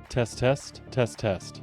Test, test, test, test.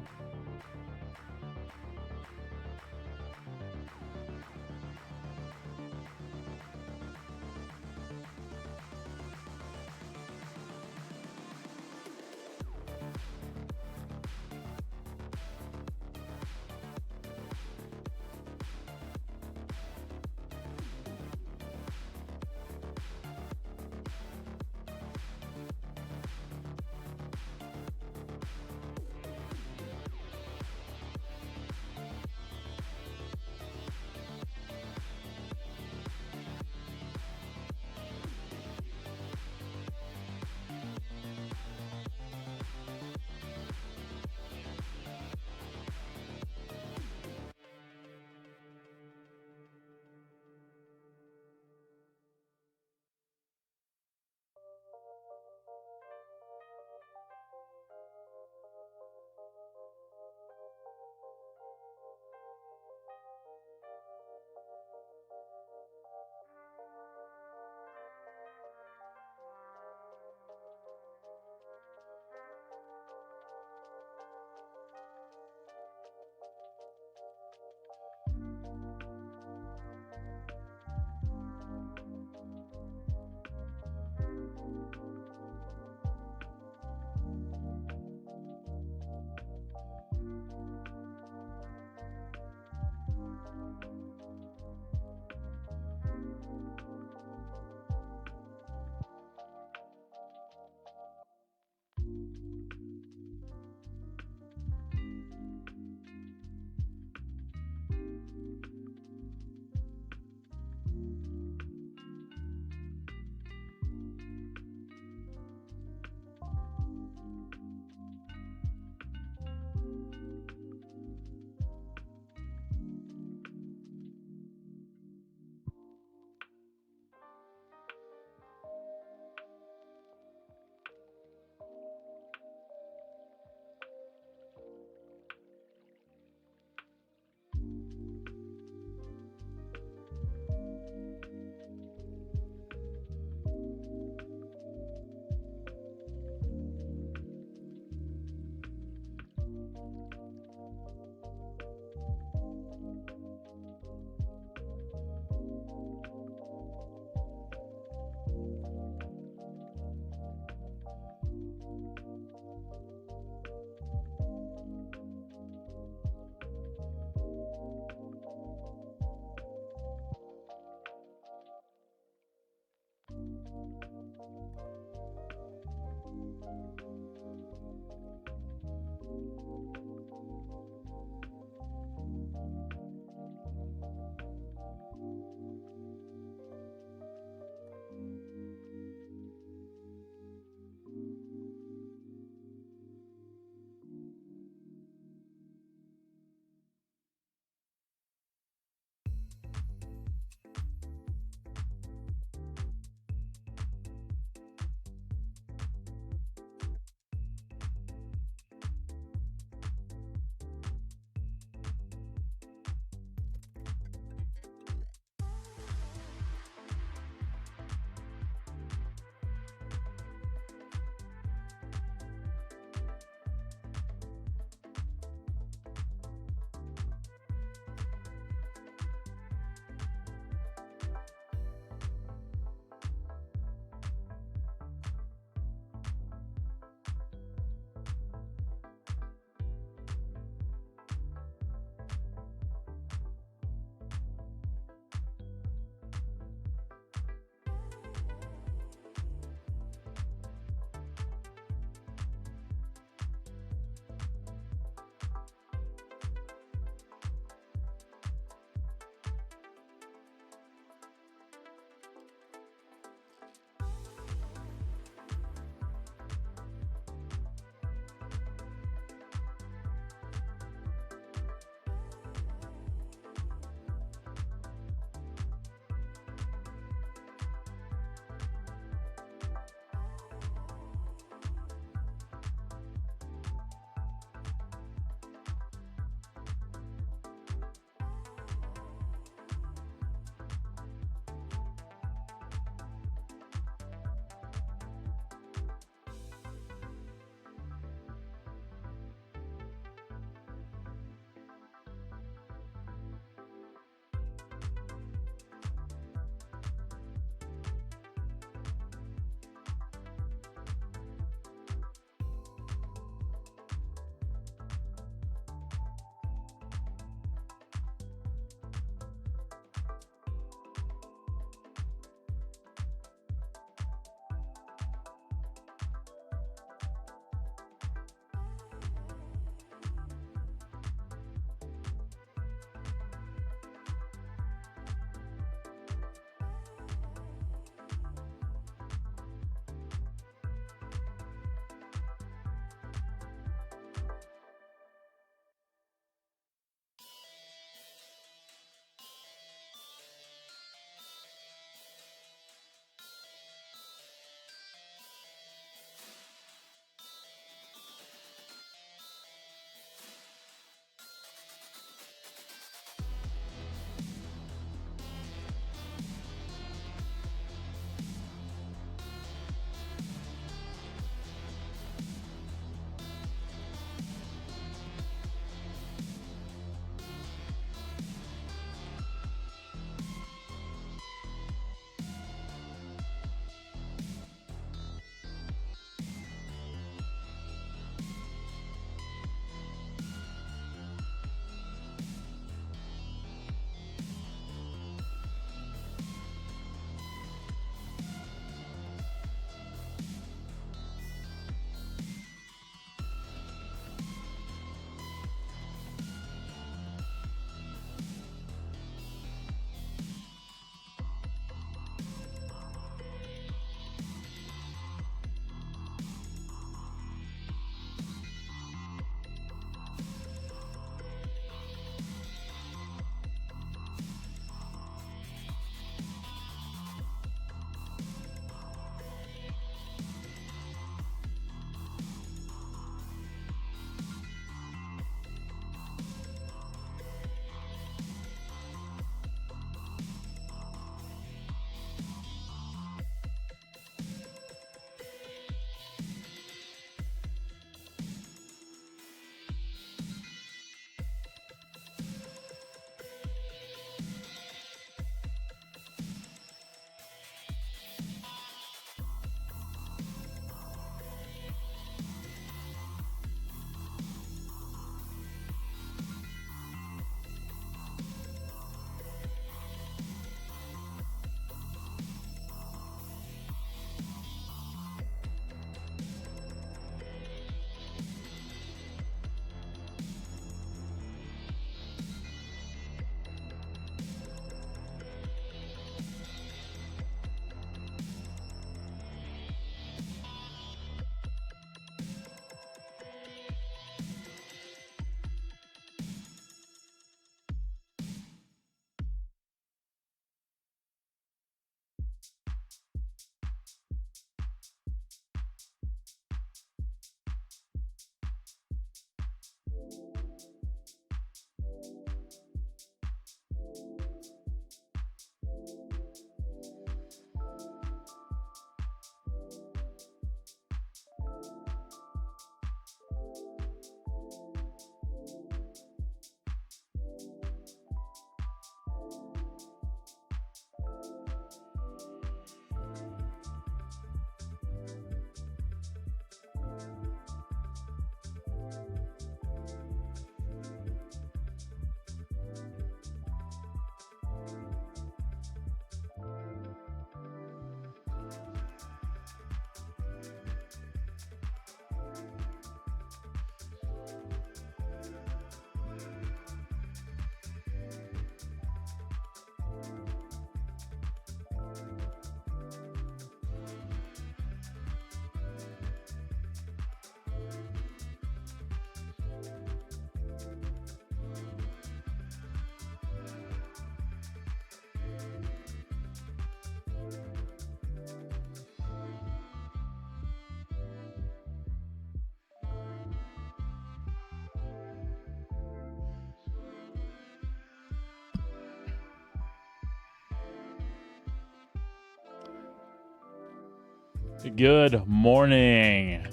Good morning.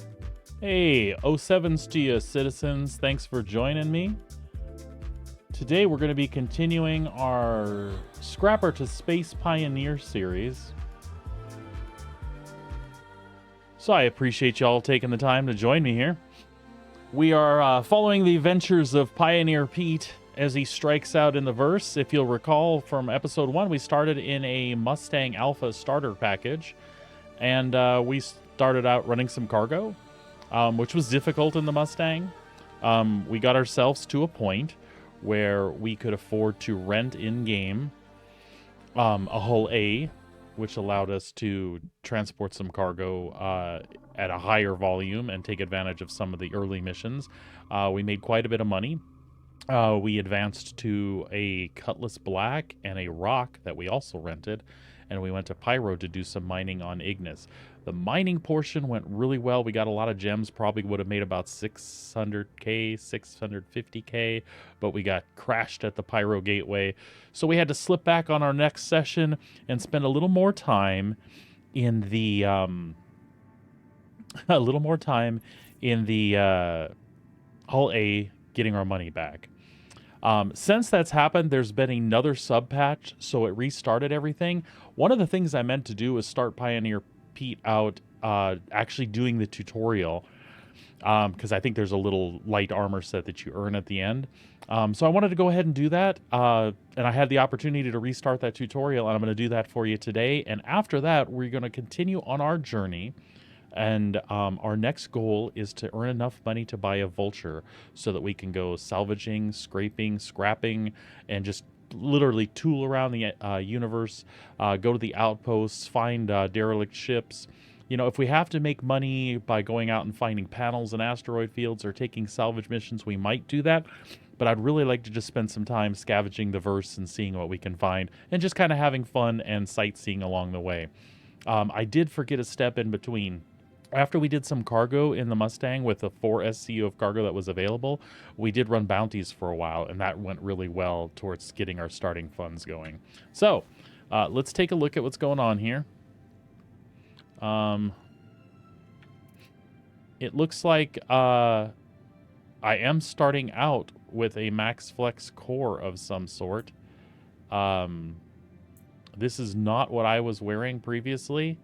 Hey, 07s to you, citizens. Thanks for joining me. Today we're going to be continuing our Scrapper to Space Pioneer series. So I appreciate y'all taking the time to join me here. We are following the adventures of Pioneer Pete as he strikes out in the verse. If you'll recall from episode 1, we started in a Mustang Alpha starter package. And we started out running some cargo, which was difficult in the Mustang. We got ourselves to a point where we could afford to rent in-game a hull A, which allowed us to transport some cargo at a higher volume and take advantage of some of the early missions. We made quite a bit of money. We advanced to a Cutlass Black and a Rock that we also rented, and we went to Pyro to do some mining on Ignis. The mining portion went really well. We got a lot of gems, probably would have made about 600k, 650k, but we got crashed at the Pyro Gateway. So we had to slip back on our next session and spend a little more time in the Hull A getting our money back. Since that's happened, there's been another sub patch, so it restarted everything. One of the things I meant to do was start Pioneer Pete out actually doing the tutorial, because I think there's a little light armor set that you earn at the end. So I wanted to go ahead and do that, and I had the opportunity to restart that tutorial, and I'm going to do that for you today. And after that, we're going to continue on our journey. And our next goal is to earn enough money to buy a Vulture so that we can go salvaging, scraping, scrapping, and just literally tool around the universe, go to the outposts, find derelict ships. You know, if we have to make money by going out and finding panels in asteroid fields or taking salvage missions, we might do that. But I'd really like to just spend some time scavenging the verse and seeing what we can find and just kind of having fun and sightseeing along the way. I did forget a step in between. After we did some cargo in the Mustang with the 4 SCU of cargo that was available, we did run bounties for a while, and that went really well towards getting our starting funds going. So, let's take a look at what's going on here. It looks like I am starting out with a Max Flex core of some sort. This is not what I was wearing previously.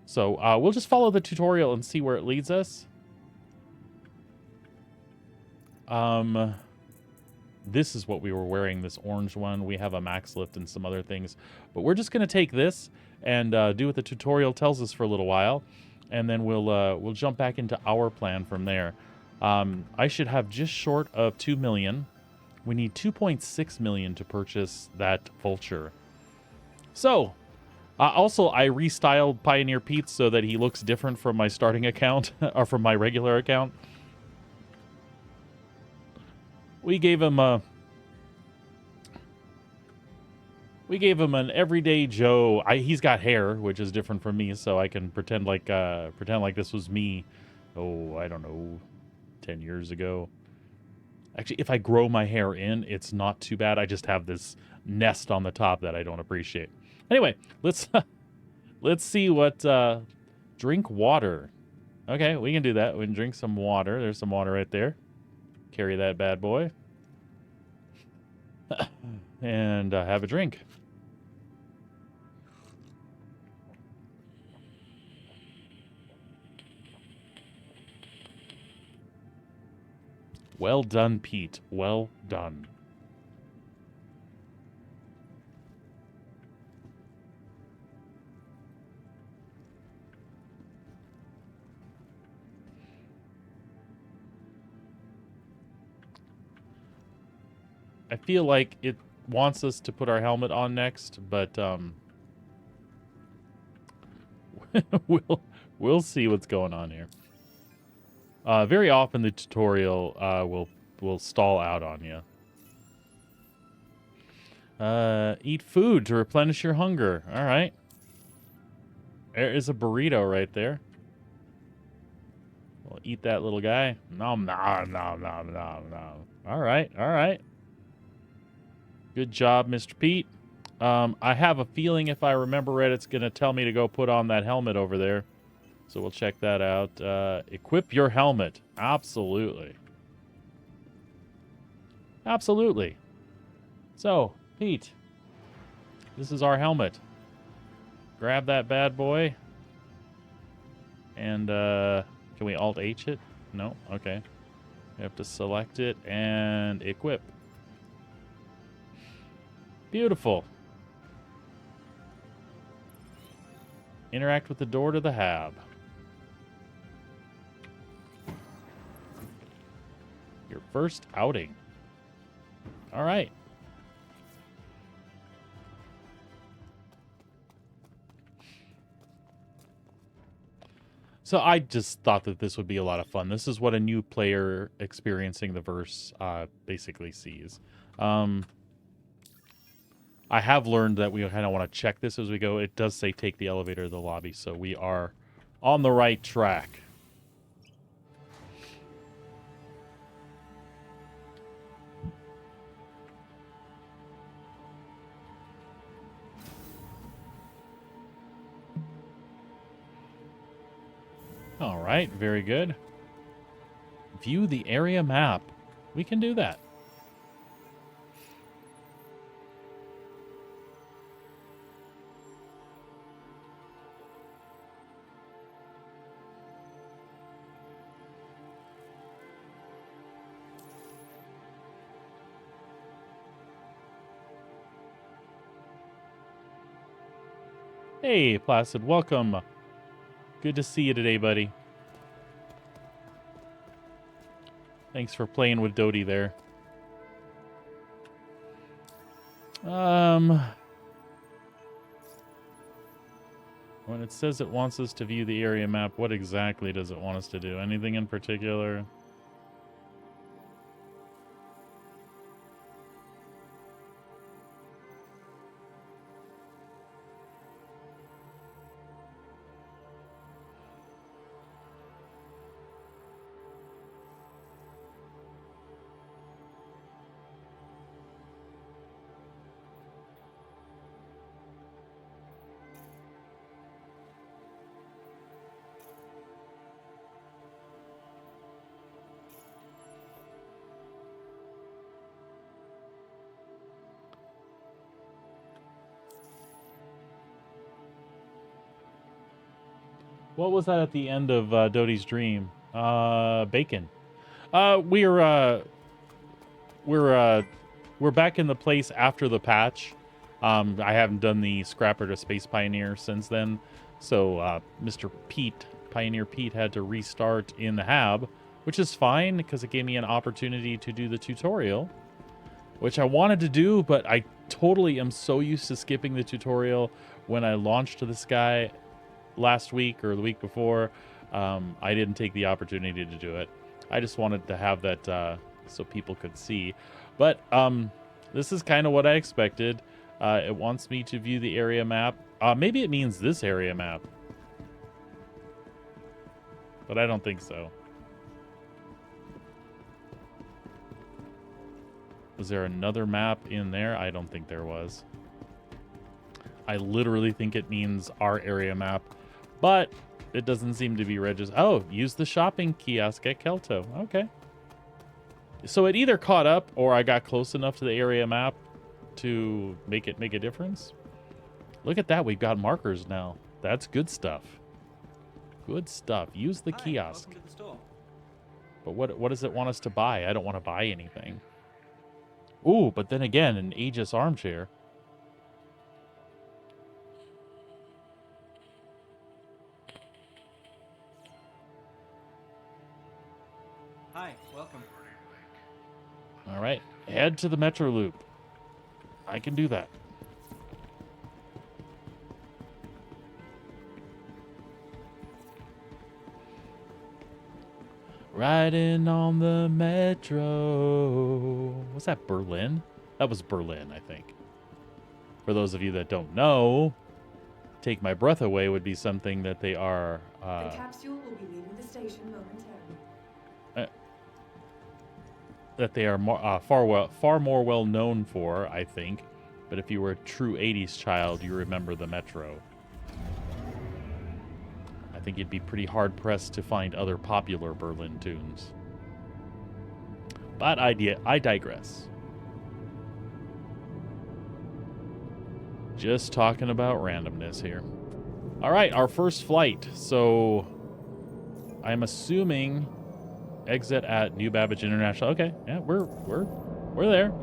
So we'll just follow the tutorial and see where it leads us. This is what we were wearing, this orange one. We have a max lift and some other things. But we're just going to take this and do what the tutorial tells us for a little while. And then we'll jump back into our plan from there. I should have just short of 2 million. We need 2.6 million to purchase that Vulture. So... also, I restyled Pioneer Pete so that he looks different from my starting account, or from my regular account. We gave him an everyday Joe. He's got hair, which is different from me, so I can pretend like this was me. Oh, I don't know, 10 years ago. Actually, if I grow my hair in, it's not too bad. I just have this nest on the top that I don't appreciate. Anyway, let's see what drink water. Okay, we can do that. We can drink some water. There's some water right there. Carry that bad boy. And have a drink. Well done, Pete. Well done. I feel like it wants us to put our helmet on next, but we'll see what's going on here. Very often the tutorial will stall out on you. Eat food to replenish your hunger. All right. There is a burrito right there. We'll eat that little guy. Nom, nom, nom, nom, nom, nom. All right, all right. Good job, Mr. Pete. I have a feeling if I remember it, it's going to tell me to go put on that helmet over there. So we'll check that out. Equip your helmet. Absolutely. Absolutely. So, Pete, this is our helmet. Grab that bad boy. And can we Alt-H it? No? Okay. We have to select it and equip. Beautiful. Interact with the door to the hab. Your first outing. All right. So I just thought that this would be a lot of fun. This is what a new player experiencing the verse basically sees. I have learned that we kind of want to check this as we go. It does say take the elevator to the lobby, so we are on the right track. All right, very good. View the area map. We can do that. Hey, Placid, welcome. Good to see you today, buddy. Thanks for playing with Dodie there. When it says it wants us to view the area map, what exactly does it want us to do? Anything in particular? What was that at the end of Dodie's dream? Bacon. We're back in the place after the patch. I haven't done the Scrapper to Space Pioneer since then, so Mr. Pete, Pioneer Pete, had to restart in the hab, which is fine because it gave me an opportunity to do the tutorial, which I wanted to do, but I totally am so used to skipping the tutorial when I launched this guy last week or the week before. I didn't take the opportunity to do it. I just wanted to have that so people could see. But this is kind of what I expected. It wants me to view the area map. Maybe it means this area map. But I don't think so. Was there another map in there? I don't think there was. I literally think it means our area map. But it doesn't seem to be registered. Oh, use the shopping kiosk at Kelto. Okay. So it either caught up or I got close enough to the area map to make a difference. Look at that. We've got markers now. That's good stuff. Good stuff. Use the kiosk. Welcome to the store. But what does it want us to buy? I don't want to buy anything. Ooh, but then again, an Aegis armchair. Hi, welcome. All right, head to the Metro Loop. I can do that. Riding on the Metro. Was that Berlin? That was Berlin, I think. For those of you that don't know, Take My Breath Away would be something that they are... the capsule will be leaving the station momentarily. that they are more, far more well known for, I think. But if you were a true 80s child, you remember the Metro. I think you'd be pretty hard-pressed to find other popular Berlin tunes. But I digress. Just talking about randomness here. All right, our first flight. So I'm assuming exit at New Babbage International. Okay, yeah, we're there.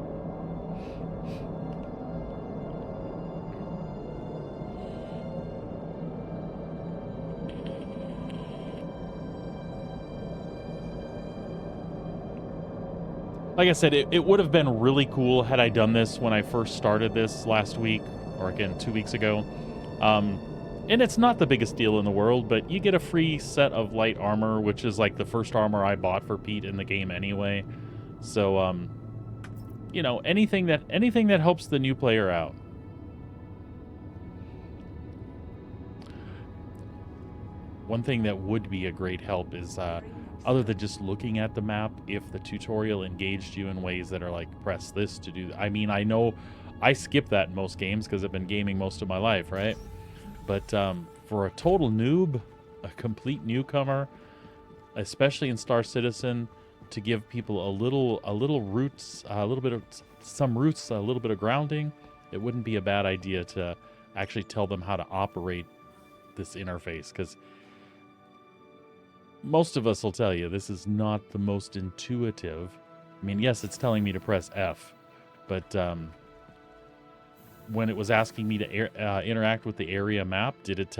Like I said, it would have been really cool had I done this when I first started this last week, or again 2 weeks ago. And it's not the biggest deal in the world, but you get a free set of light armor, which is like the first armor I bought for Pete in the game anyway. So, you know, anything that helps the new player out. One thing that would be a great help is, other than just looking at the map, if the tutorial engaged you in ways that are like, press this to do. I mean, I know I skip that in most games because I've been gaming most of my life, right? But for a total noob, a complete newcomer, especially in Star Citizen, to give people a little roots, a little bit of some roots, a little bit of grounding, it wouldn't be a bad idea to actually tell them how to operate this interface, because most of us will tell you this is not the most intuitive. I mean, yes, it's telling me to press F, but when it was asking me to interact with the area map, did it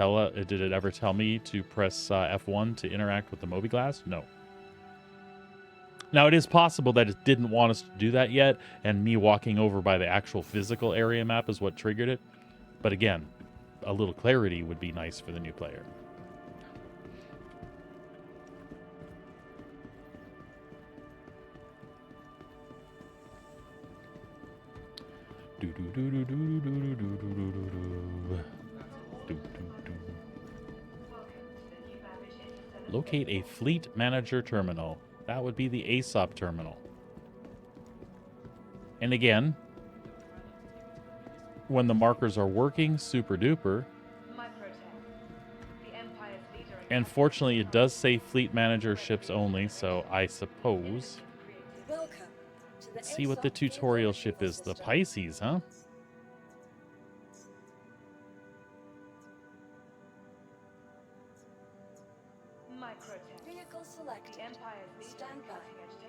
ever tell me to press F1 to interact with the Mobiglass? No. Now, it is possible that it didn't want us to do that yet, and me walking over by the actual physical area map is what triggered it. But again, a little clarity would be nice for the new player. Locate a fleet manager terminal. That would be the ASOP terminal. And again, when the markers are working, super duper. And fortunately, it does say fleet manager ships only, so I suppose. Let's see what the tutorial ship is. The Pisces, huh?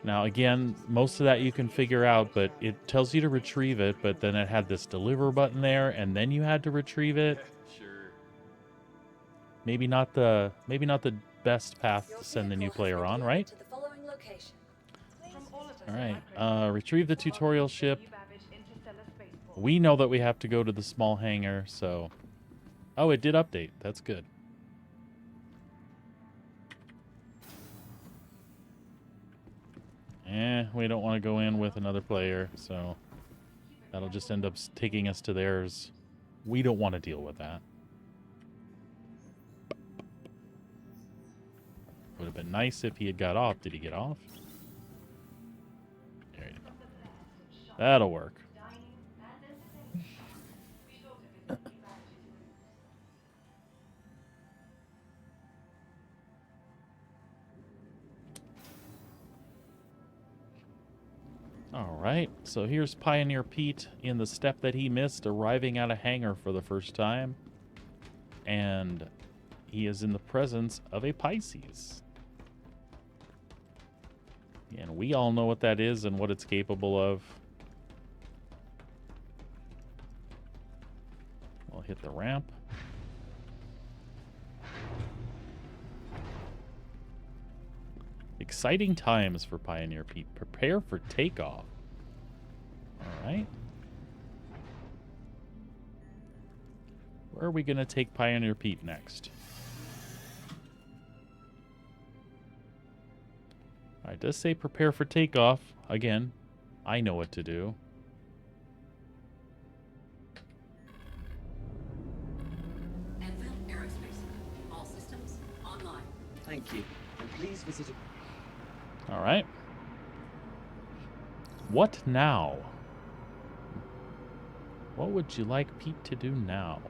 Now, again, most of that you can figure out, but it tells you to retrieve it, but then it had this deliver button there, and then you had to retrieve it. Sure. Maybe not the best path to send the new player on, right? All right, retrieve the tutorial ship. We know that we have to go to the small hangar, so... Oh, it did update. That's good. We don't want to go in with another player, so that'll just end up taking us to theirs. We don't want to deal with that. Would have been nice if he had got off. Did he get off? There you go. That'll work. All right, so here's Pioneer Pete in the step that he missed, arriving at a hangar for the first time. And he is in the presence of a Pisces. And we all know what that is and what it's capable of. We'll hit the ramp. Exciting times for Pioneer Pete. Prepare for takeoff. All right. Where are we going to take Pioneer Pete next? All right, it does say prepare for takeoff. Again, I know what to do. Aerospace. All systems online. Thank you. And please visit. All right. What now? What would you like Pete to do now?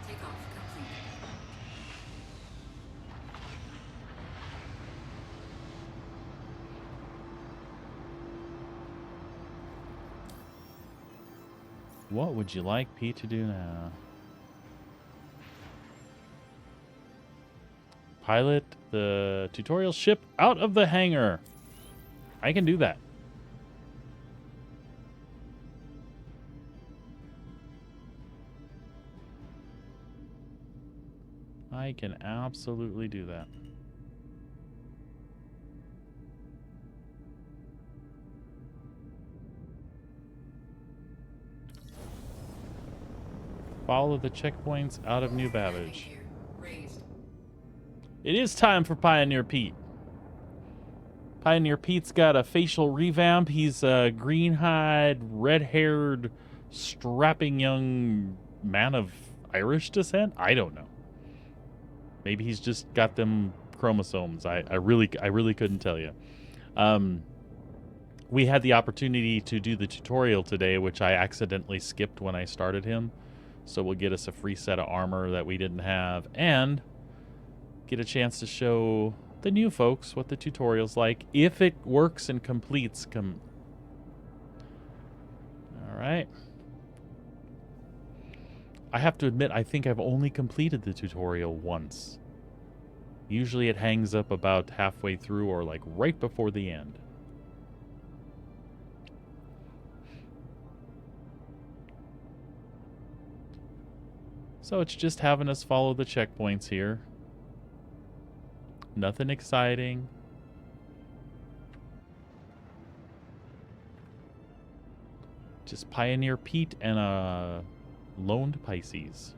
Takeoff complete. What would you like Pete to do now? Pilot the tutorial ship out of the hangar. I can do that. I can absolutely do that. Follow the checkpoints out of New Babbage. Here. Raised. It is time for Pioneer Pete. Pioneer Pete's got a facial revamp. He's a green-eyed, red-haired, strapping young man of Irish descent. I don't know. Maybe he's just got them chromosomes. I really couldn't tell you. We had the opportunity to do the tutorial today, which I accidentally skipped when I started him. So we'll get us a free set of armor that we didn't have, and get a chance to show the new folks what the tutorial's like, if it works and completes. All right. I have to admit, I think I've only completed the tutorial once. Usually it hangs up about halfway through or like right before the end. So it's just having us follow the checkpoints here. Nothing exciting. Just Pioneer Pete and a loaned Pisces.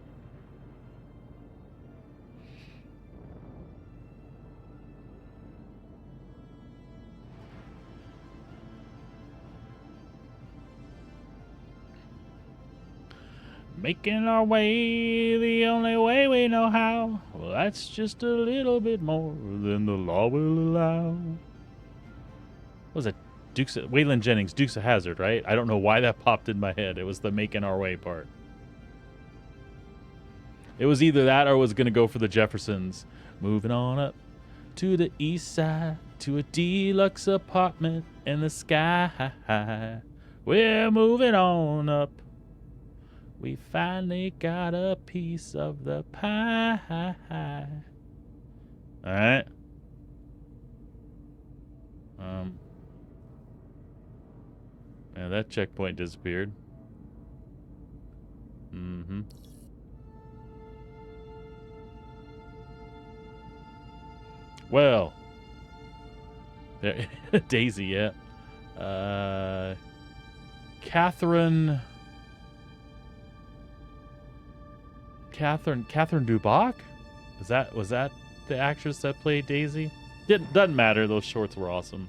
Making our way the only way we know how. Well, that's just a little bit more than the law will allow. What was it? Waylon Jennings, Dukes of Hazzard, right? I don't know why that popped in my head. It was the making our way part. It was either that or I was going to go for the Jeffersons. Moving on up to the east side, to a deluxe apartment in the sky. We're moving on up. We finally got a piece of the pie. All right. Yeah, that checkpoint disappeared. Mm-hmm. Well, there, Daisy, yeah. Catherine Dubach? Was that the actress that played Daisy? Doesn't matter. Those shorts were awesome,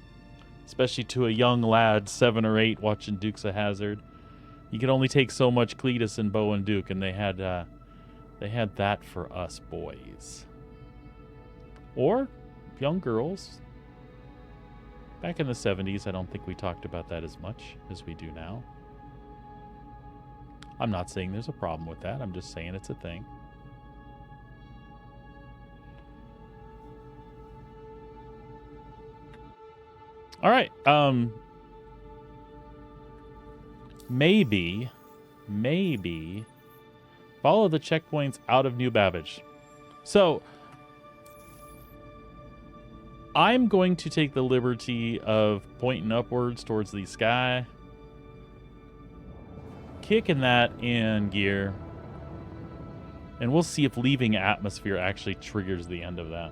especially to a young lad, 7 or 8, watching Dukes of Hazzard. You could only take so much Cletus and Bo and Duke, and they had that for us boys or young girls. Back in the 70s, I don't think we talked about that as much as we do now. I'm not saying there's a problem with that. I'm just saying it's a thing. All right. Maybe follow the checkpoints out of New Babbage. So I'm going to take the liberty of pointing upwards towards the sky, kicking that in gear, and we'll see if leaving atmosphere actually triggers the end of that.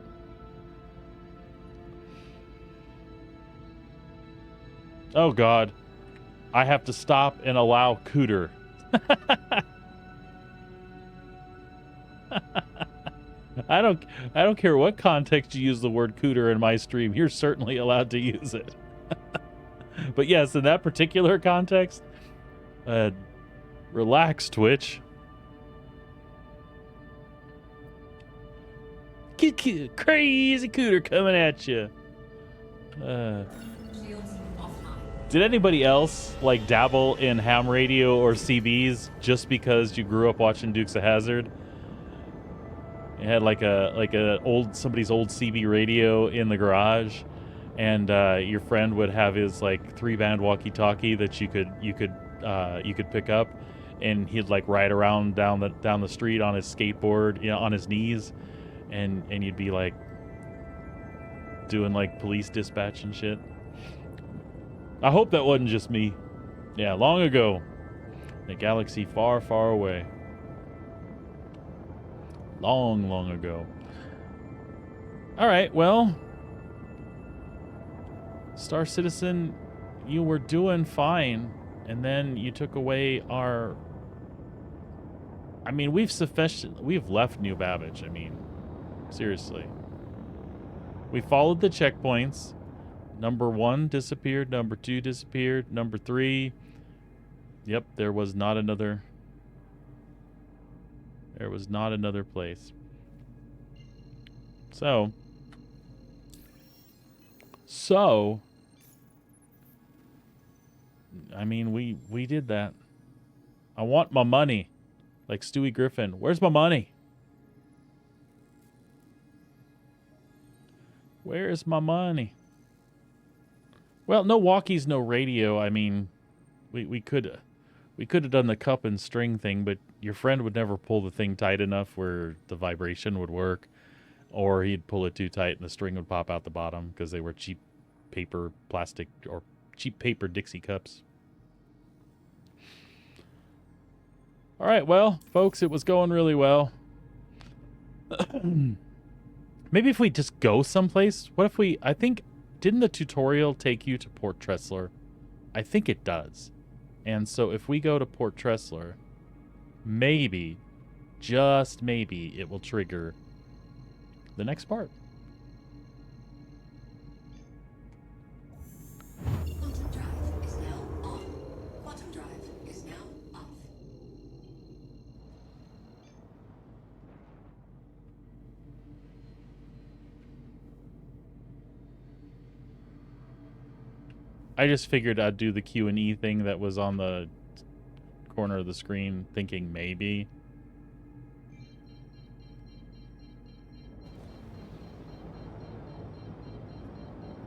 Oh God, I have to stop and allow Cooter. I don't care what context you use the word Cooter in my stream. You're certainly allowed to use it. But yes, in that particular context, relax, Twitch. Crazy Cooter coming at you. Shields offline. Did anybody else like dabble in ham radio or CBs just because you grew up watching Dukes of Hazzard? You had like a somebody's old CB radio in the garage, and your friend would have his like 3-band walkie-talkie that you could pick up, and he'd like ride around down the street on his skateboard, on his knees, and you'd be like doing like police dispatch and shit. I hope that wasn't just me. Yeah, long ago, in a galaxy far, far away. Long, long ago. All right, well, Star Citizen, you were doing fine, and then you took away our... I mean, we've left New Babbage. I mean, seriously. We followed the checkpoints. Number 1 disappeared. Number 2 disappeared. Number 3... Yep, there was not another... There was not another place. So, I mean, we did that. I want my money. Like Stewie Griffin. Where's my money? Where is my money? Well, no walkies, no radio. I mean, we could have done the cup and string thing, but your friend would never pull the thing tight enough where the vibration would work, or he'd pull it too tight and the string would pop out the bottom because they were cheap paper, plastic, or cheap paper Dixie cups. All right, well, folks, it was going really well. Maybe if we just go someplace. What if I think, didn't the tutorial take you to Port Tressler? I think it does. And so if we go to Port Tressler, maybe, just maybe, it will trigger the next part. Quantum drive is now on. Quantum drive is now off. I just figured I'd do the Q&E thing that was on the corner of the screen, thinking maybe.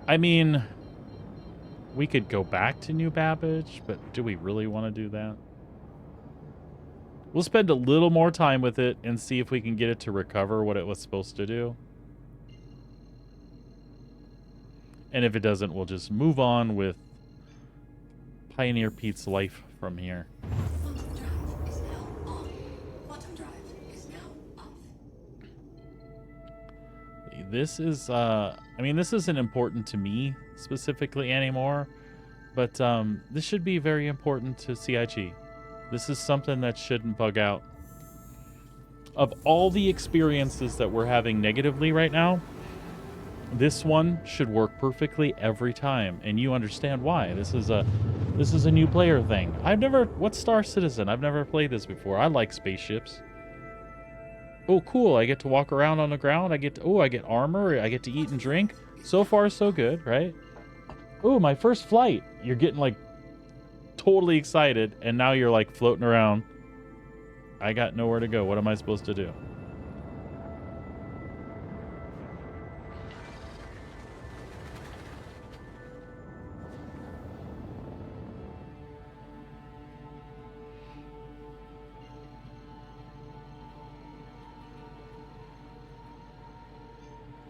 I mean, we could go back to New Babbage, but do we really want to do that? We'll spend a little more time with it and see if we can get it to recover what it was supposed to do. And if it doesn't, we'll just move on with Pioneer Pete's life from here. Quantum drive is now on. Quantum drive is now off. This is, I mean, this isn't important to me specifically anymore, but this should be very important to CIG. This is something that shouldn't bug out. Of all the experiences that we're having negatively right now, this one should work perfectly every time, and you understand why. This is a new player thing. What's Star Citizen? I've never played this before. I like spaceships. Oh, cool. I get to walk around on the ground. I get armor. I get to eat and drink. So far, so good, right? Oh, my first flight. You're getting like totally excited, and now you're like floating around. I got nowhere to go. What am I supposed to do?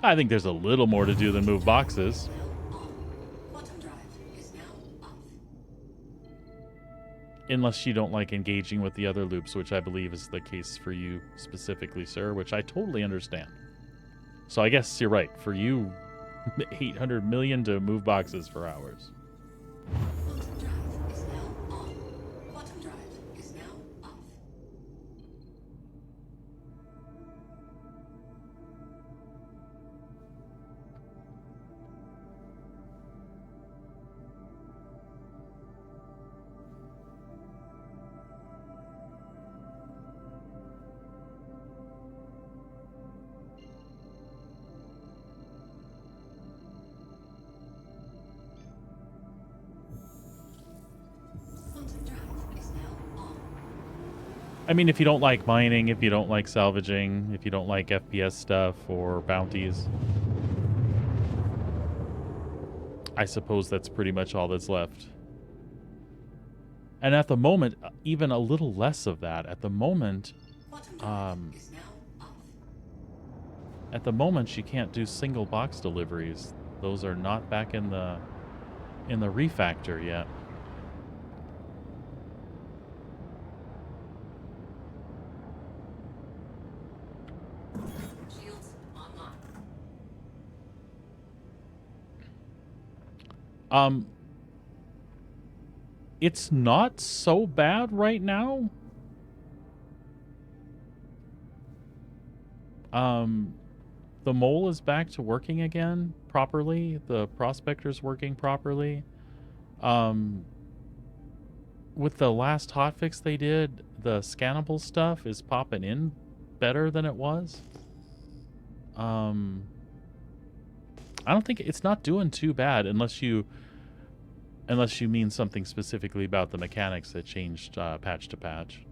I think there's a little more to do than move boxes. Quantum drive is now off. Unless you don't like engaging with the other loops, which I believe is the case for you specifically, sir, which I totally understand. So I guess you're right. For you, 800 million to move boxes for hours. Quantum drive is now on. Quantum drive is now off. I mean, if you don't like mining, if you don't like salvaging, if you don't like FPS stuff or bounties, I suppose that's pretty much all that's left. And at the moment, even a little less of that. At the moment, Quantum drive is now off. she can't do single box deliveries. Those are not back in the refactor yet. Shields online. It's not so bad right now. The mole is back to working again properly. The prospector's working properly. With the last hotfix they did, the scannable stuff is popping in better than it was. I don't think it's not doing too bad unless you mean something specifically about the mechanics that changed patch to patch.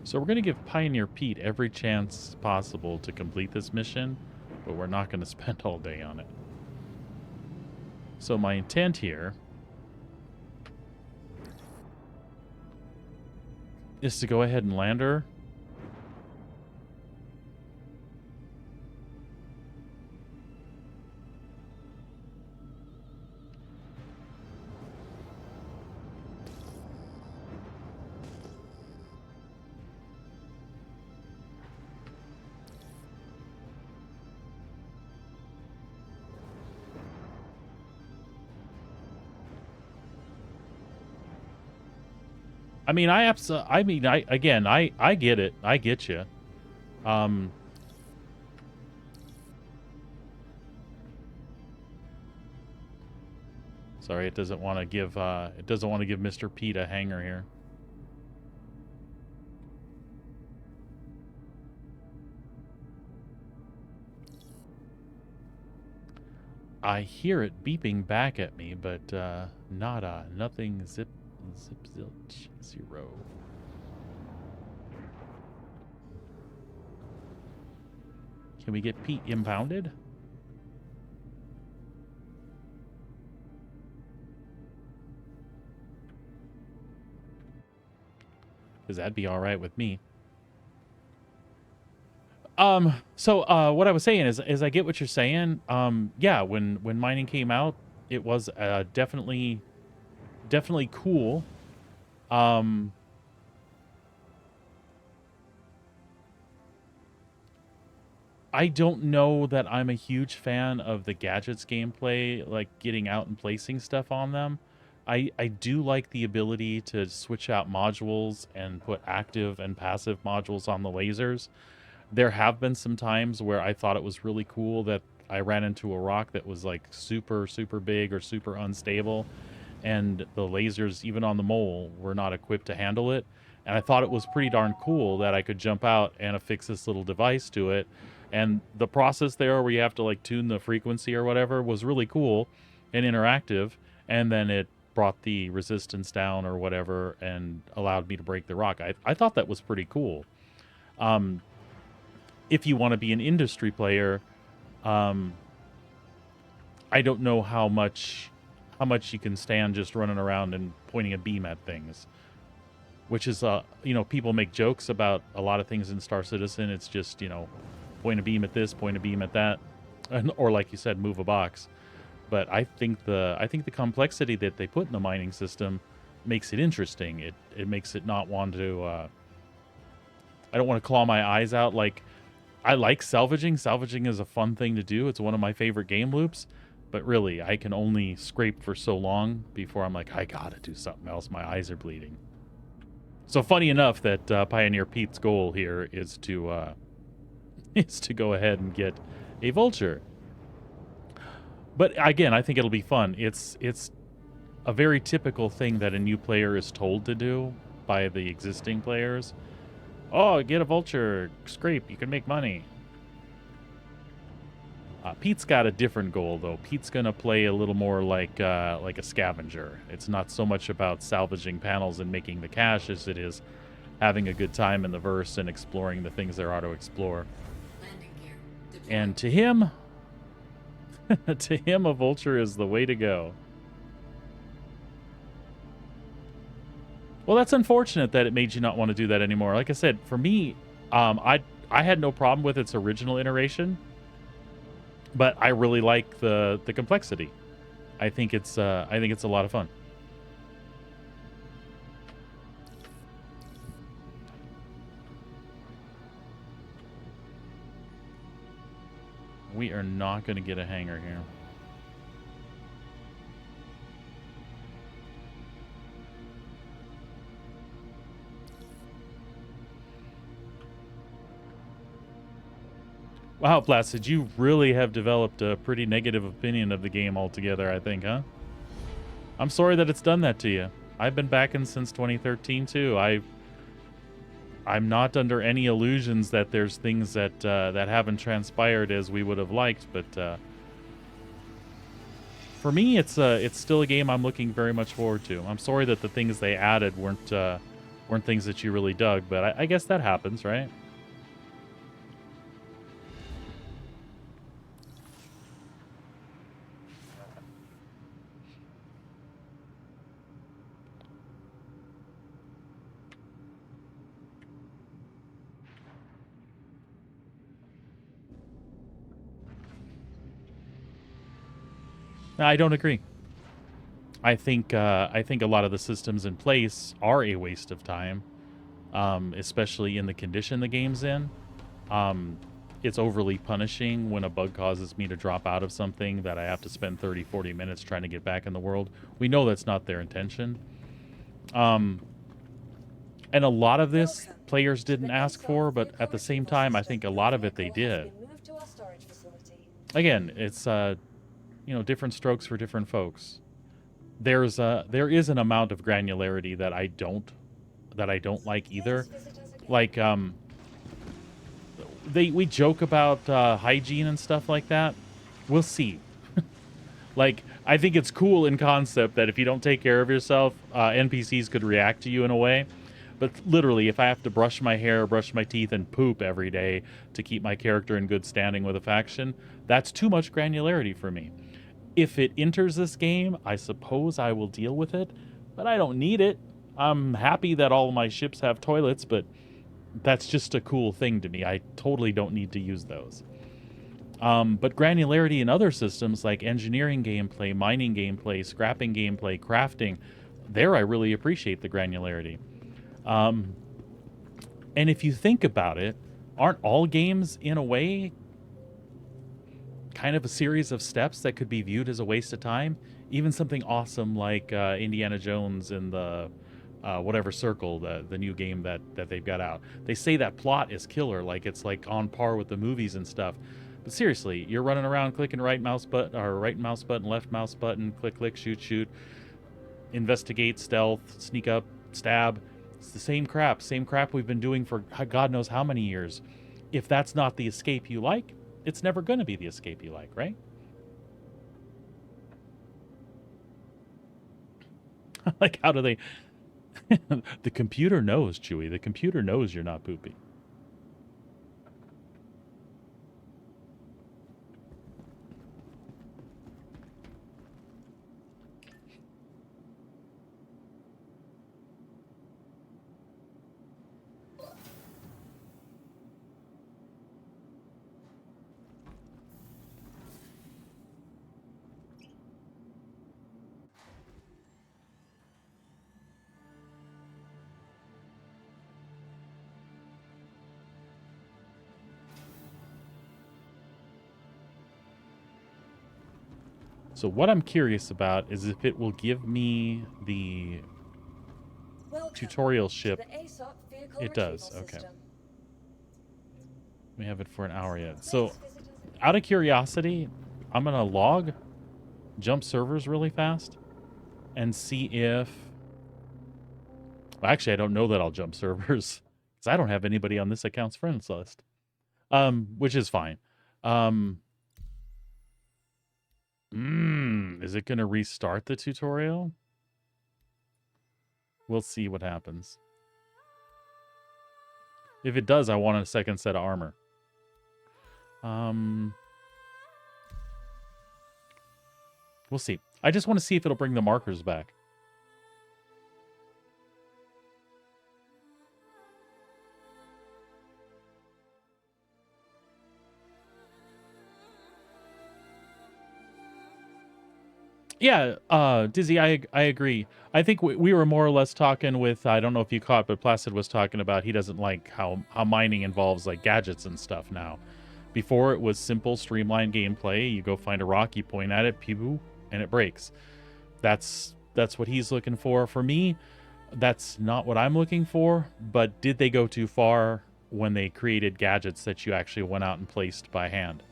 So we're going to give Pioneer Pete every chance possible to complete this mission, but we're not going to spend all day on it. So my intent here is to go ahead and land her. I mean, I get it. I get you. Sorry, it doesn't want to give Mr. Pete a hanger here. I hear it beeping back at me, but nada, nothing. Zip zilch 0. Can we get Pete impounded? Because that'd be all right with me. So what I was saying is I get what you're saying. Yeah, when mining came out, it was definitely cool. I don't know that I'm a huge fan of the gadgets gameplay, like getting out and placing stuff on them. I do like the ability to switch out modules and put active and passive modules on the lasers. There have been some times where I thought it was really cool that I ran into a rock that was like super big or super unstable, and the lasers, even on the mole, were not equipped to handle it. And I thought it was pretty darn cool that I could jump out and affix this little device to it. And the process there where you have to like tune the frequency or whatever was really cool and interactive. And then it brought the resistance down or whatever and allowed me to break the rock. I thought that was pretty cool. If you want to be an industry player, I don't know how much you can stand just running around and pointing a beam at things, which is people make jokes about a lot of things in Star Citizen. It's just, point a beam at this, point a beam at that, or like you said, move a box. But I think the complexity that they put in the mining system makes it interesting. It makes it not want to I don't want to claw my eyes out. Like, I like salvaging. Salvaging is a fun thing to do. It's one of my favorite game loops. But really, I can only scrape for so long before I'm like, I gotta do something else. My eyes are bleeding. So funny enough that Pioneer Pete's goal here is to is to go ahead and get a Vulture. But again, I think it'll be fun. It's a very typical thing that a new player is told to do by the existing players. Oh, get a Vulture, scrape, you can make money. Pete's got a different goal, though. Pete's going to play a little more like a scavenger. It's not so much about salvaging panels and making the cash as it is having a good time in the verse and exploring the things there are to explore. Landing gear. Deploy. And to him, to him, a Vulture is the way to go. Well, that's unfortunate that it made you not want to do that anymore. Like I said, for me, I had no problem with its original iteration. But I really like the complexity. I think it's a lot of fun. We are not going to get a hanger here. Wow, Placid, you really have developed a pretty negative opinion of the game altogether, I think, huh? I'm sorry that it's done that to you. I've been backing since 2013, too. I'm not under any illusions that there's things that that haven't transpired as we would have liked, but for me, it's still a game I'm looking very much forward to. I'm sorry that the things they added weren't things that you really dug, but I guess that happens, right? I don't agree. I think a lot of the systems in place are a waste of time, especially in the condition the game's in. It's overly punishing when a bug causes me to drop out of something that I have to spend 30, 40 minutes trying to get back in the world. We know that's not their intention. And a lot of this players didn't ask for, but at the same time, I think a lot of it they did. Again, it's different strokes for different folks. There is an amount of granularity that I don't like either. Like we joke about hygiene and stuff like that. We'll see. Like, I think it's cool in concept that if you don't take care of yourself, NPCs could react to you in a way. But literally, if I have to brush my hair, brush my teeth, and poop every day to keep my character in good standing with a faction, that's too much granularity for me. If it enters this game, I suppose I will deal with it, but I don't need it. I'm happy that all my ships have toilets, but that's just a cool thing to me. I totally don't need to use those. But granularity in other systems like engineering gameplay, mining gameplay, scrapping gameplay, crafting, there I really appreciate the granularity. And if you think about it, aren't all games, in a way, kind of a series of steps that could be viewed as a waste of time? Even something awesome like Indiana Jones in the whatever circle, the new game that they've got out. They say that plot is killer, like it's like on par with the movies and stuff. But seriously, you're running around clicking right mouse button, left mouse button, click, click, shoot, shoot, investigate, stealth, sneak up, stab. It's the same crap we've been doing for God knows how many years. If that's not the escape you like, it's never going to be the escape you like, right? Like, how do they... The computer knows, Chewie. The computer knows you're not poopy. So what I'm curious about is if it will give me the tutorial ship. The ASOP vehicle It does, retrieval okay. system. We have it for an hour yet. So, out of curiosity, I'm gonna log, jump servers really fast, and see if... Well, actually, I don't know that I'll jump servers, because I don't have anybody on this account's friends list. Which is fine. Is it gonna restart the tutorial? We'll see what happens. If it does, I want a second set of armor. We'll see. I just want to see if it'll bring the markers back. Yeah, Dizzy, I agree. I think we were more or less talking with, I don't know if you caught, but Placid was talking about he doesn't like how mining involves like gadgets and stuff now. Before it was simple, streamlined gameplay. You go find a rock, you point at it, pew, and it breaks. That's what he's looking for. For me, that's not what I'm looking for, but did they go too far when they created gadgets that you actually went out and placed by hand?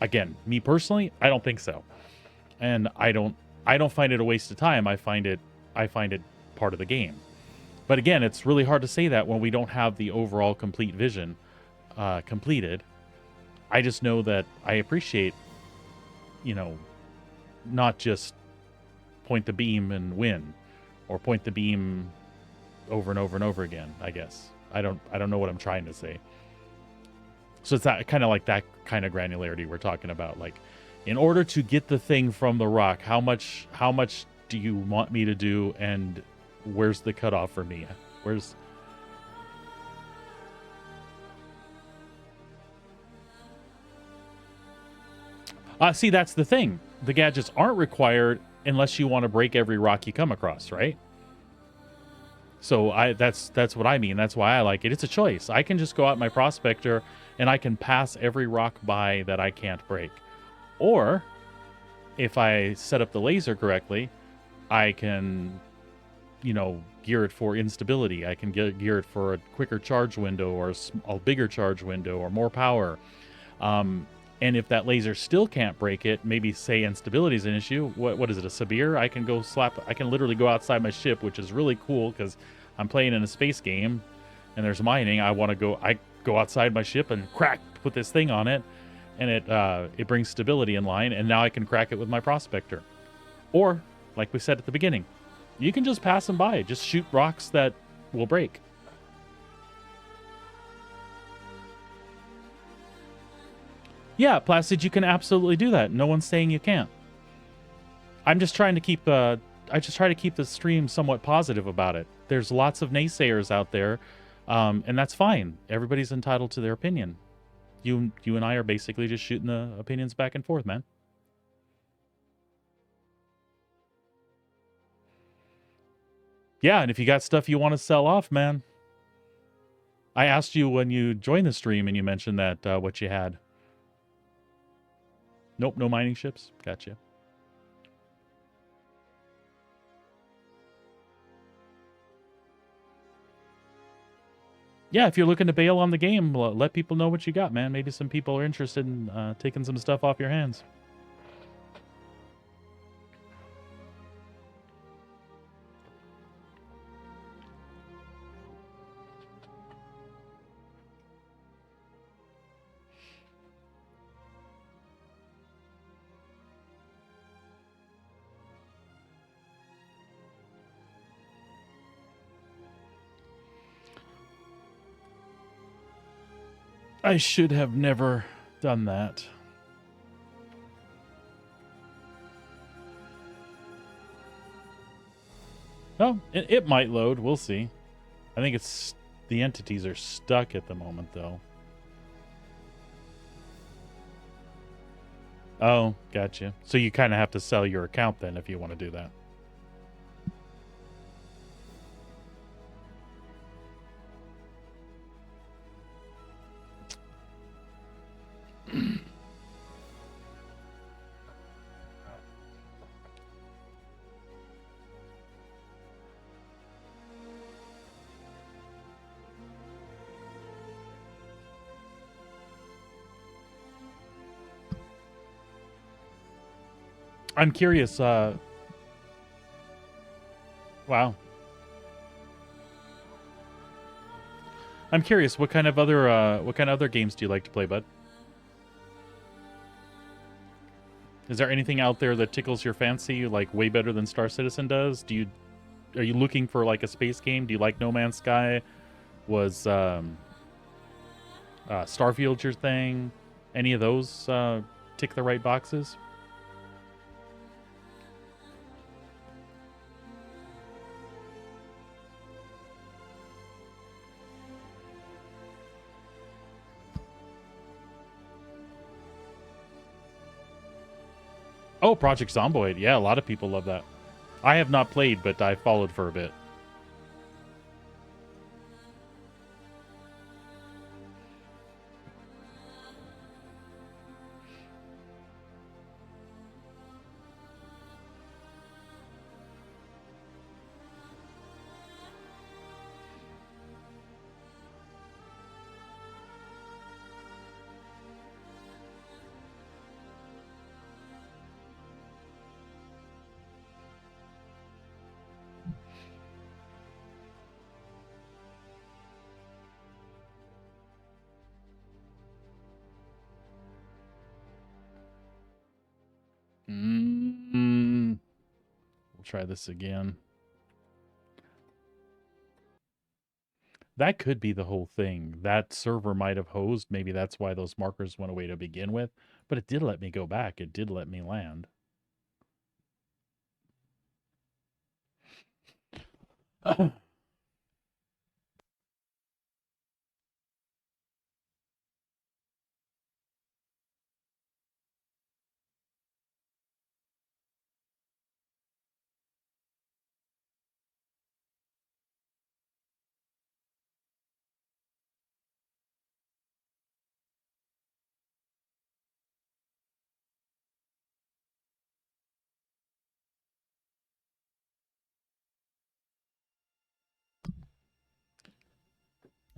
Again, me personally, I don't think so. And I don't find it a waste of time. I find it part of the game. But again, it's really hard to say that when we don't have the overall complete vision completed. I just know that I appreciate, not just point the beam and win, or point the beam over and over and over again. I guess I don't know what I'm trying to say. So it's that kind of like that kind of granularity we're talking about, like. In order to get the thing from the rock, how much do you want me to do, and where's the cutoff for me? Where's... See, that's the thing. The gadgets aren't required unless you want to break every rock you come across, right? So that's what I mean. That's why I like it. It's a choice. I can just go out my prospector and I can pass every rock by that I can't break. Or, if I set up the laser correctly, I can, gear it for instability. I can gear it for a quicker charge window, or a bigger charge window, or more power. And if that laser still can't break it, maybe say instability is an issue. What is it, a Sabir? I can literally go outside my ship, which is really cool because I'm playing in a space game and there's mining. I go outside my ship and put this thing on it. And it brings stability in line, and now I can crack it with my prospector. Or, like we said at the beginning, you can just pass them by. Just shoot rocks that will break. Yeah, Placid, you can absolutely do that. No one's saying you can't. I'm just trying to keep I just try to keep the stream somewhat positive about it. There's lots of naysayers out there, and that's fine. Everybody's entitled to their opinion. You and I are basically just shooting the opinions back and forth, man. Yeah, and if you got stuff you want to sell off, man. I asked you when you joined the stream and you mentioned that what you had. Nope, no mining ships. Gotcha. Yeah, if you're looking to bail on the game, let people know what you got, man. Maybe some people are interested in taking some stuff off your hands. I should have never done that. Oh, it might load. We'll see. I think it's... the entities are stuck at the moment, though. Oh, gotcha. So you kind of have to sell your account then if you want to do that. I'm curious. Wow. I'm curious. What kind of other games do you like to play, bud? Is there anything out there that tickles your fancy, like way better than Star Citizen does? Are you looking for like a space game? Do you like No Man's Sky? Was Starfield your thing? Any of those tick the right boxes? Oh, Project Zomboid. Yeah, a lot of people love that. I have not played, but I followed for a bit. We'll try this again. That could be the whole thing. That server might have hosed. Maybe that's why those markers went away to begin with. But it did let me go back. It did let me land.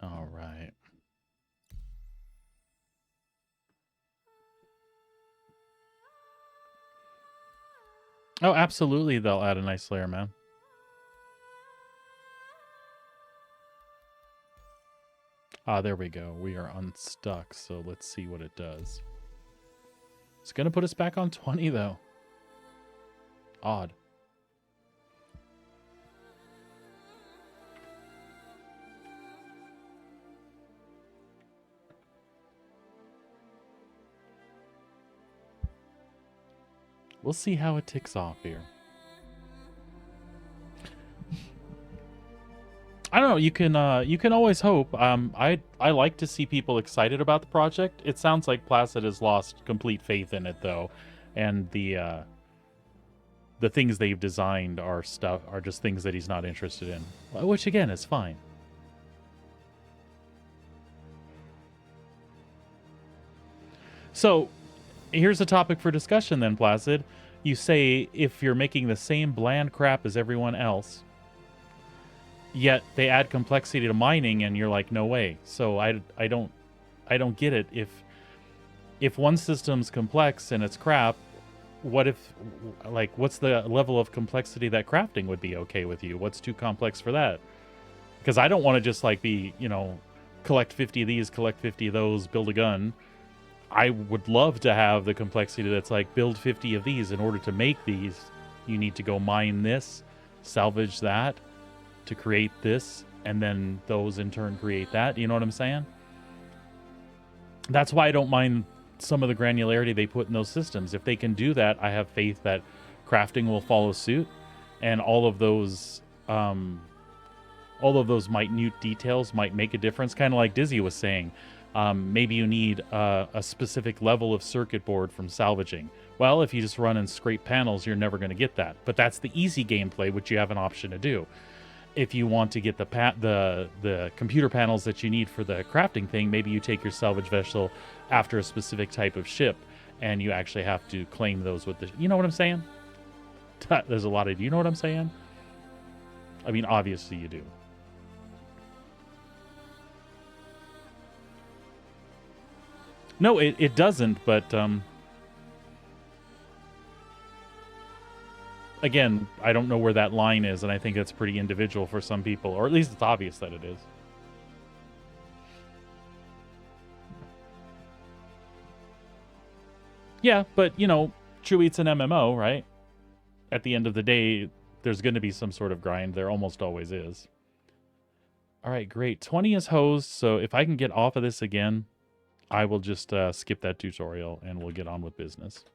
All right. Oh, absolutely. They'll add a nice layer, man. Ah, there we go. We are unstuck. So let's see what it does. It's going to put us back on 20, though. Odd. We'll see how it ticks off here. I don't know. You can always hope. I like to see people excited about the project. It sounds like Placid has lost complete faith in it though, and the things they've designed are just things that he's not interested in, which again is fine. So, here's a topic for discussion then, Placid. You say if you're making the same bland crap as everyone else, yet they add complexity to mining and you're like, no way. So I don't get it. If one system's complex and it's crap, what's the level of complexity that crafting would be okay with you? What's too complex for that? Because I don't want to just like be, collect 50 of these, collect 50 of those, build a gun. I would love to have the complexity that's like build 50 of these. In order to make these, you need to go mine this, salvage that to create this, and then those in turn create that. You know what I'm saying? That's why I don't mind some of the granularity they put in those systems. If they can do that, I have faith that crafting will follow suit, and all of those minute details might make a difference. Kind of like Dizzy was saying. Maybe you need a specific level of circuit board from salvaging. Well, if you just run and scrape panels, you're never going to get that. But that's the easy gameplay, which you have an option to do. If you want to get the computer panels that you need for the crafting thing, maybe you take your salvage vessel after a specific type of ship, and you actually have to claim those with the... You know what I'm saying? There's a lot of... You know what I'm saying? I mean, obviously you do. No, it doesn't, but Again, I don't know where that line is, and I think it's pretty individual for some people, or at least it's obvious that it is. Yeah, but, you know, Chewy, it's an MMO, right? At the end of the day, there's going to be some sort of grind. There almost always is. All right, great. 20 is hosed, so if I can get off of this again, I will just skip that tutorial and we'll get on with business.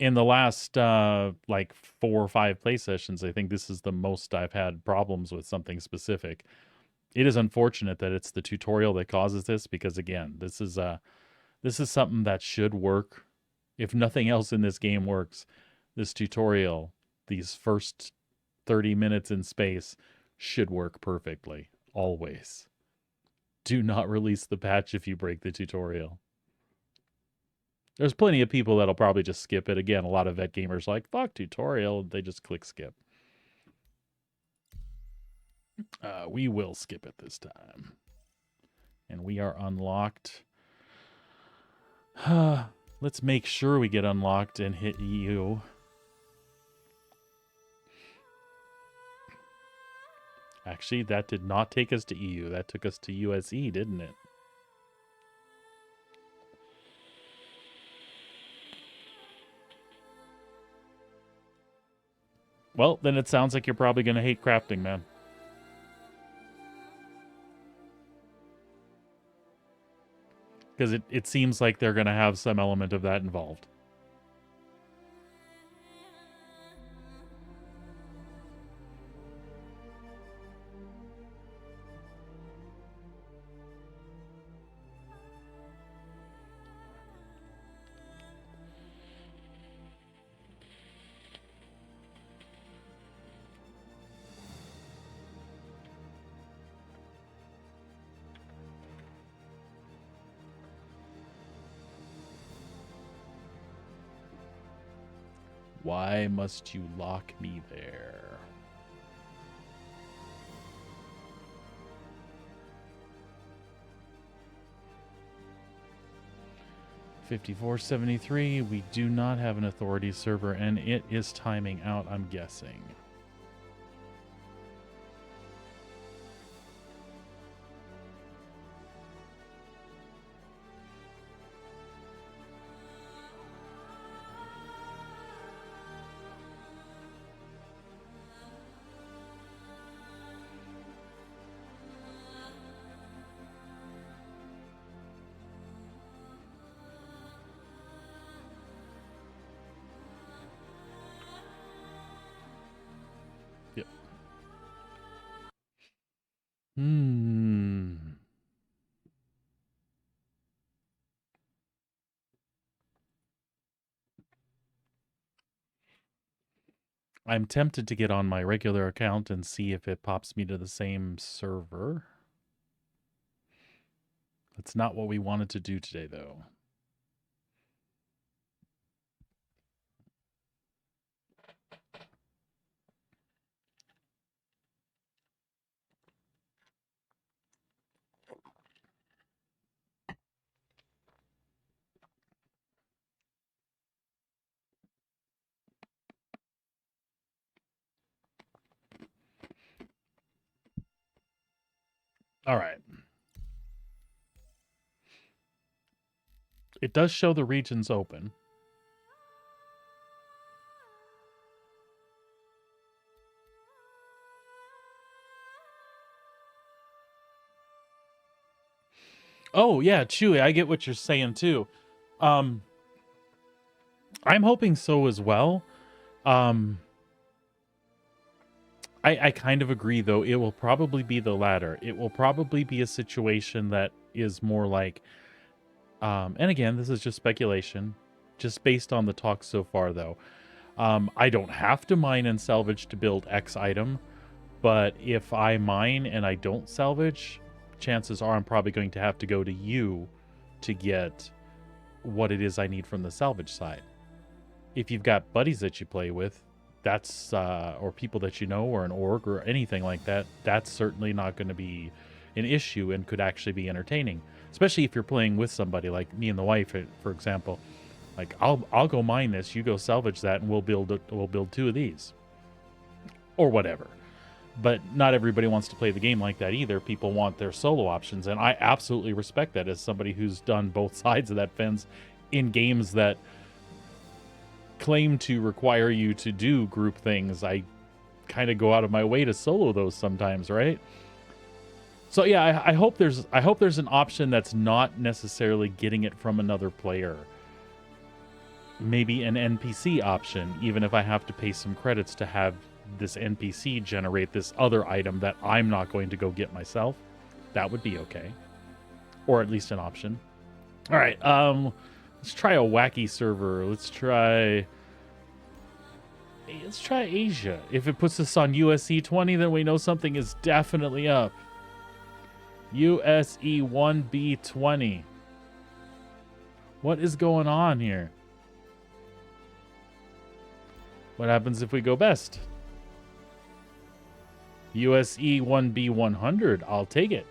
In the last like 4 or 5 play sessions, I think this is the most I've had problems with something specific. It is unfortunate that it's the tutorial that causes this, because again, this is something that should work. If nothing else in this game works, this tutorial, these first 30 minutes in space, should work perfectly always. Do not release the patch if you break the tutorial. There's plenty of people that'll probably just skip it. Again, a lot of vet gamers like, fuck tutorial. They just click skip. We will skip it this time. And we are unlocked. Let's make sure we get unlocked and hit EU. Actually, that did not take us to EU. That took us to USE, didn't it? Well, then it sounds like you're probably going to hate crafting, man. Because it seems like they're going to have some element of that involved. Why must you lock me there? $54.73. We do not have an authority server, and it is timing out, I'm guessing. I'm tempted to get on my regular account and see if it pops me to the same server. That's not what we wanted to do today, though. All right. It does show the regions open. Oh, yeah, Chewy, I get what you're saying, too. I'm hoping so as well. I kind of agree, though. It will probably be the latter. It will probably be a situation that is more like... and again, this is just speculation. Just based on the talk so far, though. I don't have to mine and salvage to build X item. But if I mine and I don't salvage, chances are I'm probably going to have to go to you to get what it is I need from the salvage side. If you've got buddies that you play with, that's or people that you know, or an org or anything like that, that's certainly not going to be an issue and could actually be entertaining. especially if you're playing with somebody like me and the wife, for example. Like I'll go mine this, you go salvage that, and we'll build two of these, or whatever. But not everybody wants to play the game like that either. People want their solo options, and I absolutely respect that as somebody who's done both sides of that fence in games that claim to require you to do group things. I kind of go out of my way to solo those sometimes, right? So yeah, I hope there's an option that's not necessarily getting it from another player. Maybe an NPC option, even if I have to pay some credits to have this NPC generate this other item that I'm not going to go get myself. That would be okay. Or at least an option. All right, let's try a wacky server. Let's try Asia. If it puts us on USE 20, then we know something is definitely up. USE 1B20. What is going on here? What happens if we go best? USE 1B100. I'll take it.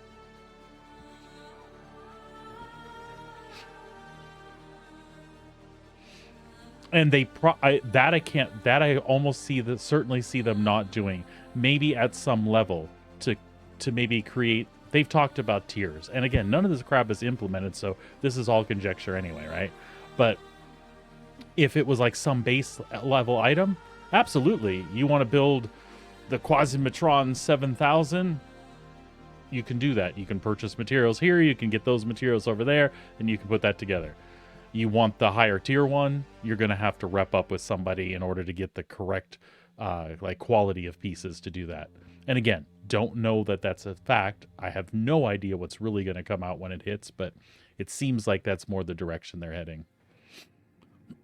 And I almost certainly see them not doing. Maybe at some level to maybe create. They've talked about tiers, and again, none of this crap is implemented, so this is all conjecture anyway, right? But if it was like some base level item, absolutely. You want to build the Quasimatron 7000, you can do that. You can purchase materials here, you can get those materials over there, and you can put that together. You want the higher tier one, you're going to have to rep up with somebody in order to get the correct like quality of pieces to do that. And again, don't know that that's a fact. I have no idea what's really going to come out when it hits, but it seems like that's more the direction they're heading.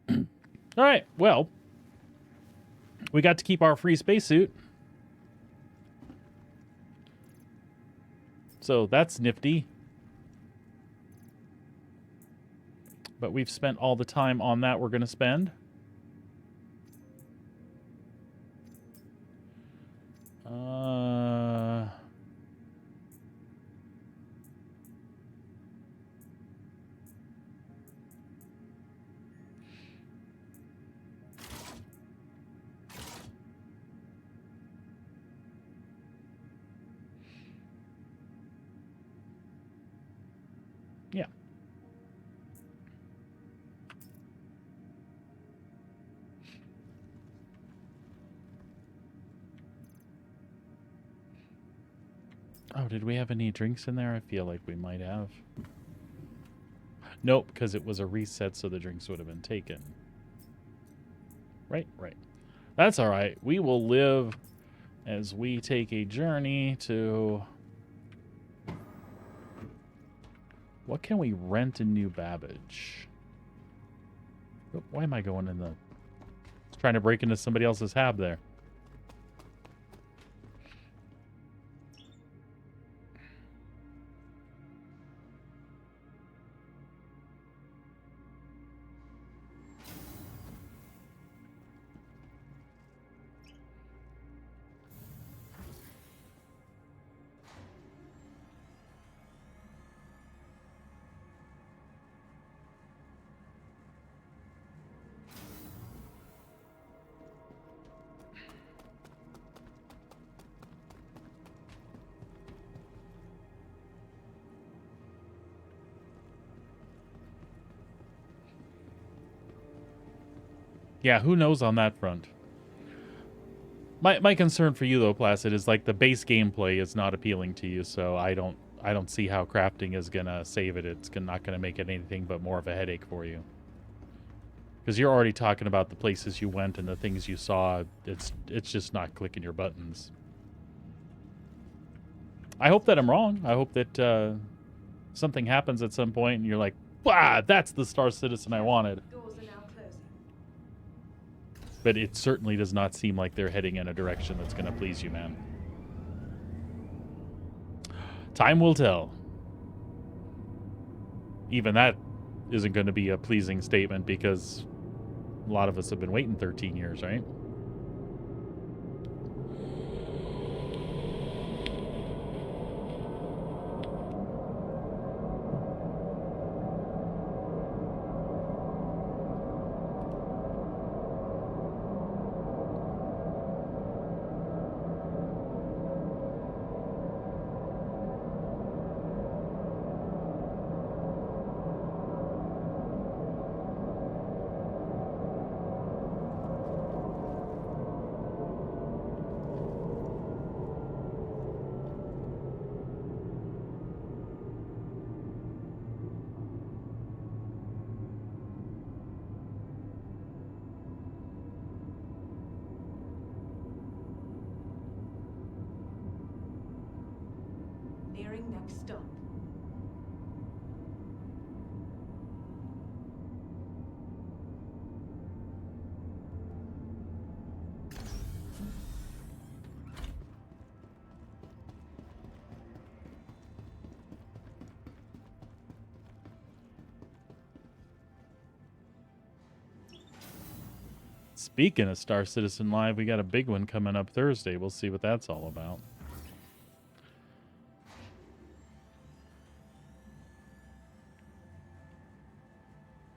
All right, well, we got to keep our free spacesuit. So that's nifty. But we've spent all the time on that we're going to spend. Yeah. Oh, did we have any drinks in there? I feel like we might have. Nope, because it was a reset, so the drinks would have been taken. Right. That's all right. We will live as we take a journey to... What can we rent in New Babbage? Oh, why am I going in the... Trying to break into somebody else's hab there. Yeah, who knows on that front? My concern for you though, Placid, is like the base gameplay is not appealing to you, so I don't see how crafting is gonna save it. It's not gonna make it anything but more of a headache for you. Because you're already talking about the places you went and the things you saw. It's just not clicking your buttons. I hope that I'm wrong. I hope that something happens at some point and you're like, "Wow, that's the Star Citizen I wanted." Doors are now closing. But it certainly does not seem like they're heading in a direction that's going to please you, man. Time will tell. Even that isn't going to be a pleasing statement because a lot of us have been waiting 13 years, right? stop. Speaking of Star Citizen Live, we got a big one coming up Thursday. We'll see what that's all about.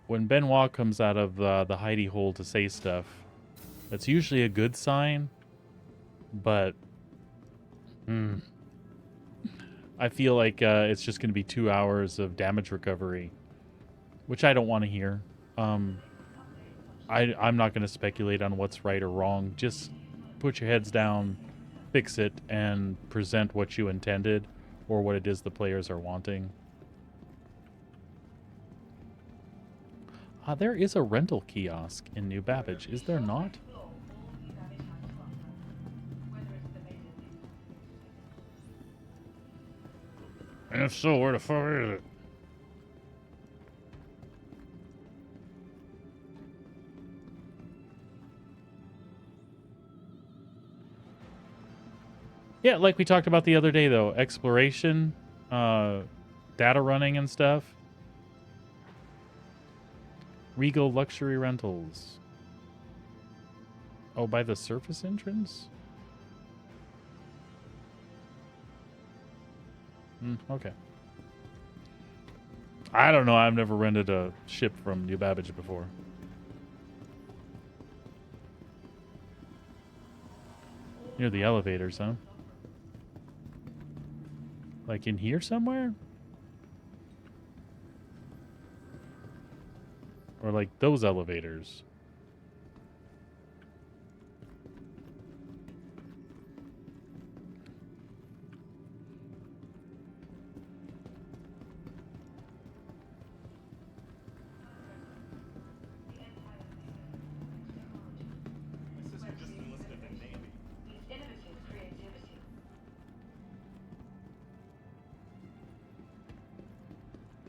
When Benoit comes out of the hidey hole to say stuff, that's usually a good sign, but I feel like it's just going to be 2 hours of damage recovery, which I don't want to hear. I'm not going to speculate on what's right or wrong. Just put your heads down, fix it, and present what you intended or what it is the players are wanting. There is a rental kiosk in New Babbage, is there not? And if so, where the fuck is it? Yeah, like we talked about the other day, though. Exploration, data running and stuff. Regal Luxury Rentals. Oh, by the surface entrance? Okay. I don't know. I've never rented a ship from New Babbage before. Near the elevators, huh? Like in here somewhere? Or like those elevators?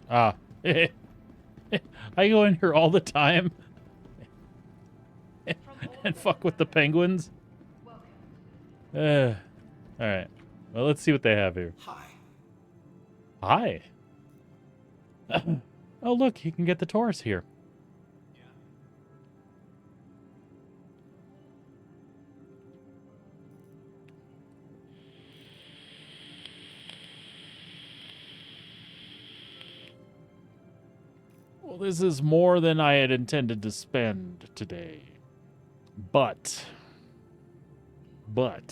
Ah. I go in here all the time and fuck with the penguins. Alright. Well, let's see what they have here. Hi. Oh, look, you can get the Taurus here. Well, this is more than I had intended to spend today. But. What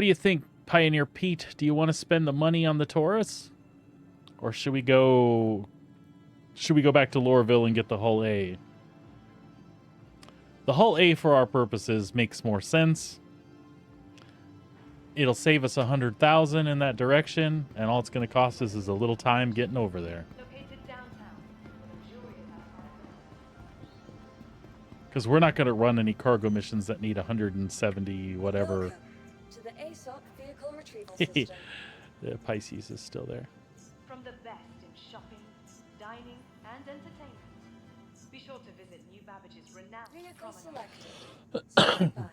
do you think, Pioneer Pete? Do you want to spend the money on the Taurus? Or should we go back to Lorville and get the Hull A? The Hull A, for our purposes, makes more sense. It'll save us 100,000 in that direction, and all it's going to cost us is a little time getting over there. Because we're not going to run any cargo missions that need 170 whatever. Welcome to the ASOC vehicle retrieval system. The Pisces is still there. From the best in shopping, dining, and entertainment. Be sure to visit New Babbage's renowned Vehicle promenade. selected. Stand by.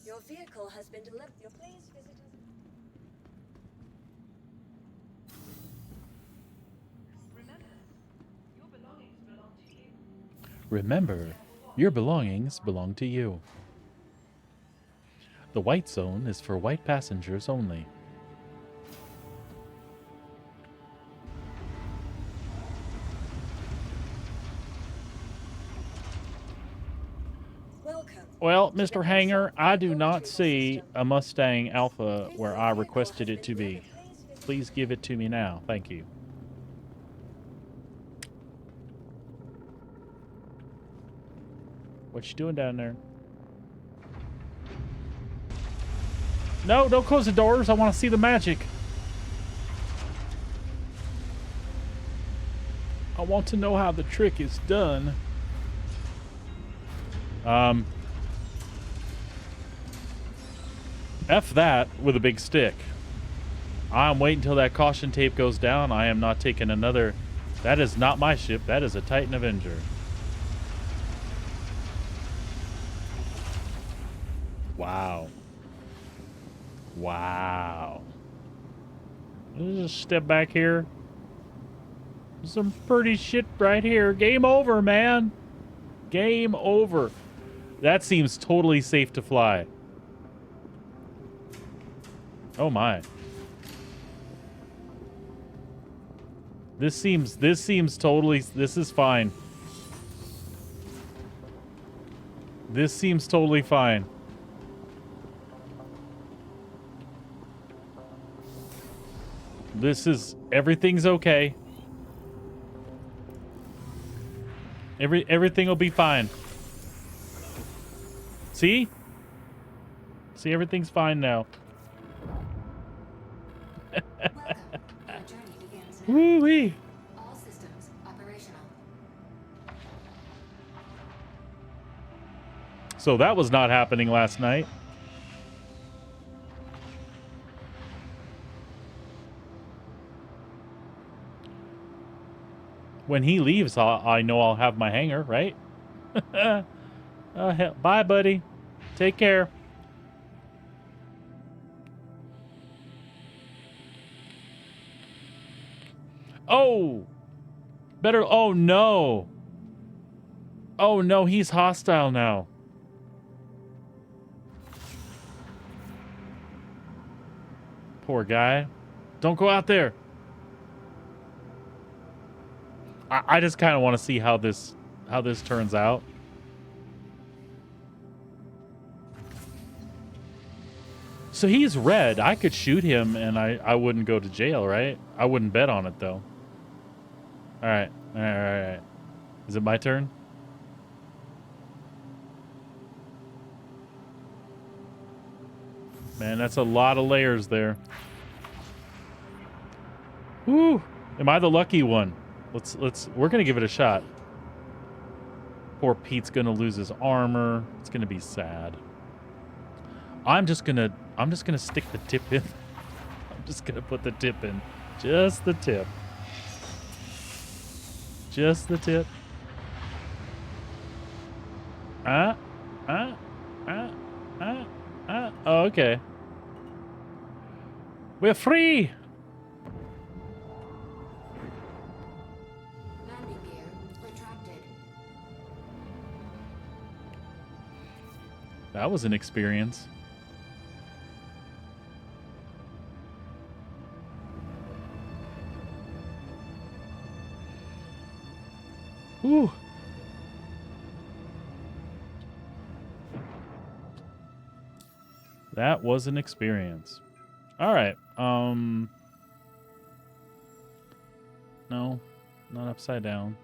Your vehicle has been delivered. Please visit us. Remember, your belongings belong to you. The white zone is for white passengers only. Welcome. Well, Mr. Hanger, I do not see a Mustang Alpha where I requested it to be. Please give it to me now. Thank you. What you doing down there? No, don't close the doors. I want to see the magic. I want to know how the trick is done. F that with a big stick. I'm waiting until that caution tape goes down. I am not taking another. That is not my ship. That is a Titan Avenger. Wow. Wow. Let's just step back here. Some pretty shit right here. Game over, man. Game over. That seems totally safe to fly. Oh my. This seems totally, this is fine. This seems totally fine. Everything's okay. Everything will be fine. See? See, everything's fine now. Welcome. Your journey begins now. Woo-wee. All systems operational. So that was not happening last night. When he leaves, I know I'll have my hangar, right? Hell, bye, buddy. Take care. Oh! Better... Oh, no. Oh, no, he's hostile now. Poor guy. Don't go out there. I just kind of want to see how this turns out. So he's red. I could shoot him and I wouldn't go to jail, right? I wouldn't bet on it though. All right. All right. Is it my turn? Man, that's a lot of layers there. Woo! Am I the lucky one? We're gonna give it a shot. Poor Pete's gonna lose his armor. It's gonna be sad. I'm just gonna stick the tip in. I'm just gonna put the tip in. Just the tip. Just the tip. Oh, okay. We're free. Landing gear retracted. That was an experience. Whew. That was an experience. All right. No, not upside down.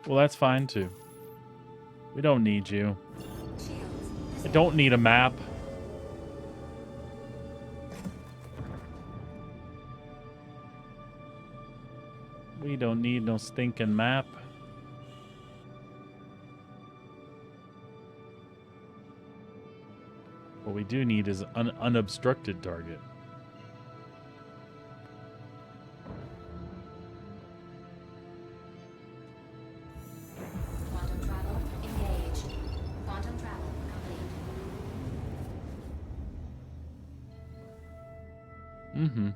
Well, that's fine too. We don't need you. I don't need a map. We don't need no stinking map. What we do need is an unobstructed target. Quantum travel engaged. Quantum travel complete. Mm-hmm.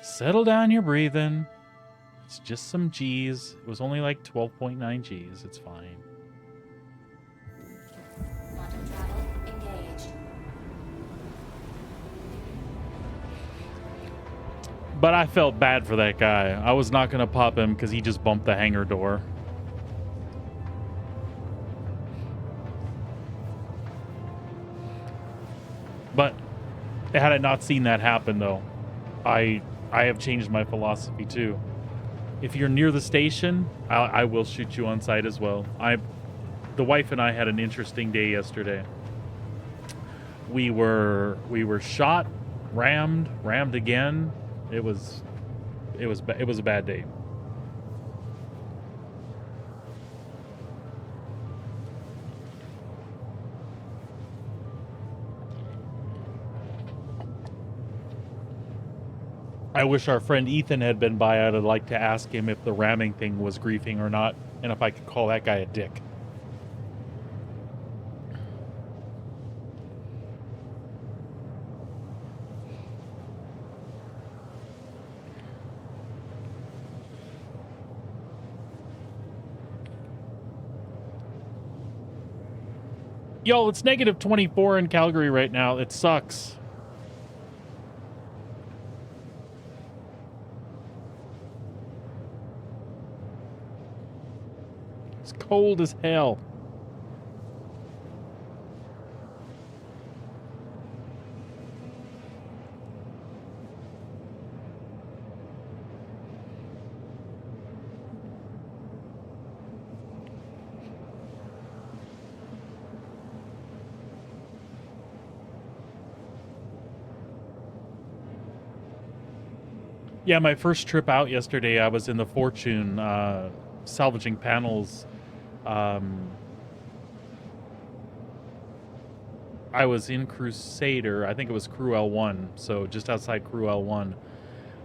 Settle down your breathing. It's just some G's. It was only like 12.9 G's. It's fine. Quantum travel engaged. But I felt bad for that guy. I was not going to pop him because he just bumped the hangar door. But had I not seen that happen, though, I have changed my philosophy too. If you're near the station, I will shoot you on sight as well. The wife and I had an interesting day yesterday. We were shot, rammed again. It was a bad day. I wish our friend Ethan had been by. I'd like to ask him if the ramming thing was griefing or not, and if I could call that guy a dick. Yo, it's negative 24 in Calgary right now. It sucks. It's cold as hell. Yeah, my first trip out yesterday, I was in the Fortune salvaging panels. I was in Crusader. I think it was Crew L1, so just outside Crew L1.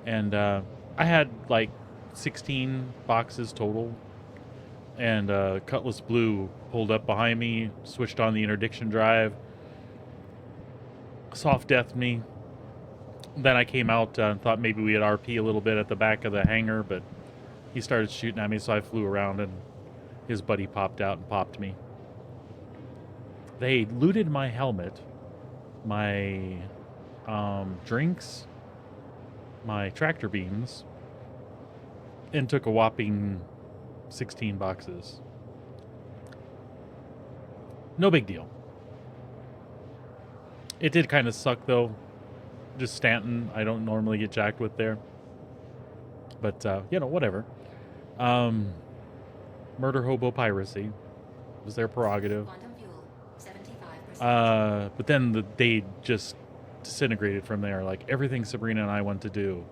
And I had like 16 boxes total. And Cutlass Blue pulled up behind me, switched on the interdiction drive, soft deathed me. Then I came out and thought maybe we had RP a little bit at the back of the hangar, but he started shooting at me, so I flew around and his buddy popped out and popped me. They looted my helmet, my drinks, my tractor beams, and took a whopping 16 boxes. No big deal. It did kind of suck, though. Just Stanton, I don't normally get jacked with there. But, you know, whatever. Murder hobo piracy was their prerogative. Quantum fuel, 75%. But then they just disintegrated from there. Like, everything Sabrina and I went to do.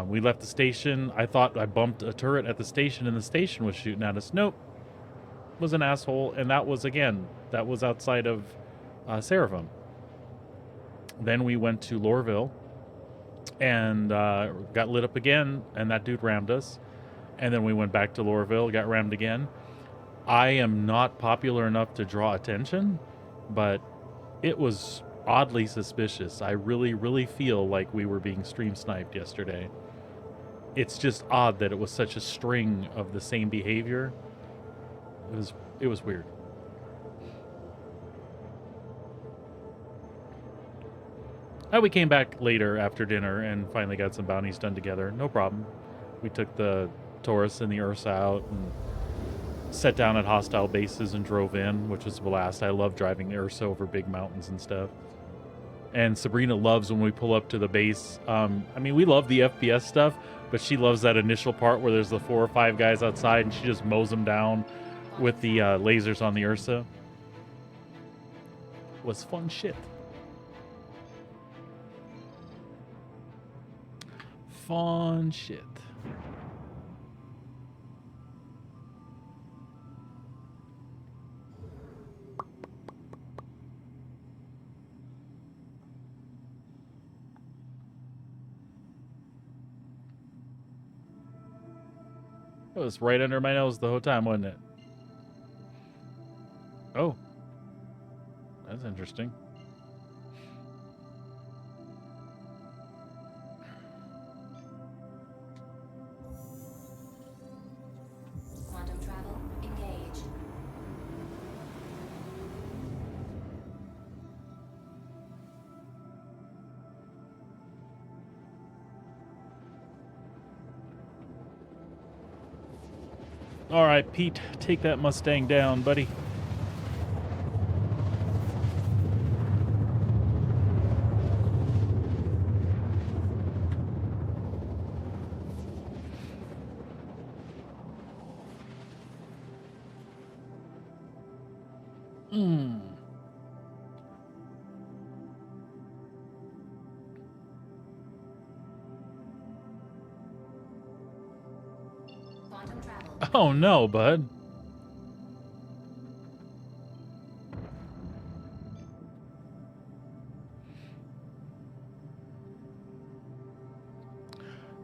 We left the station. I thought I bumped a turret at the station, and the station was shooting at us. Nope. Was an asshole. And that was outside of Seraphim. Then we went to Lorville and got lit up again, and that dude rammed us. And then we went back to Lorville, got rammed again. I am not popular enough to draw attention, but it was oddly suspicious. I really, really feel like we were being stream sniped yesterday. It's just odd that it was such a string of the same behavior. It was weird. We came back later after dinner and finally got some bounties done together. No problem. We took the Taurus and the Ursa out and sat down at hostile bases and drove in, which was a blast. I love driving the Ursa over big mountains and stuff. And Sabrina loves when we pull up to the base. I mean, we love the FPS stuff, but she loves that initial part where there's the 4 or 5 guys outside and she just mows them down with the lasers on the Ursa. It was fun shit. Fun shit. It was right under my nose the whole time, wasn't it? Oh. That's interesting. Quantum travel, engage. All right, Pete, take that Mustang down, buddy. Hmm. Quantum travel. Oh no, bud.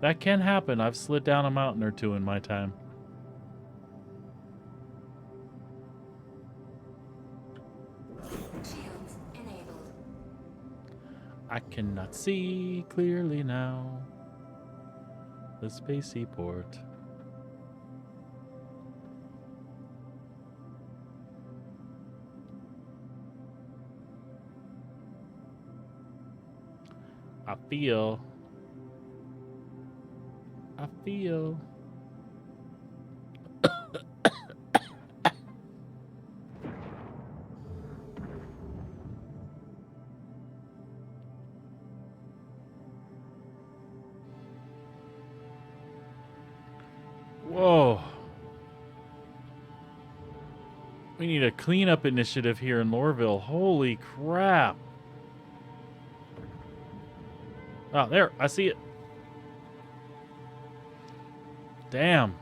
That can happen. I've slid down a mountain or two in my time. Shields enabled. I cannot see clearly now. The space seaport. I feel. Whoa. We need a cleanup initiative here in Lorville. Holy crap. Oh, there. I see it. Damn.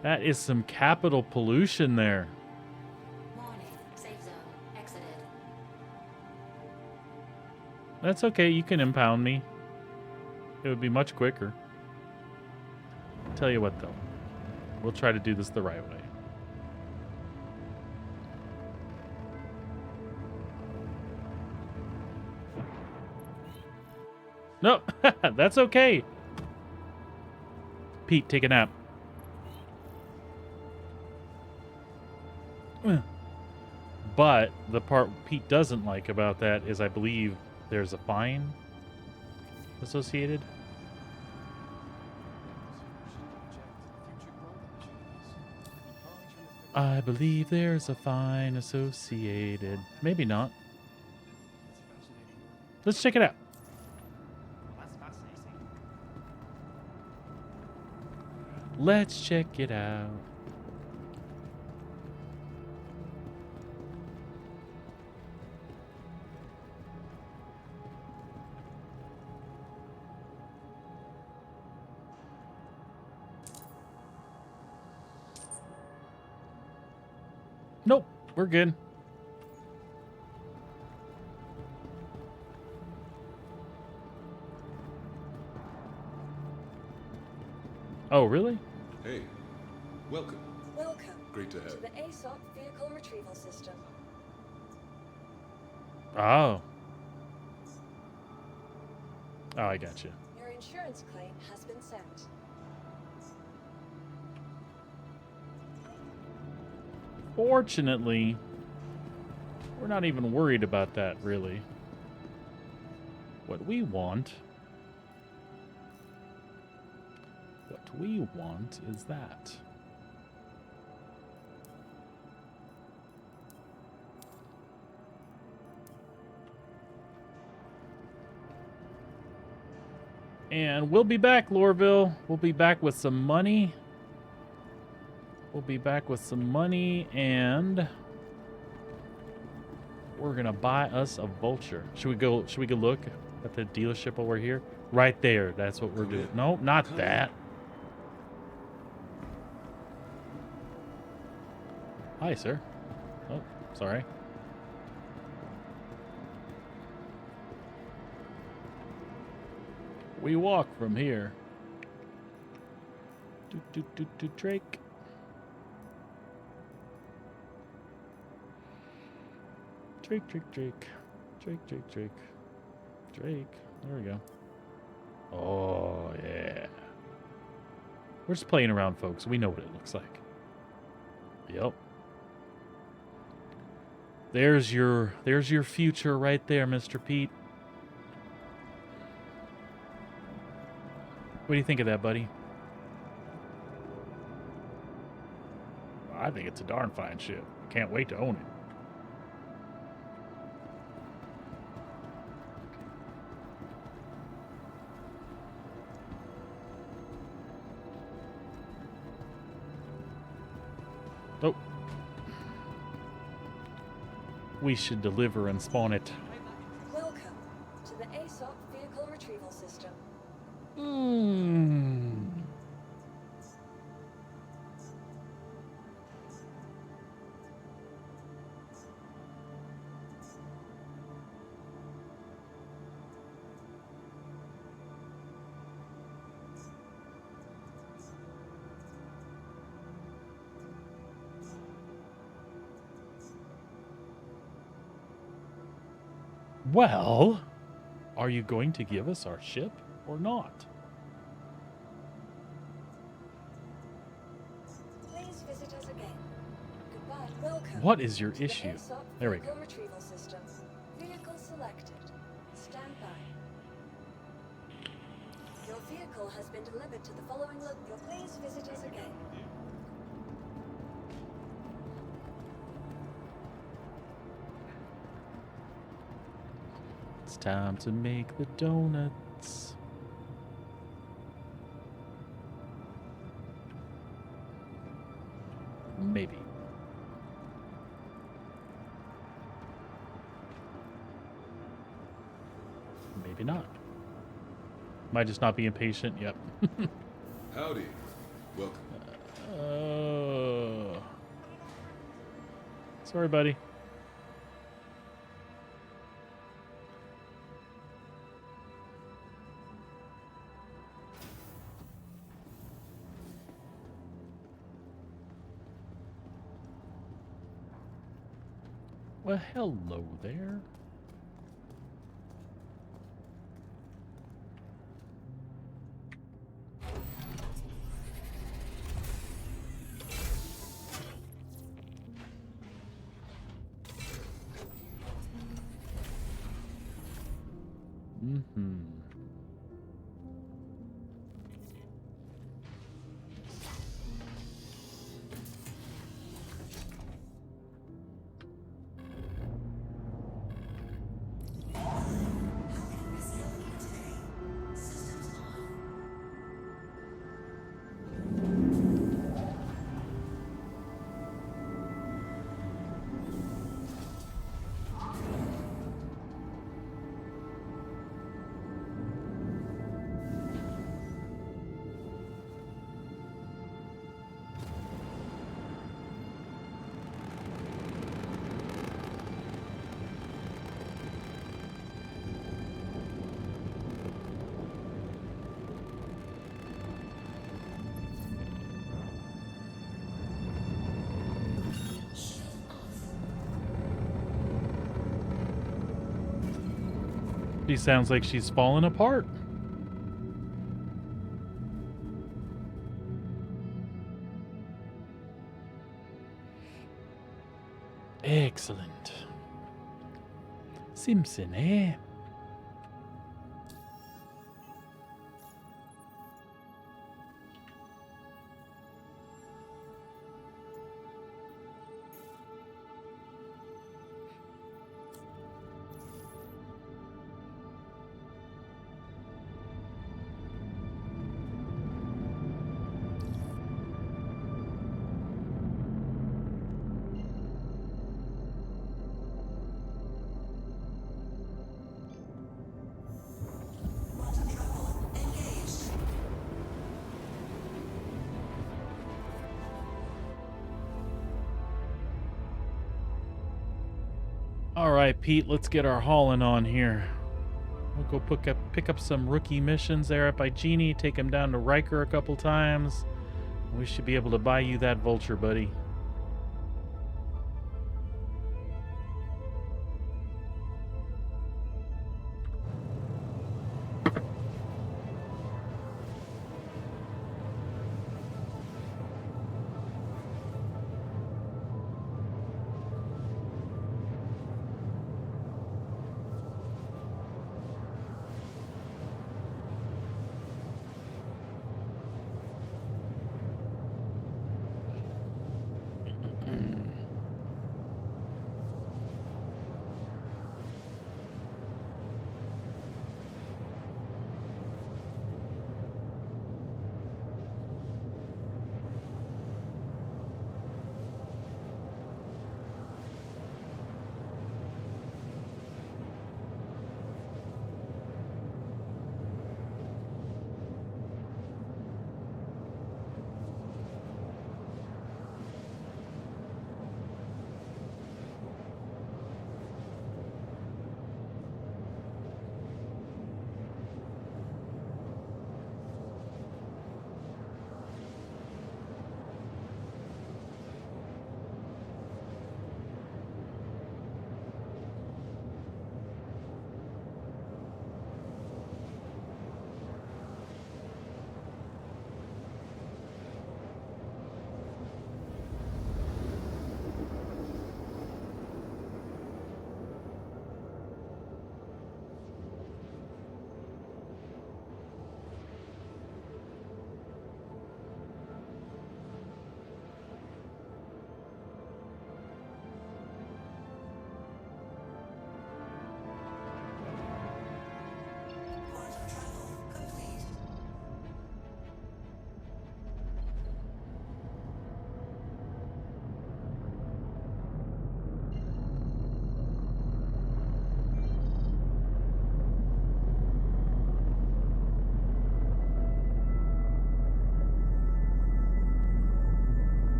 That is some capital pollution there. Warning. Safe zone exited. That's okay. You can impound me. It would be much quicker. Tell you what, though. We'll try to do this the right way. No, that's okay. Pete, take a nap. But the part Pete doesn't like about that is I believe there's a fine associated. I believe there's a fine associated. Maybe not. Let's check it out. Let's check it out. Nope, we're good. Oh, really? Hey, welcome. Welcome Great to to have the ASOC vehicle retrieval system. Oh. Oh, I got you. Your insurance claim has been sent. Fortunately, we're not even worried about that, really. What we want is that. And we'll be back, Lorville. We'll be back with some money. And we're gonna buy us a Vulture. Should we go look at the dealership while we're here? Right there. That's what we're Come doing. in. No, not Come that. Hi, sir. Oh, sorry. We walk from here. Drake. Drake. There we go. Oh, yeah. We're just playing around, folks. We know what it looks like. Yep. There's your future right there, Mr. Pete. What do you think of that, buddy? I think it's a darn fine ship. Can't wait to own it. Oh. We should deliver and spawn it. Welcome to the ASOP Vehicle Retrieval System. Well, are you going to give us our ship or not? Please visit us again. Goodbye. Welcome. What is your to the issue? ASOP There we Vehicle go. Retrieval System. Vehicle selected. Stand by. Your vehicle has been delivered to the following Please visit us again. It's time to make the donuts. Maybe. Maybe not. Might just not be impatient. Yep. Howdy. Welcome. Sorry, buddy. Well, hello there. Mm-hmm. She sounds like she's falling apart. Excellent. Simpson, eh? All right, Pete, let's get our hauling on here. We'll go pick up some rookie missions there up by Genie, take him down to Riker a couple times. We should be able to buy you that Vulture, buddy.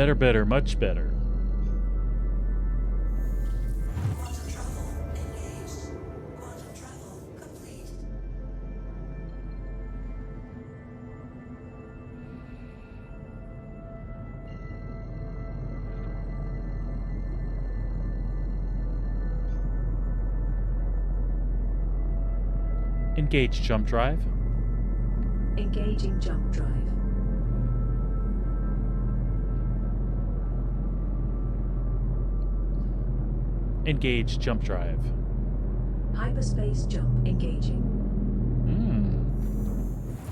Better, better, much better. Quantum travel engaged. Quantum travel complete. Engage jump drive. Engaging jump drive. Engage jump drive. Hyperspace jump engaging.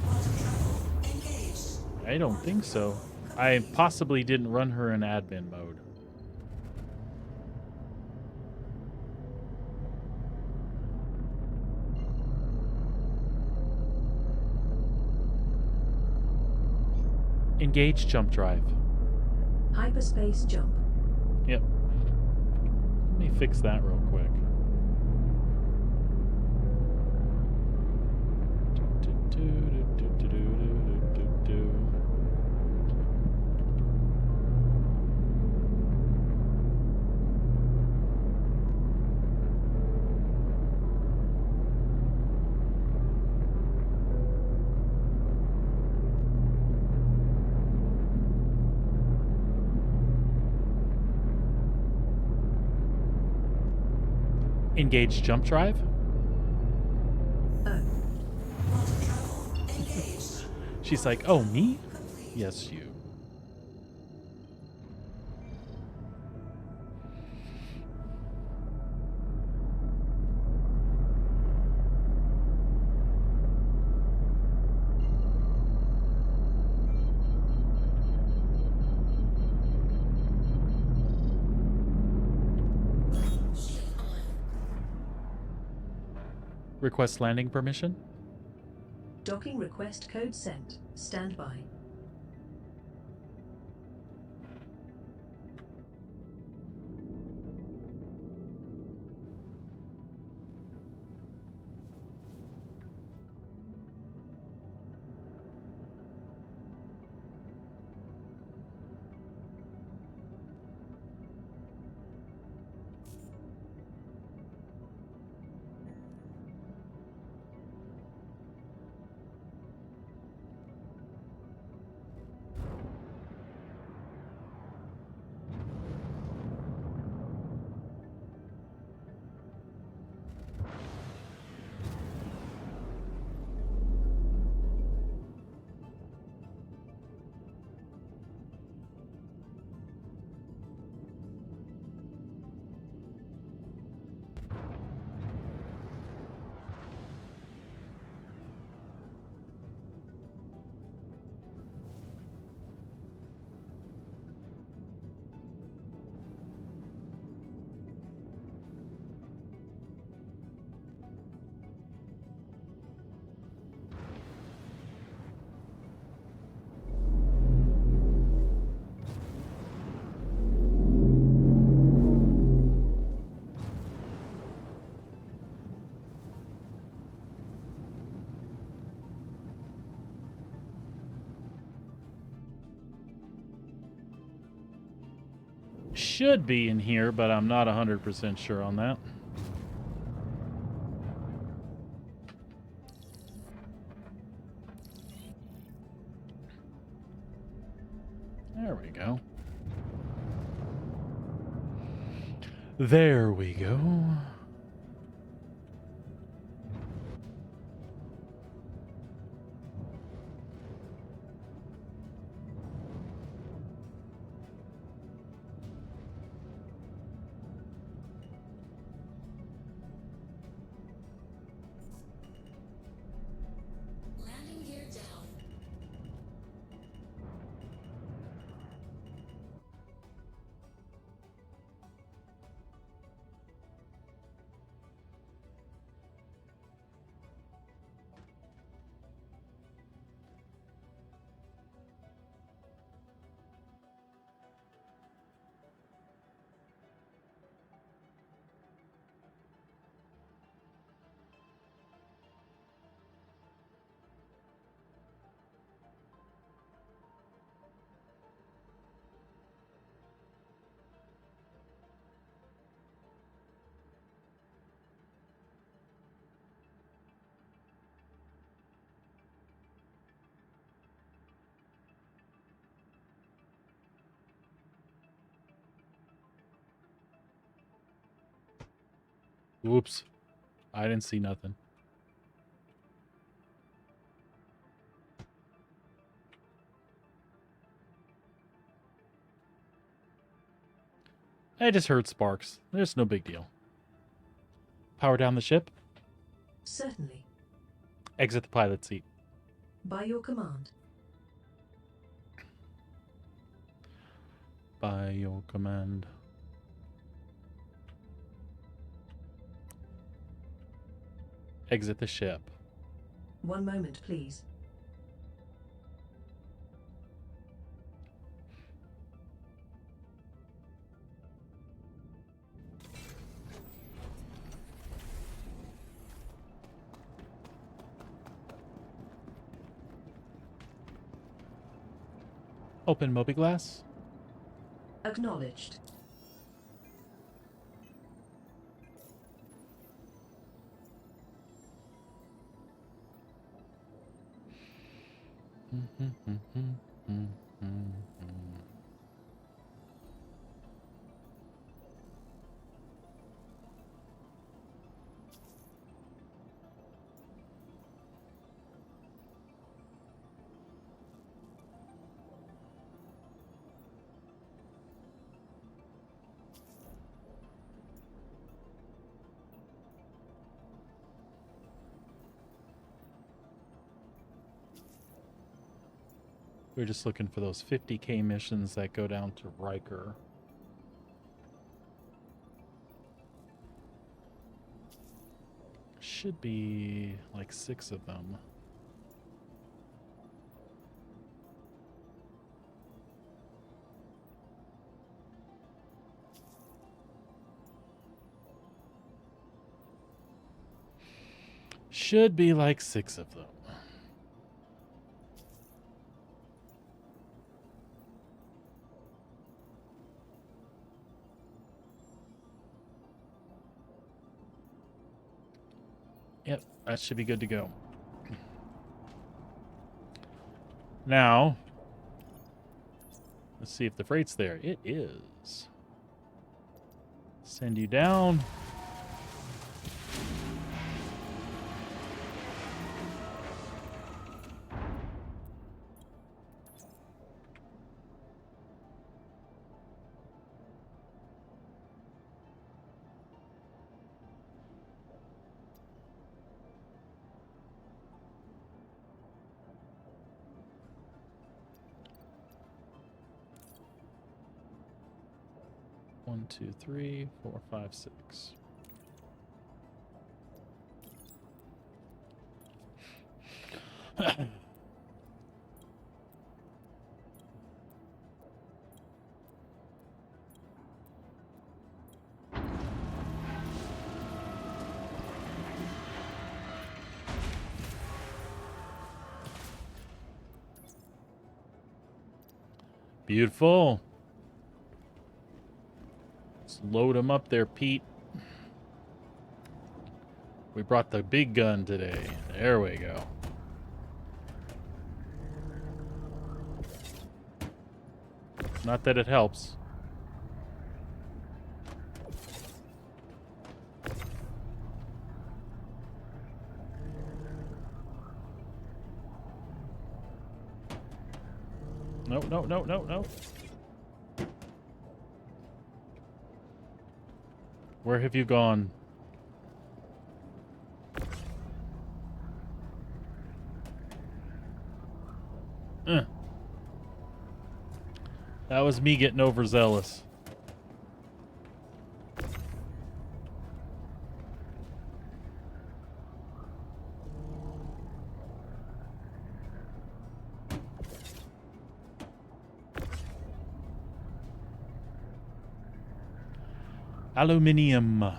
Quantum travel engaged. I don't think so. I possibly didn't run her in admin mode. Engage jump drive. Hyperspace jump. Yep. Let me fix that real quick. Engage jump drive. Oh. Quantum travel engaged. She's like, oh, me? Complete. Yes, you. Ship on. Request landing permission. Docking request code sent. Stand by. Should be in here, but I'm not 100% sure on that. There we go. There we go. Landing gear down. Oops. I didn't see nothing. I just heard sparks. There's no big deal. Power down the ship. Certainly. Exit the pilot seat. By your command. By your command. Exit the ship. One moment, please. Open Mobiglass. Acknowledged. We're just looking for those 50k missions that go down to Riker. Should be like 6 of them. Should be like 6 of them. Yep, that should be good to go. Now, let's see if the freight's there. It is. Send you down. One, two, three, 4, 5, 6. Beautiful. Let's load them up there, Pete. We brought the big gun today. There we go. Not that it helps. No, no, no, no, no. Where have you gone? That was me getting overzealous. Aluminium.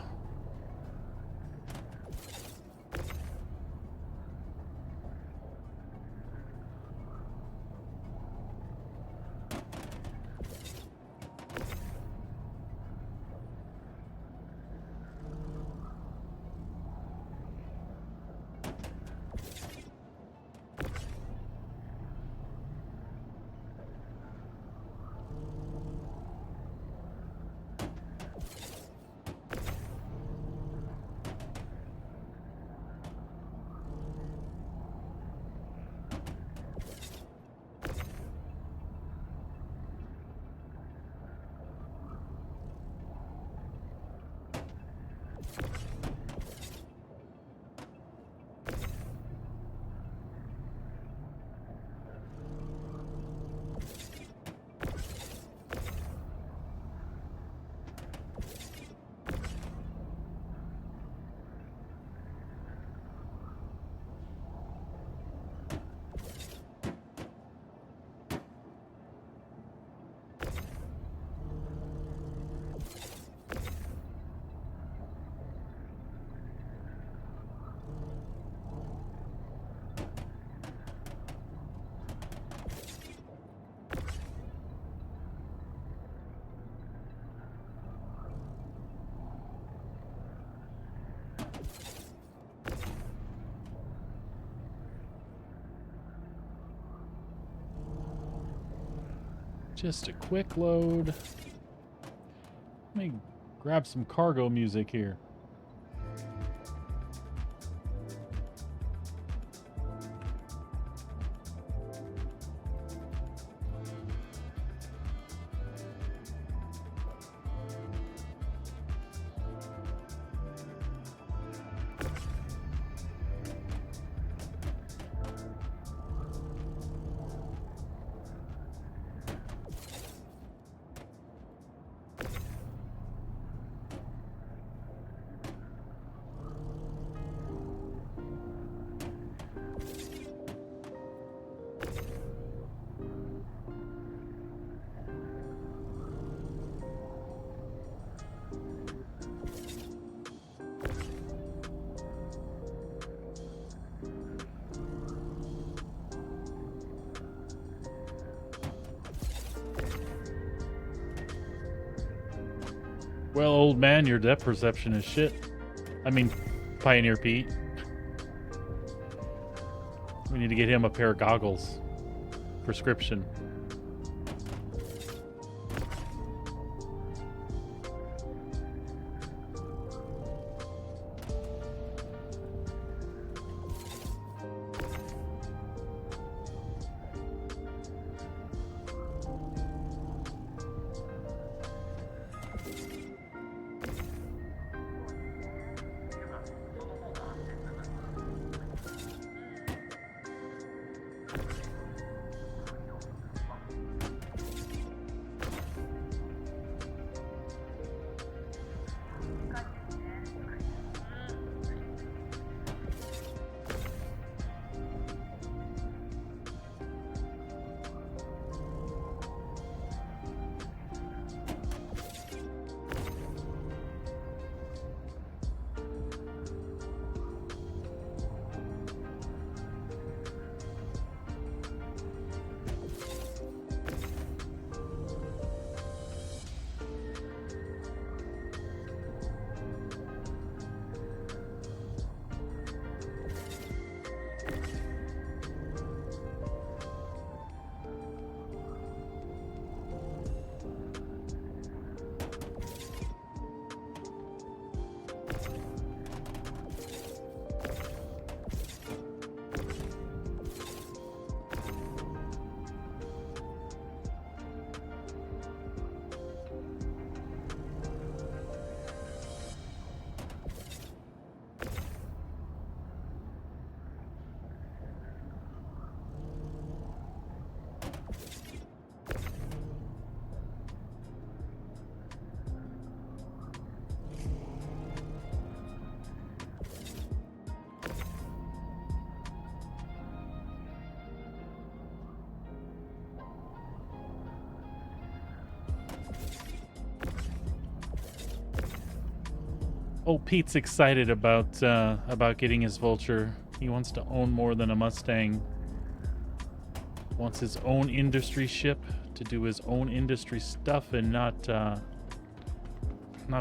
Just a quick load. Let me grab some cargo music here. Well, old man, your depth perception is shit. I mean, Pioneer Pete. We need to get him a pair of goggles. Prescription. Oh, Pete's excited about getting his Vulture. He wants to own more than a Mustang. Wants his own industry ship to do his own industry stuff and not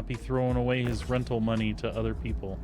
be throwing away his rental money to other people.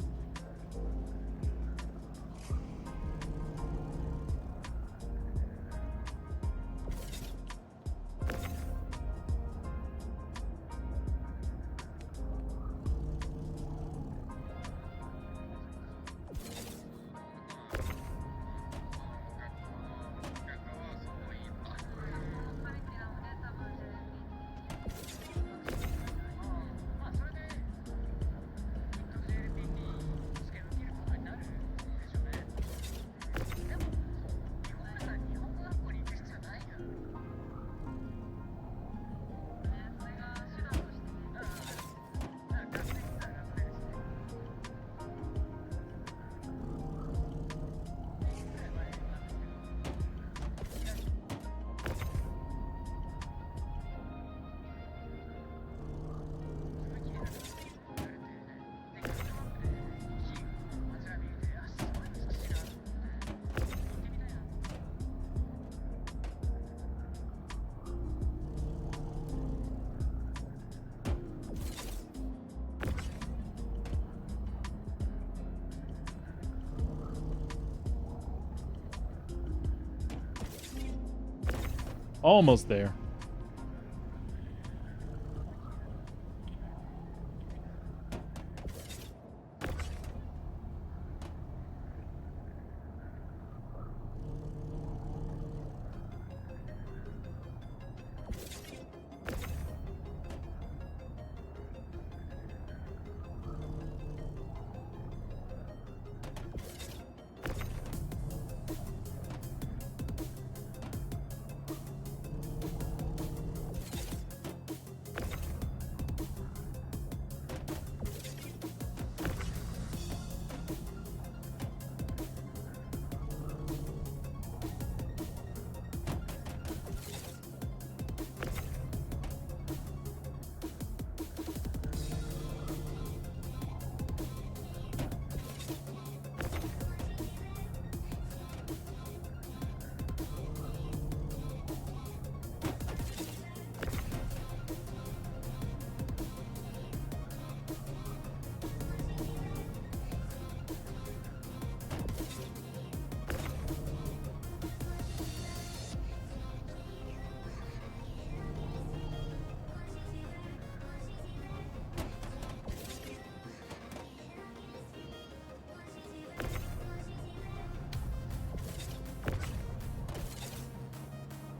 Almost there.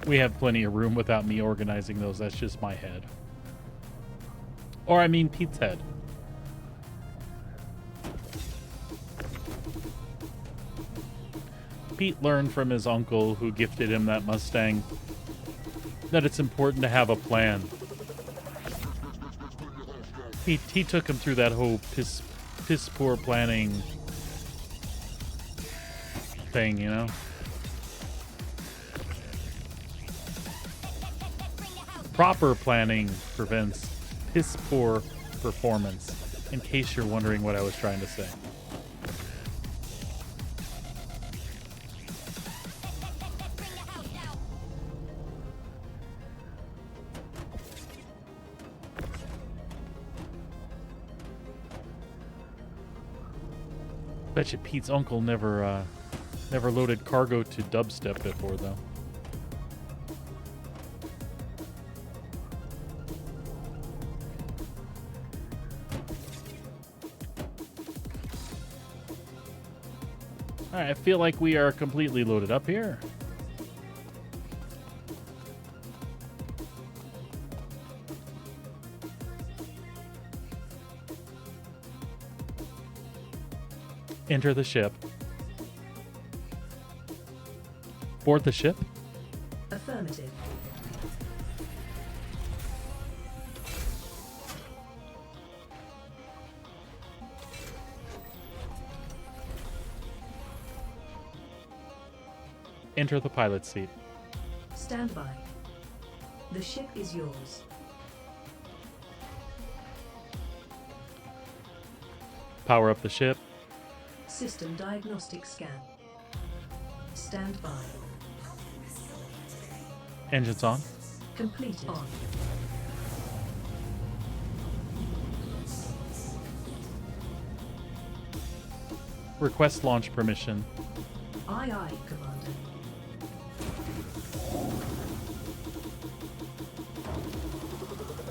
We have plenty of room without me organizing those. That's just my head. Or I mean Pete's head. Pete learned from his uncle, who gifted him that Mustang, that it's important to have a plan. He took him through that whole piss poor planning thing, you know? Proper planning prevents piss poor performance, in case you're wondering what I was trying to say. Bet you Pete's uncle never loaded cargo to dubstep before, though. Alright, I feel like we are completely loaded up here. Enter the ship. Board the ship. Affirmative. Enter the pilot seat. Stand by. The ship is yours. Power up the ship. System diagnostic scan. Stand by. Engines on. Completed. On. Request launch permission. Aye, aye, Commander.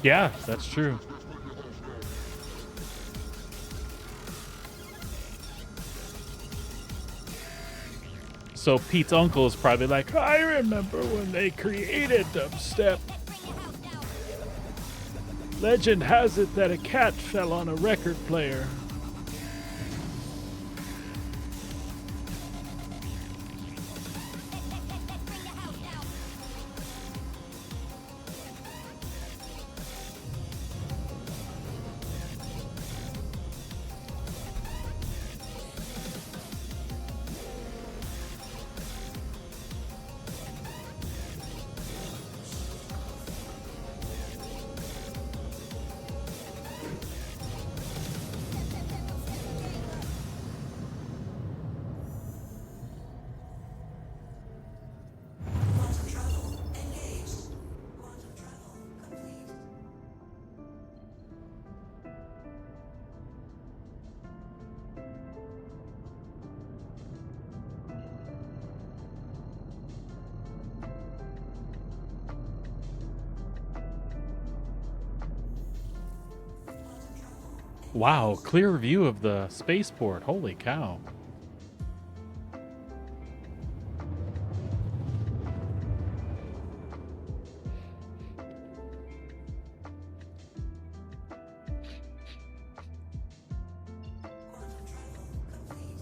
Yeah, that's true. So Pete's uncle is probably like, I remember when they created dubstep. Legend has it that a cat fell on a record player. Quantum travel engaged. Quantum travel complete. Wow, clear view of the spaceport. Holy cow. Quantum travel complete.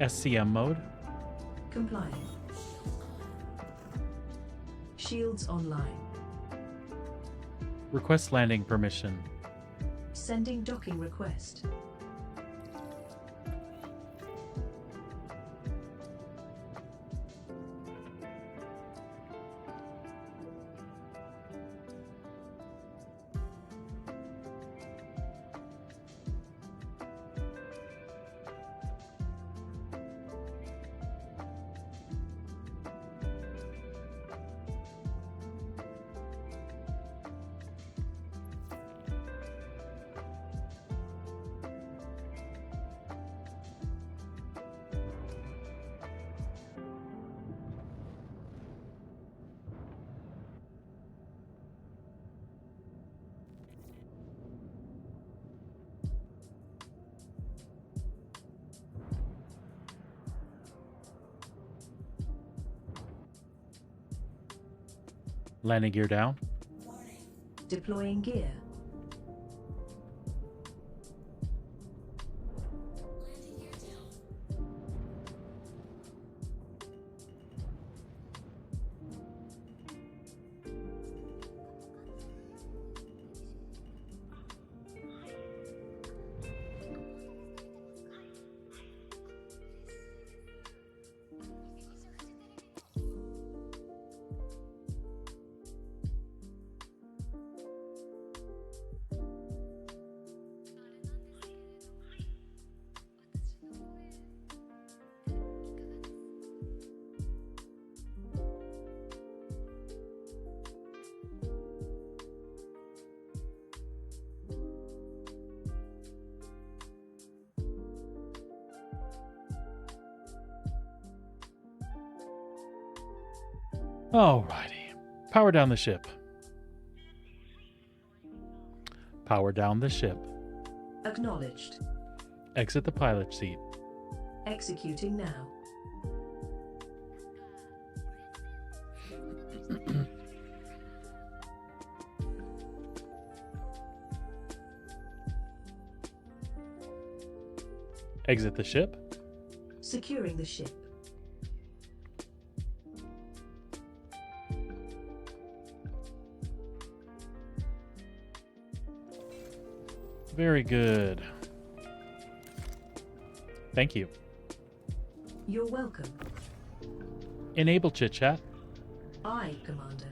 SCM mode. Complying. Shields online. Request landing permission. Sending docking request. Landing gear down. Deploying gear. Landing gear down. Alrighty. Power down the ship. Power down the ship. Acknowledged. Exit the pilot seat. Executing now. Exit the ship. Securing the ship. Very good. Thank you. You're welcome. Enable chit chat. Aye, Commander.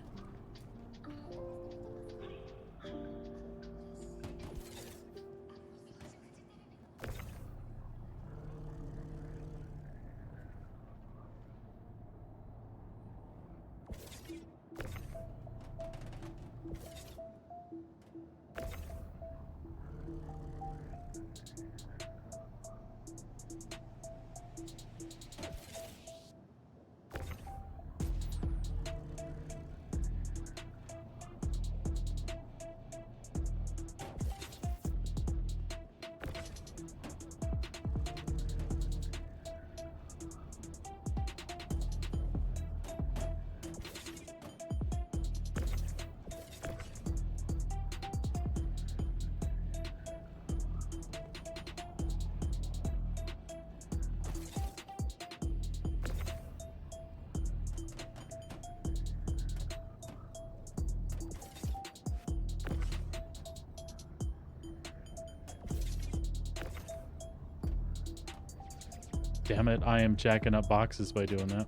Damn it, I am jacking up boxes by doing that.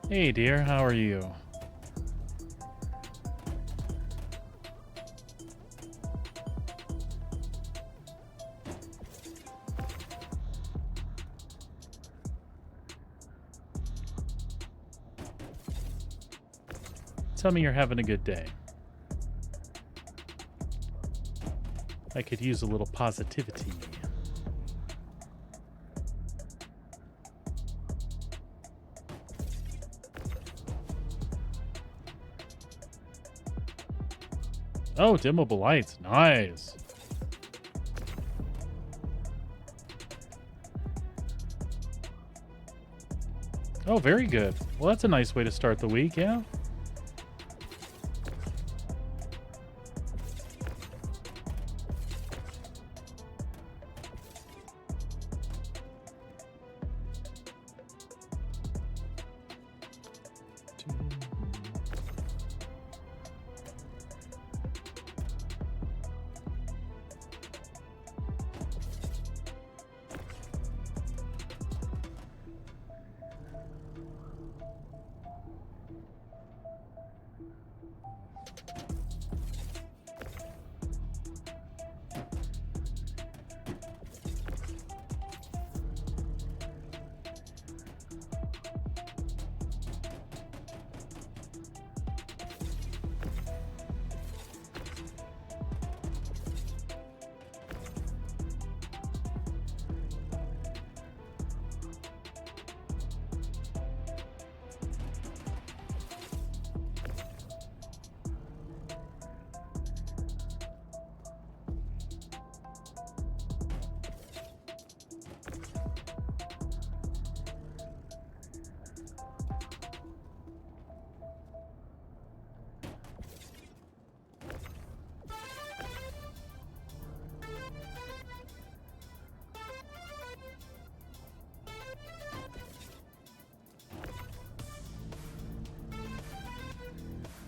Hey dear, how are you? Tell me you're having a good day. I could use a little positivity. Oh, dimmable lights. Nice. Oh, very good. Well, that's a nice way to start the week, yeah?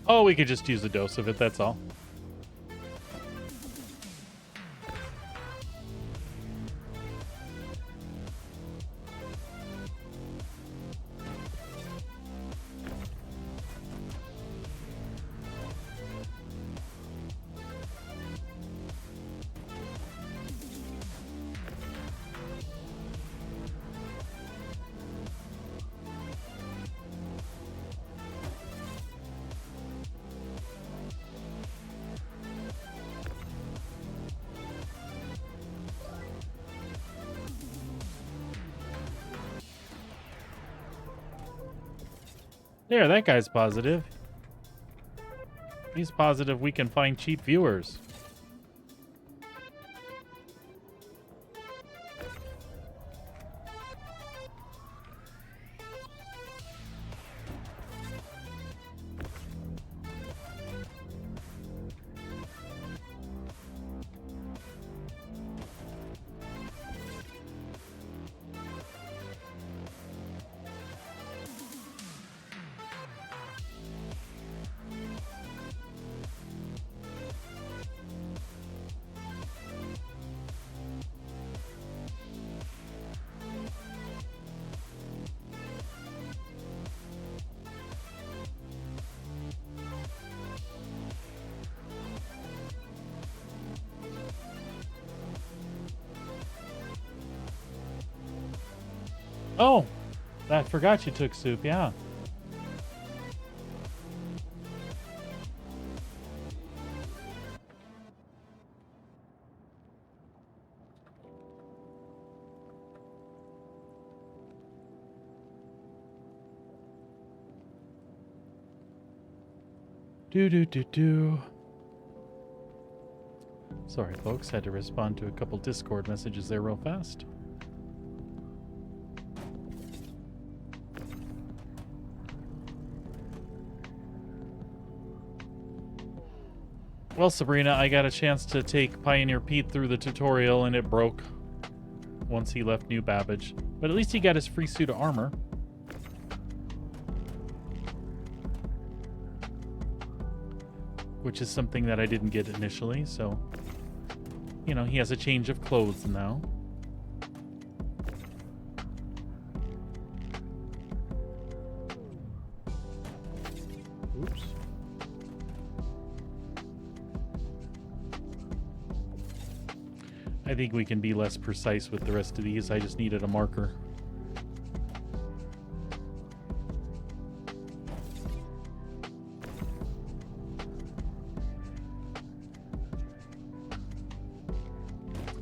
Oh, we could just use a dose of it, that's all. There, that guy's positive. He's positive we can find cheap viewers. Oh, I forgot you took soup, yeah. Do. Sorry, folks, had to respond to a couple Discord messages there real fast. Well, Sabrina, I got a chance to take Pioneer Pete through the tutorial, and it broke once he left New Babbage. But at least he got his free suit of armor. Which is something that I didn't get initially, so... You know, he has a change of clothes now. Oops. I think we can be less precise with the rest of these. I just needed a marker.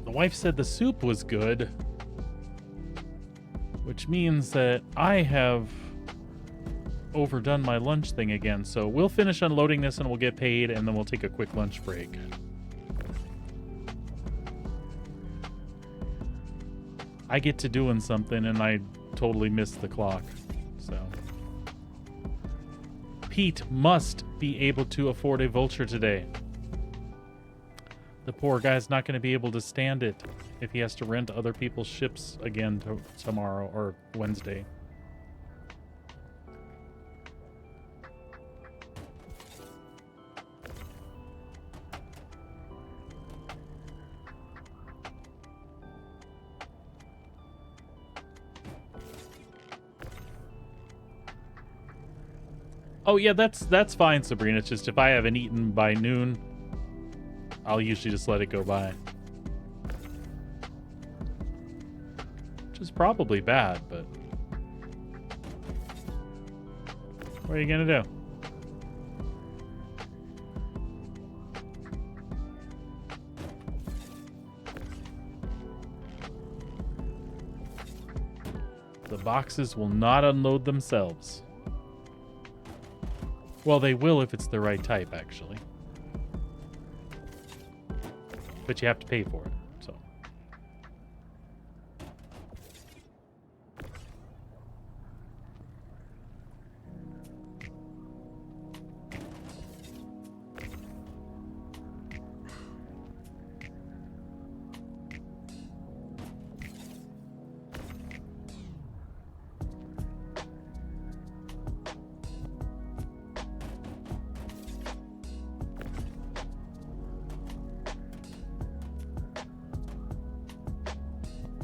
The wife said the soup was good, which means that I have overdone my lunch thing again. So we'll finish unloading this and we'll get paid, and then we'll take a quick lunch break. I get to doing something and I totally missed the clock. So Pete must be able to afford a Vulture today. The poor guy's not going to be able to stand it if he has to rent other people's ships again tomorrow or Wednesday. Oh yeah, that's fine, Sabrina. It's just if I haven't eaten by noon, I'll usually just let it go by. Which is probably bad, but... What are you gonna do? The boxes will not unload themselves. Well, they will if it's the right type, actually. But you have to pay for it, so.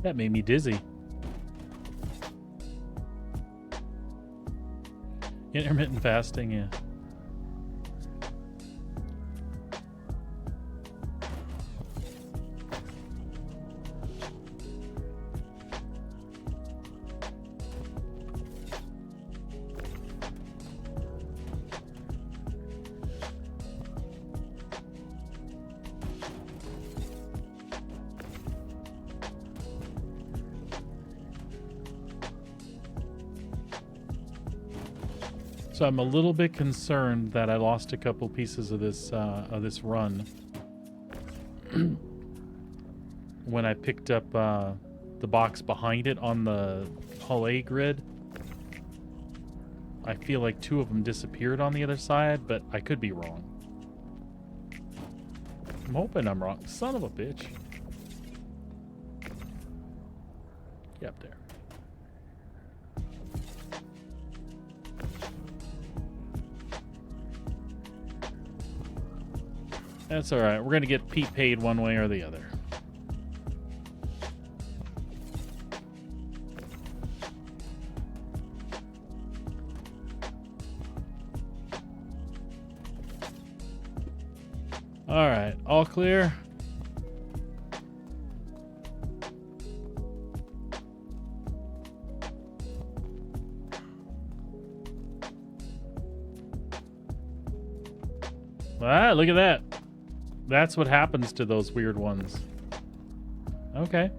That made me dizzy. Intermittent fasting, yeah. So I'm a little bit concerned that I lost a couple pieces of this run when I picked up the box behind it on the Hull A grid. I feel like 2 of them disappeared on the other side, but I could be wrong. I'm hoping I'm wrong. Son of a bitch. Get up there. That's alright. We're going to get Pete paid one way or the other. Alright. All clear? Ah, look at that. That's what happens to those weird ones. Okay.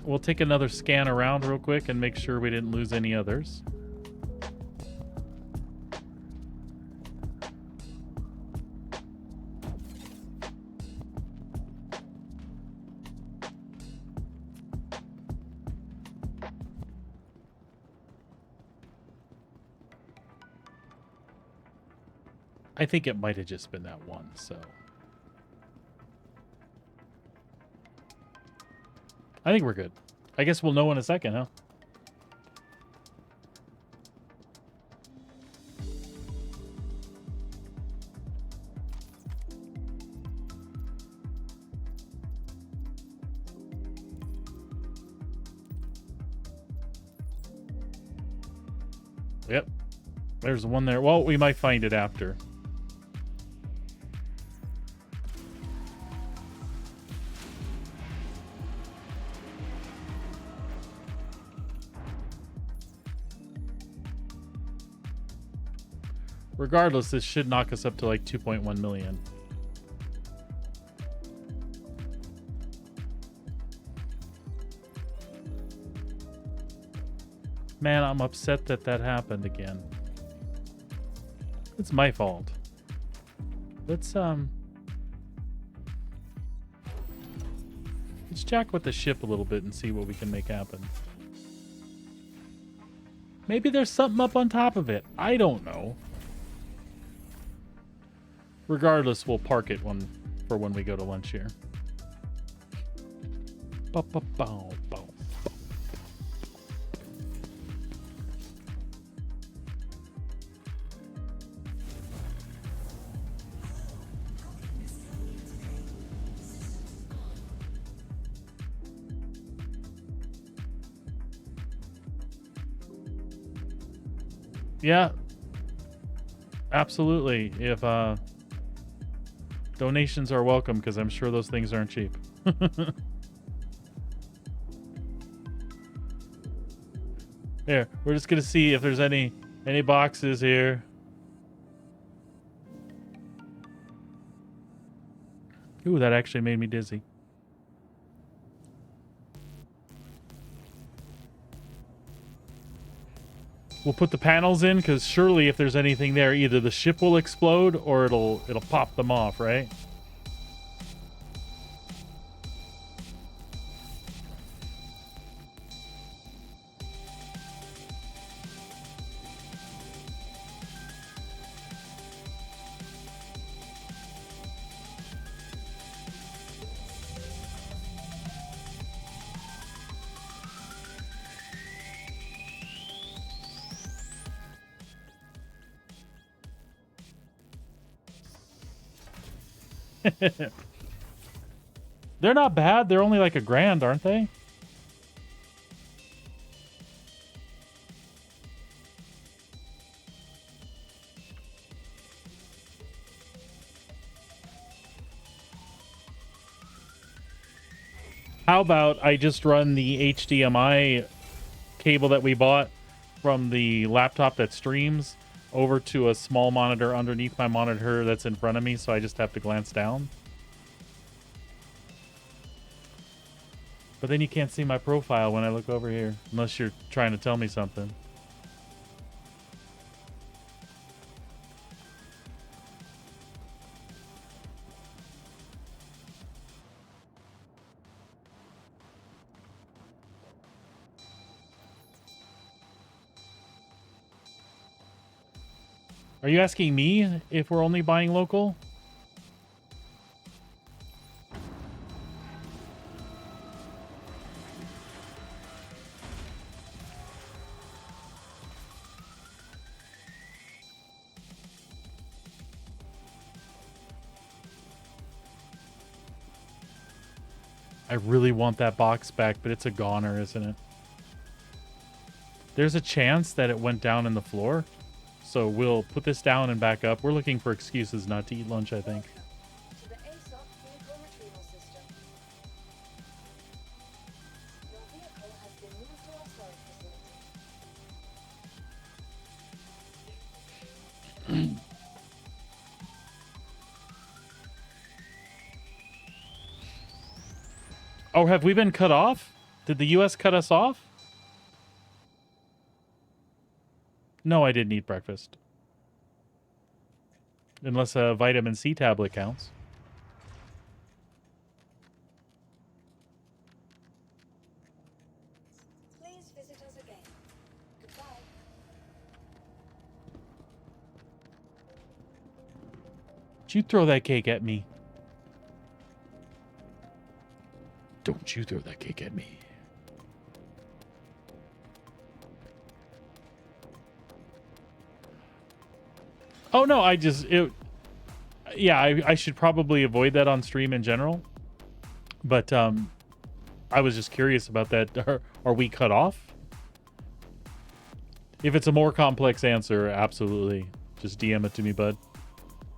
We'll take another scan around real quick and make sure we didn't lose any others. I think it might have just been that one, so. I think we're good. I guess we'll know in a second, huh? Yep. There's the one there. Well, we might find it after. Regardless, this should knock us up to like 2.1 million. Man, I'm upset that that happened again. It's my fault. Let's jack with the ship a little bit and see what we can make happen. Maybe there's something up on top of it. I don't know. Regardless, we'll park it for when we go to lunch here. Ba-ba-bow, bow. Yeah, absolutely. If donations are welcome, because I'm sure those things aren't cheap. Here, we're just gonna see if there's any boxes here. Ooh, that actually made me dizzy. We'll put the panels in, because surely if there's anything there, either the ship will explode or it'll pop them off, right? They're not bad. They're only like $1,000, aren't they? How about I just run the HDMI cable that we bought from the laptop that streams over to a small monitor underneath my monitor that's in front of me, so I just have to glance down? But then you can't see my profile when I look over here, unless you're trying to tell me something. Are you asking me if we're only buying local? I really want that box back, but it's a goner, isn't it? There's a chance that it went down in the floor. So we'll put this down and back up. We're looking for excuses not to eat lunch, I think. To the ASOC vehicle retrieval system. Your vehicle has been moved to our storage facility. Oh, have we been cut off? Did the US cut us off? No, I didn't eat breakfast. Unless a vitamin C tablet counts. Please visit us again. Goodbye. Don't you throw that cake at me. Don't you throw that cake at me. Oh, no, I should probably avoid that on stream in general. But I was just curious about that. Are we cut off? If it's a more complex answer, absolutely. Just DM it to me, bud.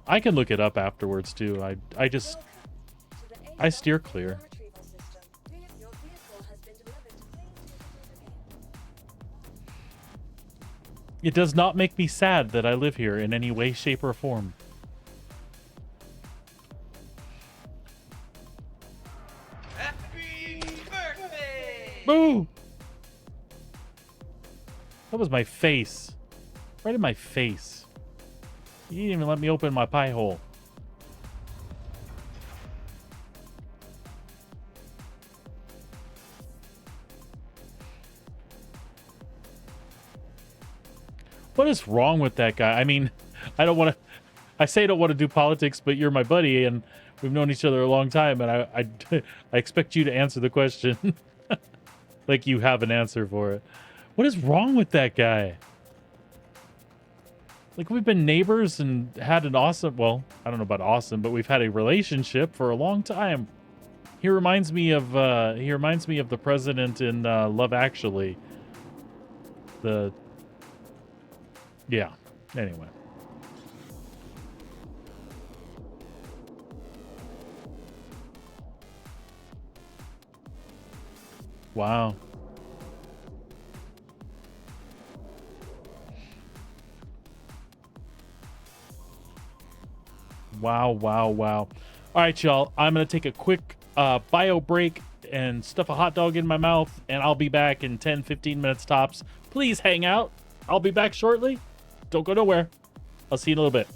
I can look it up afterwards, too. I steer clear. Your vehicle has been delivered. Please visit us again. It does not make me sad that I live here in any way, shape, or form. Happy birthday! Boo! That was my face. Right in my face. You didn't even let me open my pie hole. What is wrong with that guy? I mean, I say I don't want to do politics, but you're my buddy and we've known each other a long time, and I expect you to answer the question like you have an answer for it. What is wrong with that guy? Like, we've been neighbors and had an awesome, well, I don't know about awesome, but we've had a relationship for a long time. He reminds me of the president in Love Actually. Yeah. Anyway. Wow. Wow, wow, wow. All right, y'all. I'm going to take a quick bio break and stuff a hot dog in my mouth, and I'll be back in 10, 15 minutes tops. Please hang out. I'll be back shortly. Don't go nowhere. I'll see you in a little bit.